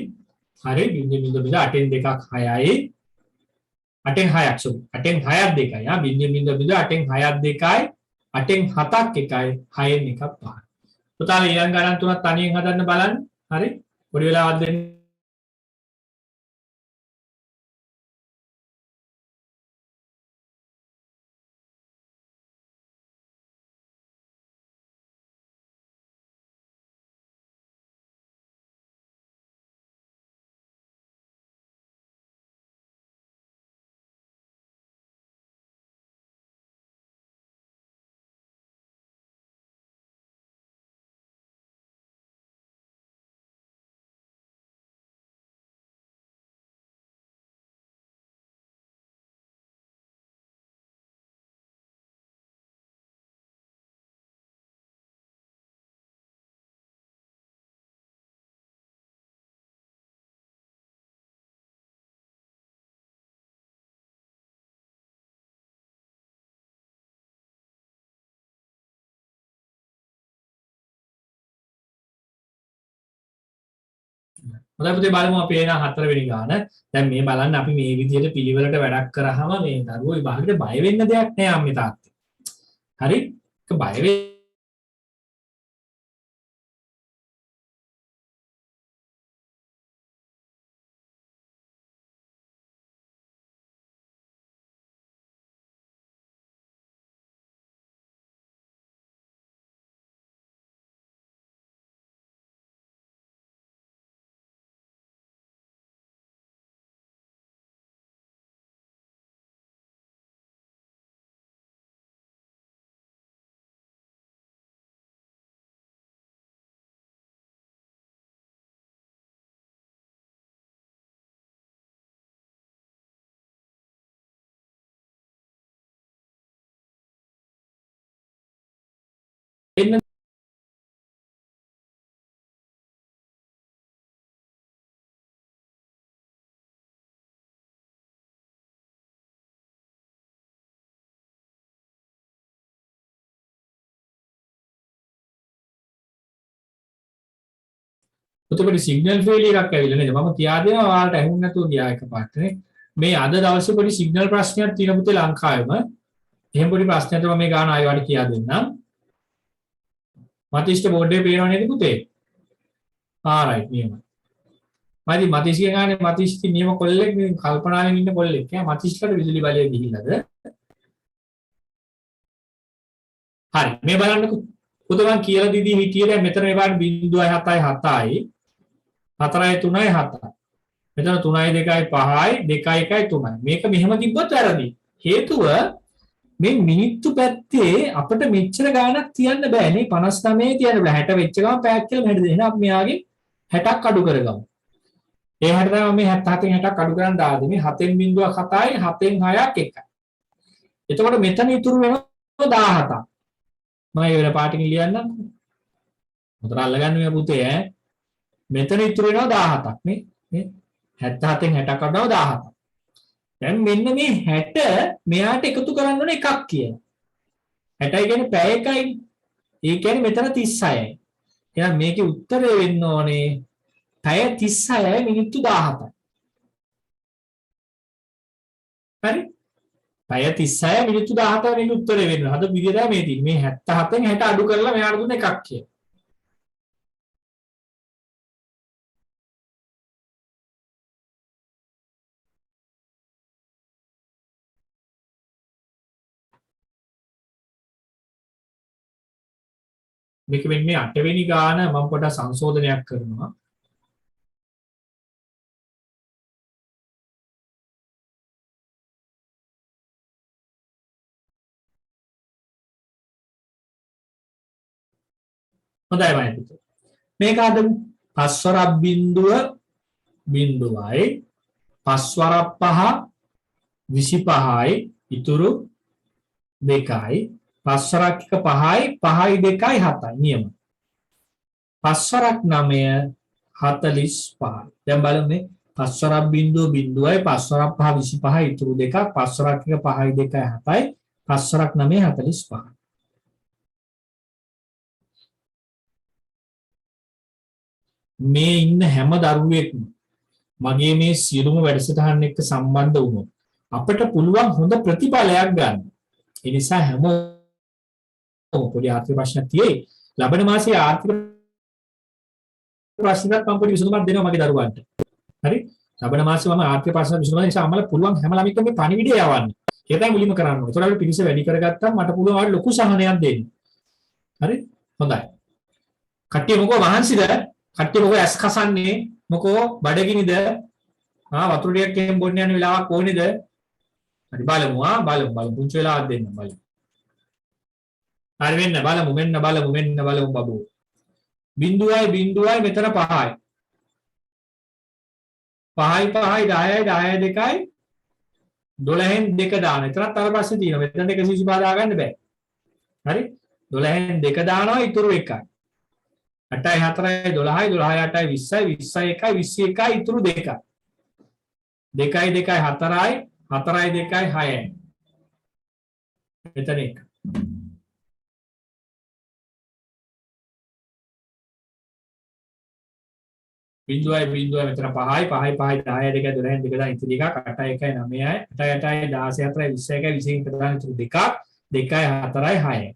හරි බිංදුවෙන් බිංදුව 8න් 2ක් 6යි 8න් 6ක් sorry 8න් 6ක් 2යි බිංදුවෙන් බිංදුව බිංදුව 8න් 6ක් 2යි 8න් 7ක් 1යි 6න් 1ක් 5යි. පුතාලා ඊළඟ ගණන් තුනක් තනියෙන් හදන්න බලන්න. හරි? පොඩි වෙලාවක් දෙන්න. හොඳයි පුතේ බලමු අපි එන හතරවෙනි ගාන. දැන් මේ බලන්න අපි මේ විදිහට පිළිවෙලට වැඩක් කරාම මේ දරුවෝ විභාගෙට බය වෙන්න දෙයක් නෑ අම්මේ තාත්තේ. හරි? ඒක බය වෙන්න එතකොට සිග්නල් ෆේලියර් එකක් ඇවිල්ලා නේද? මම කියා දෙනවා ඔයාලට ඇහුන්නේ නැතුව ගියා එකපාරටනේ. මේ අද දවසේ පොඩි සිග්නල් ප්‍රශ්නයක් තියෙන පුතේ ලංකාවේම. එහෙම පොඩි ප්‍රශ්නයක් තමයි මේ ගාන ආයෙ වඩ කියා දෙන්නම්. මතිෂ්ඨ බෝඩ් එකේ පේනව නේද පුතේ? රයිට් නියමයි. මතිෂ්ඨ ගානේ මතිෂ්ඨ නියම කොල්ලෙක් මේ කල්පනාවෙන් ඉන්න කොල්ලෙක්. මතිෂ්ඨට විදුලි බලය ගිහිල්ලාද? හරි මේ බලන්නකෝ. පුතේ මම කියලා දීදී හිටියේ දැන් මෙතන මේ බලන්න 0.77යි 4යි 3යි 7යි. මෙතන 3යි 2යි 5යි 2යි 1යි 3යි. මේක මෙහෙම තිබ්බොත් වැරදි. හේතුව මේ මිනිත්තු පැත්තේ අපිට මෙච්චර ගාණක් තියන්න බෑ නේ 59 තියන්න බෑ 60 වෙච්ච ගමන් පැයක් කියලා මෙහෙට දෙන්න අපි මෙයාගේ 60ක් අඩු කරගමු. ඒ හැට තමයි මේ 77න් 60ක් අඩු කරන් දාන්නේ. මේ 7න් බිඳුවක් 7යි 7න් 6ක් 1යි. එතකොට මෙතන ඉතුරු වෙනවා 17ක්. මම ඒ වෙන පාටින් ලියන්නම්. උතර අල්ලගන්න මේ පුතේ ඈ. මෙතන ඉතුරු වෙනවා 17ක් නේ. නේ 77න් 60ක් අඩනවා 17ක්. දැන් මෙන්න මේ 60 මෙයාට එකතු කරන්න ඕනේ එකක් කියලා. 60යි කියන්නේ පැය එකයි. ඒ කියන්නේ මෙතන 36යි. එහෙනම් මේකේ උත්තරය වෙන්න ඕනේ පැය 36යි මිනිත්තු 17යි. හරි? පැය 36යි මිනිත්තු 17යි මේකේ උත්තරය වෙන්න. හද විදියට මේ තියෙන්නේ. මේ 77න් 60 අඩු කරලා මෙයාට දුන්න එකක් කියලා. මේක වෙන්නේ 8 වෙනි ගාන මම පොඩ්ඩක් සංශෝධනයක් කරනවා. හොඳයි මම හිතුවා. මේක අද පස්වරක් බිඳුව බිඳුවයි පස්වරක් 5 25යි ඉතුරු 2යි පස්වරක් 1 5යි 5යි 2යි 7යි නියම. පස්වරක් 9 45යි. දැන් බලමු මේ පස්වරක් බිඳුව බිඳුවයි පස්වරක් 5 25යි ඉතුරු 2ක් පස්වරක් 1 5යි 2යි 7යි පස්වරක් 9 45යි. මේ ඉන්න හැම දරුවෙක්ම මගේ මේ සියලුම වැඩසටහන් එක්ක සම්බන්ධ වුණොත් අපිට පුළුවන් හොඳ ප්‍රතිඵලයක් ගන්න. ඒ නිසා හැමෝම පොඩි ආර්ථික ප්‍රශ්නක් තියෙයි. ලබන මාසයේ ආර්ථික ප්‍රශ්නයක් මම පොඩි විසඳුමක් දෙනවා මගේ දරුවන්ට. හරි? ලබන මාසයේ මම ආර්ථික ප්‍රශ්න විසඳුමක් නිසා අම්මලා පුළුවන් හැම ළමෙක්ම මේ පණිවිඩය යවන්න. ඒක තමයි මුලින්ම කරන්න ඕනේ. ඒතකොට අපි පිරිස වැඩි කරගත්තාම මට පුළුවන් ආයෙ ලොකු සහනයක් දෙන්න. හරි? හොඳයි. කට්ටිය මොකෝ මහන්සිද? කට්ටිය මොකෝ ඇස් කසන්නේ? මොකෝ බඩගිනිද? වතුර ටිකක් එහෙම බොන්න යන වෙලාවක් ඕනේද? හරි බලමු බලමු පුංචි වෙලාවක් දෙන්න බලමු. හරි මෙන්න බලමු බබෝ. බිඳුවයි මෙතන 5යි. 5යි 10යි 2යි 12න් 2 දාන. එතනත් අර පස්සේ තියෙනවා. මෙතන 125 දාගන්න බෑ. හරි? 12න් 2 දානවා ඉතුරු 1යි. 8යි 4යි 12යි 12යි 8යි 20යි 20යි 1යි 21යි ඉතුරු 2යි. 2යි 2යි 4යි 4යි 2යි 6යි. මෙතන 1. බිඳුවයි මෙතන 5යි 5යි 10යි 2යි 12යි 2 දාන ඉතිරි එකක් 8යි 1යි 9යි 8යි 8යි 16යි 4යි 21යි 21යි 1 දාන ඉතුරු දෙකක් 2යි 4යි 6යි.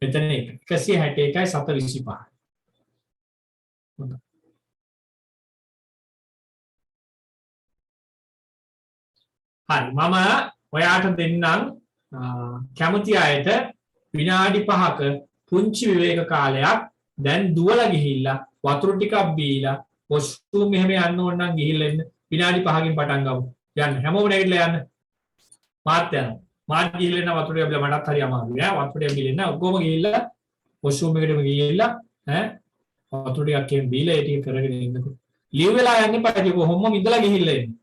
මෙතන 1 161යි 725. හරි මම ඔයාට දෙන්නම් කැමති අයට විනාඩි 5ක පුංචි විවේක කාලයක් දැන් දුවලා ගිහිල්ලා වතුර ටිකක් බීලා වොෂ්රූම් මෙහෙම යන්න ඕන නම් ගිහිල්ලා එන්න විනාඩි 5කින් පටන් ගමු යන්න හැමෝම නැගිටලා යන්න මාත් යනවා මාත් ගිහිල්ලා එන්න වතුර ටික බීලා මටත් හරි අමාරුයි වතුර ටික බීලා එන්න ඔක්කොම ගිහිල්ලා වොෂ්රූම් එකටම ගිහිල්ලා වතුර ටිකක් එහෙම බීලා ඒ ටික කරගෙන ඉන්නකො ලිව් වෙලා යන්න එපා ඒක කොහොමම ඉඳලා ගිහිල්ලා එන්න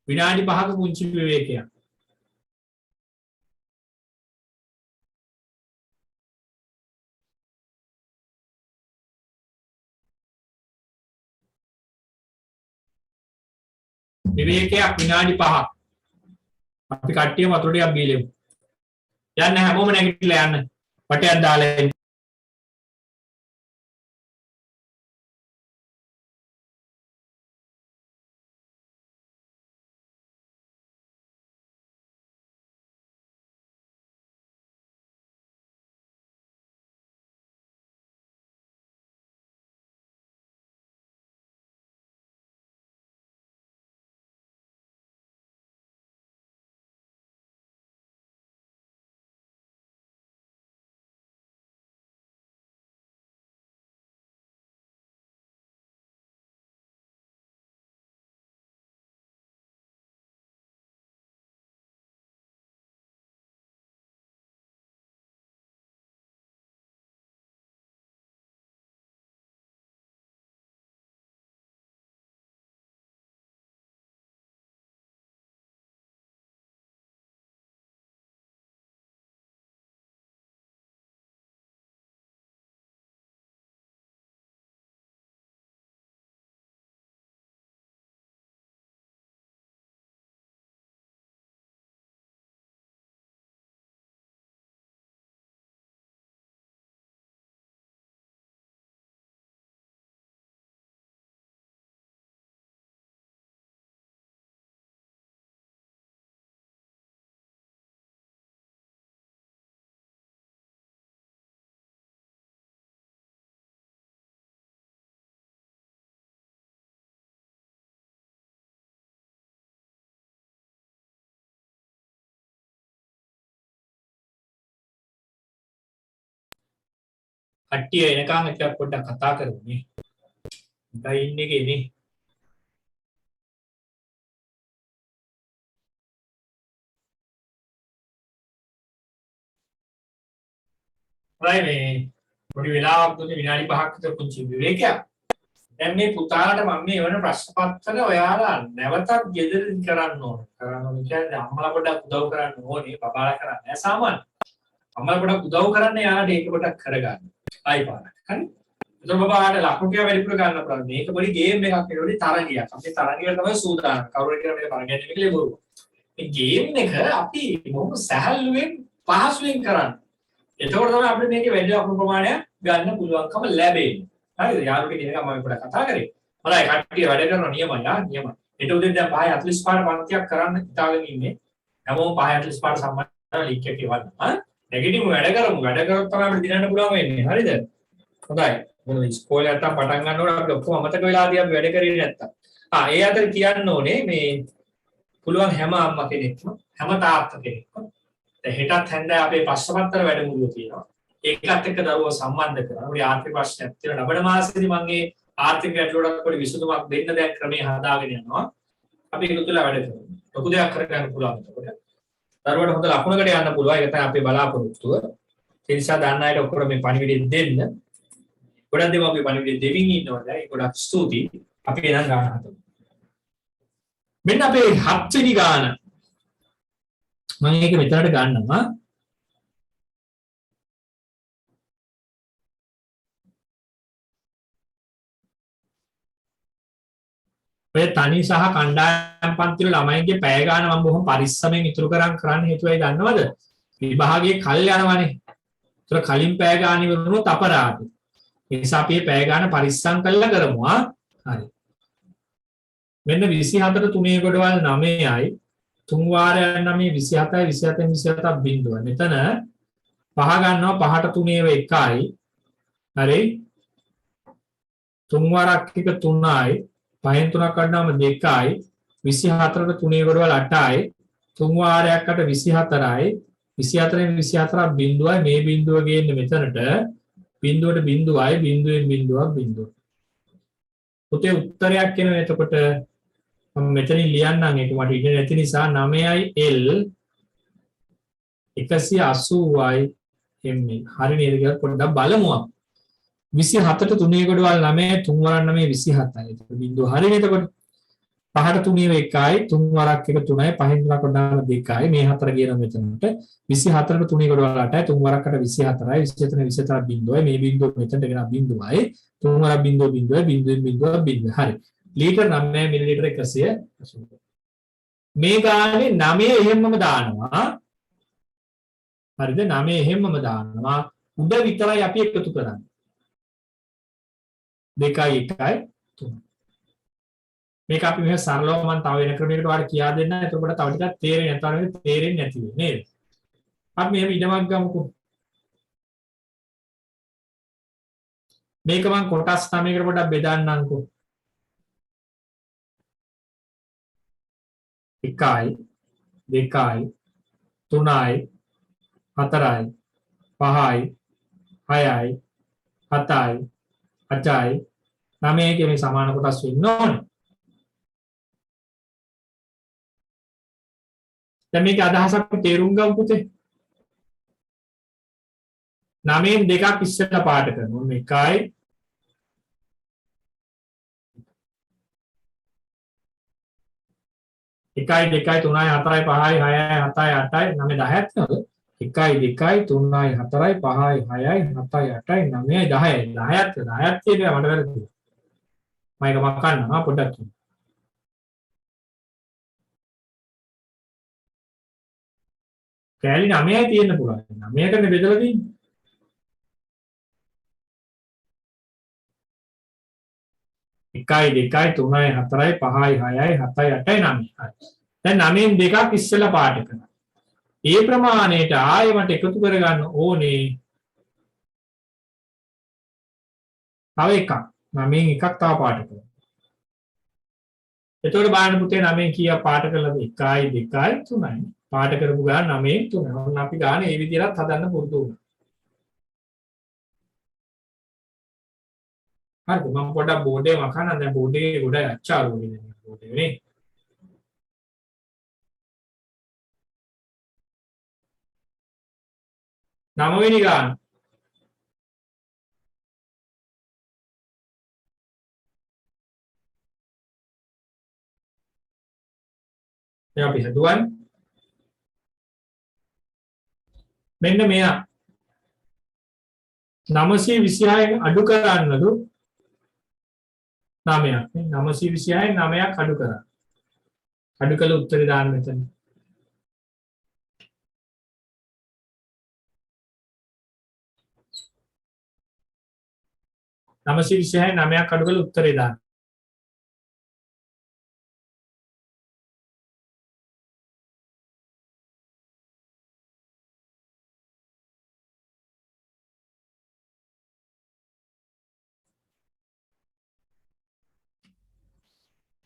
විනාඩි 5ක පුංචි විවේකයක් විවේකයක් විනාඩි 5ක් අපි කට්ටියම වතුර ටිකක් බීලෙමු යන්න හැමෝම නැගිටලා යන්න වටයක් දාලා කට්ටිය එනකන් එක පොඩ්ඩක් කතා කරමු නේ. නිකන් ඉන්නේ නේ. හරි මේ පොඩි වෙලාවක් දුන්නේ විනාඩි 5ක් විතර පුංචි විවේකයක්. දැන් මේ පුතාට මම මේ වෙන ප්‍රශ්න පත්‍රය ඔයාලා නැවතත් ගෙදරින් කරන්න ඕන. කරන්න ඕන කියන්නේ අම්මලා පොඩ්ඩක් උදව් කරන්න ඕනේ. බබාලා කරන්නේ නැහැ සාමාන්‍ය. අම්මලා පොඩ්ඩක් උදව් කරන්න යාට ඒක පොඩ්ඩක් කරගන්න. ආයි පාරක්. හරි. එතකොට බබාට ලකුණු ටික වැඩිපුර ගන්න පුළුවන්. මේක පොඩි ගේම් එකක් නෙවෙයි තරගයක්. අපි තරගයට තමයි සූදානම්. කවුරුහරි කියලා මේක තරගයක් නෙවෙයි කියලා බොරුව. මේ ගේම් එක අපි මොකද සැහැල්ලුවෙන් පහසුවෙන් කරන්නේ. එතකොට තමයි අපිට මේකේ වැඩි ලකුණු ප්‍රමාණයක් ගන්න පුළුවන්කම ලැබෙන්නේ. හරිද? යාළුවෙක් කෙනෙක් මම පොඩ්ඩක් කතා කරේ. හොඳයි කට්ටිය වැඩ කරන නියමයි නියමයි. ඊට උදේ දැන් 5:45 පන්තියක් කරන්න හිතාගෙන ඉන්නේ. හැමෝම 5:45 සම්බන්ධව ලින්ක් එක එවන්න. නෙගටිව් වැඩ කරමු. වැඩ කරොත් තමයි අපිට දිනන්න පුළුවන් වෙන්නේ. හරිද? හොඳයි. මොකද ඉස්කෝලේ නැත්තම් පටන් ගන්නකොට අපිට ඔක්කොම අමතක වෙලාදී අපි වැඩ කරේ නැත්තම්. ඒ අතර කියන්න ඕනේ මේ පුළුවන් හැම අම්මා කෙනෙක්ම හැම තාත්තා කෙනෙක්ම හෙටත් හැන්දෑ අපේ ප්‍රශ්නපත්‍ර වැඩමුළුව තියෙනවා. ඒකත් එක්ක දරුවෝ සම්බන්ධ කරනවා. උඩ ආර්ථික ප්‍රශ්නයක් තියෙනවා. ලබන මාසෙදි මම මේ ආර්ථික ගැටලුවට පොඩි විසඳුමක් දෙන්න දැන් ක්‍රමයේ හදාගෙන යනවා. අපි ඒක තුල වැඩ කරමු. ලොකු දෙයක් කරගන්න පුළුවන්. එතකොට දරුවට හොඳ ලකුණකට යන්න පුළුවන්. ඒක තමයි අපේ බලාපොරොත්තුව. ඒ නිසා දන්න අයට ඔක්කොම මේ පණිවිඩය දෙන්න. ගොඩක් දේවල් අපි පණිවිඩය දෙමින් ඉන්නවා දැන්. ඒක ගොඩක් ස්තුතියි. අපි එනම් ගන්න හදමු. මෙන්න අපේ 7 වෙනි ගාන. මම ඒක මෙතනට ගන්නවා. ඔය තනි සහ කණ්ඩායම් පන්ති වල ළමයින්ගේ පැය ගාන මම බොහොම පරිස්සමෙන් ඉතුරු කරන්න හේතුවයි දන්නවද? විභාගයේ කල් යනවනේ. ඒතර කලින් පැය ගාන ඉවරුනොත් අපරාධයි. ඒ නිසා අපි මේ පැය ගාන පරිස්සම් කරලා කරමු හරි. මෙන්න 24 3 ගොඩවල් 9යි 3 වාරයක් 9 27යි 27 27 බිඳුව. මෙතන පහ ගන්නවා පහට 3 1යි. හරි. 3 වාරක් එක 3යි. පහෙන් 3ක් ගන්නාම 2යි. 24ට 3 ගොඩවල් 8යි. 3 වාරයක් 8 24යි. 24න් 24ක් බිඳුවයි මේ බිඳුව ගේන්නේ මෙතනට. බිඳුවට බිඳුවයි බිඳුවෙන් බිඳුවක් බිඳුව. පුතේ උත්තරයක් එනවා එතකොට මම මෙතනින් ලියන්නම් ඒක මට ඉන්නේ නැති නිසා 9යි L 180යි M හරි නේද කියලා පොඩ්ඩක් බලමු අපි 27ට 3 ගොඩවල් 9 3 වරක් 9 27යි ඒක බිඳුව හරි නේද එතකොට පහට 3 1යි 3 වරක් එක 3යි පහෙන් 3ක් ගොඩාන 2යි මේ හතර කියන මෙතනට 24ට 3 ගොඩවල් 8යි 3 වරක් 8 24යි 24 24 බිඳුවයි මේ බිඳුව මෙතනට ගෙන බිඳුවයි 3 වරක් බිඳුව බිඳුවයි බිඳුවෙන් බිඳුව බිඳුව හරි ලීටර් 9 මිලිලීටර 180 මේ ගානේ 9 එහෙම්මම දානවා හරිද 9 එහෙම්මම දානවා උඩ විතරයි අපි එකතු කරන්නේ 2යි 1යි 3 මේක අපි මෙහෙම සරලව මම තව වෙන ක්‍රමයකට ඔයාලට කියා දෙන්න. එතකොට තව ටිකක් තේරෙන්නේ නැති වෙන්නේ නේද? අපි මෙහෙම ඉඩමක් ගමුකෝ. මේක මම කොටස් 9කට පොඩ්ඩක් බෙදන්නම්කෝ. 1යි 2යි 3යි 4යි 5යි 6යි 7යි 8යි 9යි කියන සමාන කොටස් වෙන්න ඕනේ. දැන් මේක අදහස අපි තේරුම් ගමු පුතේ. 9න් දෙකක් ඉස්සෙල්ලා පාට කරනවා. මේකයි 1යි 2යි 3යි 4යි 5යි 6යි 7යි 8යි 9 10ක් නේද? 1යි 2යි 3යි 4යි 5යි 6යි 7යි 8යි 9යි 10යි 10ක් තියෙනවා මට වැරදිද? මම ඒක මකන්නවා පොඩ්ඩක්. කැලි 9යි තියෙන්න පුළුවන්. 9කනේ බෙදලා තියෙන්නේ. එකයි 2යි 3යි 4යි 5යි 6යි 7යි 8යි 9යි. දැන් 9න් දෙකක් ඉස්සෙල්ලා පාට කරනවා. ඒ ප්‍රමාණයට ආයෙමට එකතු කරගන්න ඕනේ. තව එකක්. 9න් එකක් තව පාට කරනවා. එතකොට බලන්න පුතේ 9න් කීයක් පාට කළාද? 1යි 2යි 3යි. පාට කරපු ගාන 9න් 3. ඔන්න අපි ගාන මේ විදිහට හදන්න පුරුදු වුණා. හරිද මම පොඩ්ඩක් බෝඩ් එක මකන්න දැන් බෝඩ් එකේ ගොඩක් අච්චාරු වෙන්නේ බෝඩ් එක නේ 9 වෙනි ගාන දැන් අපි හදුවන්නේ මෙන්න මෙයා 926න් අඩු කරන්නලු 9ක් නේ 926න් 9ක් අඩු කරා අඩු කළ උත්තරේ දාන්න මෙතන 926න් 9ක් අඩු කළ උත්තරේ දාන්න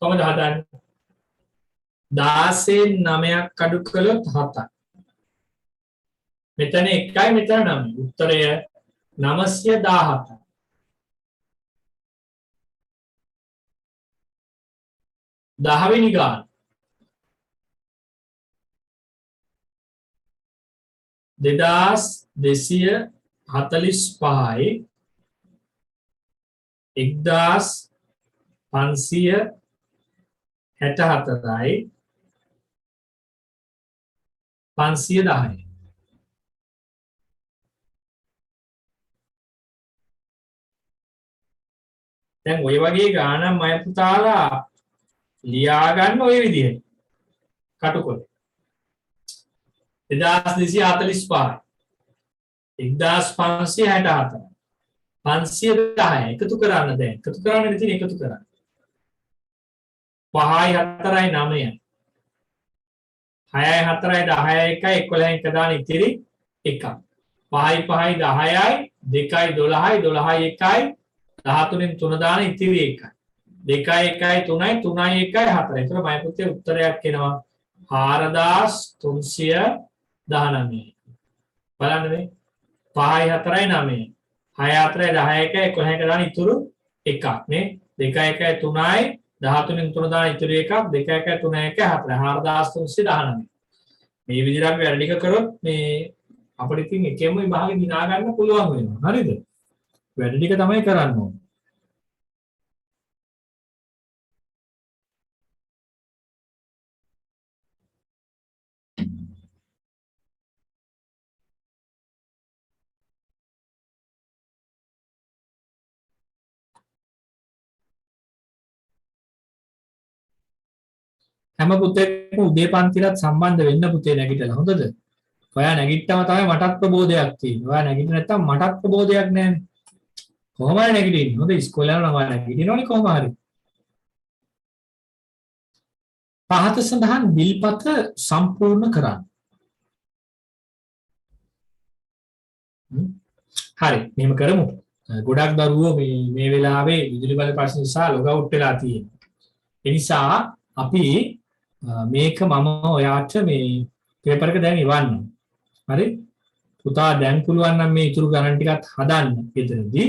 කොහොමද හදන්නේ 16න් 9ක් අඩු කළොත් 7ක් මෙතන 1යි මෙතන 9 උත්තරය 917 10 වෙනි ගාන 2245යි 1564යි 510යි දැන් ඔය වගේ ගානක් මම පුතාලා ලියා ගන්න ඔය විදිහට කටුකොල 2245 1564 510 එකතු කරන්න දැන් එකතු කරන්න ඉතින් එකතු කරන්න 5යි 4යි 9යි 6යි 4යි 10යි 1යි 11යි 1 දාන ඉතිරි 1ක් 5යි 5යි 10යි 2යි 12යි 12යි 1යි 13න් 3 දාන ඉතිරි 1යි 2යි 1යි 3යි 3යි 1යි 4යි ඒතර මම පුතේ උත්තරයක් එනවා 4319 බලන්න මේ 5යි 4යි 9යි 6යි 4යි 10යි 1යි 11යි 1 දාන ඉතුරු 1ක් නේ 2යි 1යි 3යි 13න් 3 දාන ඉතුරු 1ක් 2යි 1යි 3යි 1යි 4 4319 මේ විදිහට අපි වැඩ ටික කරොත් මේ අපිට ඉතින් එකෙම විභාගෙ දිනා ගන්න පුළුවන් වෙනවා හරිද වැඩ ටික තමයි කරන්න ඕනේ හැම පුතේකම උදේ පන්තිලත් සම්බන්ධ වෙන්න පුතේ නැගිටලා හොඳද? ඔයා නැගිට්ටම තමයි මටත් ප්‍රබෝධයක් තියෙන්නේ. ඔයා නැගිටින්න නැත්තම් මටත් ප්‍රබෝධයක් නැහැනේ. කොහොම හරි නැගිටින්න. හොඳ ඉස්කෝලේ යනවා ඔයා නැගිටිනවනේ කොහොම හරි. පහත සඳහන් බිල්පත සම්පූර්ණ කරන්න. හරි මෙහෙම කරමු. ගොඩක් දරුවෝ මේ වෙලාවේ විදුලි බල ප්‍රශ්න නිසා ලොග් අවුට් වෙලා තියෙනවා. ඒ නිසා අපි මේක මම ඔයාට මේ පේපර් එක දැන් ඉවන්න. හරි? පුතා දැන් පුළුවන් නම් මේ ඉතුරු ගණන් ටිකත් හදන්න. ගෙදරදී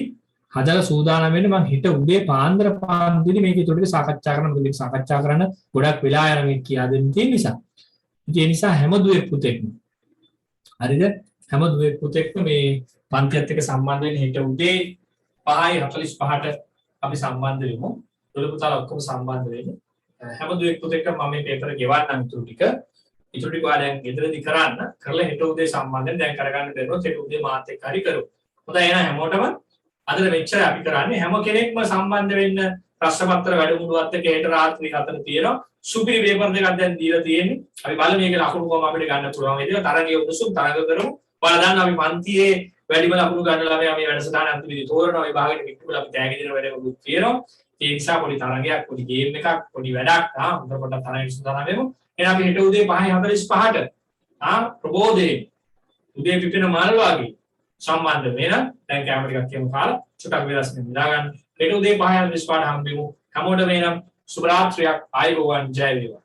හදලා සූදානම් වෙන්න මම හිත උදේ පාන්දර පාන්දරදී මේක ඉතුරු ටික සාකච්ඡා කරන්න මොකද සාකච්ඡා කරන්න ගොඩක් වෙලා යන මේ කියා දෙන්න තියෙන නිසා. ඒ නිසා හැම දුවේ පුතෙක්ම හරිද? හැම දුවේ පුතෙක්ම මේ පන්තියත් එක්ක සම්බන්ධ වෙන්න හිත උදේ 5:45ට අපි සම්බන්ධ වෙමු. දොළ පුතාලා ඔක්කොම සම්බන්ධ වෙන්න. හැම දුවෙක් පුතෙක්ම මම මේ පේපර් ගෙවන්නම් ඉතුරු ටික ඔයා දැන් ගෙදරදී කරන්න කරලා හෙට උදේ සම්බන්ධයෙන් දැන් කරගන්න දෙනවා හෙට උදේ මාත් එක්ක හරි කරමු. හොඳයි එහෙනම් හැමෝටම අද මෙච්චර අපි කරන්නේ හැම කෙනෙක්ම සම්බන්ධ වෙන්න ප්‍රශ්න පත්‍ර වැඩමුළුවත් එක්ක හෙට රාත්‍රී 4 තියෙනවා. සුපිරි පේපර් දෙකක් දැන් දීලා තියෙන්නේ. අපි බලමු මේකේ ලකුණු කොහොම අපිට ගන්න පුළුවන් වේද? තරගයේ උණුසුම් තරග කරමු. ඔයාලා දන්නවා අපි පන්තියේ වැඩිම ලකුණු ගන්න ළමයා මේ වැඩසටහන අන්තිමේදී තෝරනවා. විභාගෙට කිට්ටුවල අපි තෑගි දෙන වැඩමුළුත් තියෙනවා. ඒ නිසා පොඩි තරගයක් පොඩි ගේම් එකක් පොඩි වැඩක් හොඳ පොඩ්ඩක් තරග විසඳලා වෙමු. එහෙනම් අපි හෙට උදේ 5:45ට ප්‍රබෝධේ උදේ පිටින මාල් වාගේ සම්බන්ධ වෙන දැන් කැමරා එකක් කියමු කාලා චුට්ටක් වෙනස් නිදා ගන්න. හෙට උදේ 5:45ට හම්බෙමු. හැමෝටම එනම් සුබ රාත්‍රියක් ආයුබෝවන් ජය වේවා.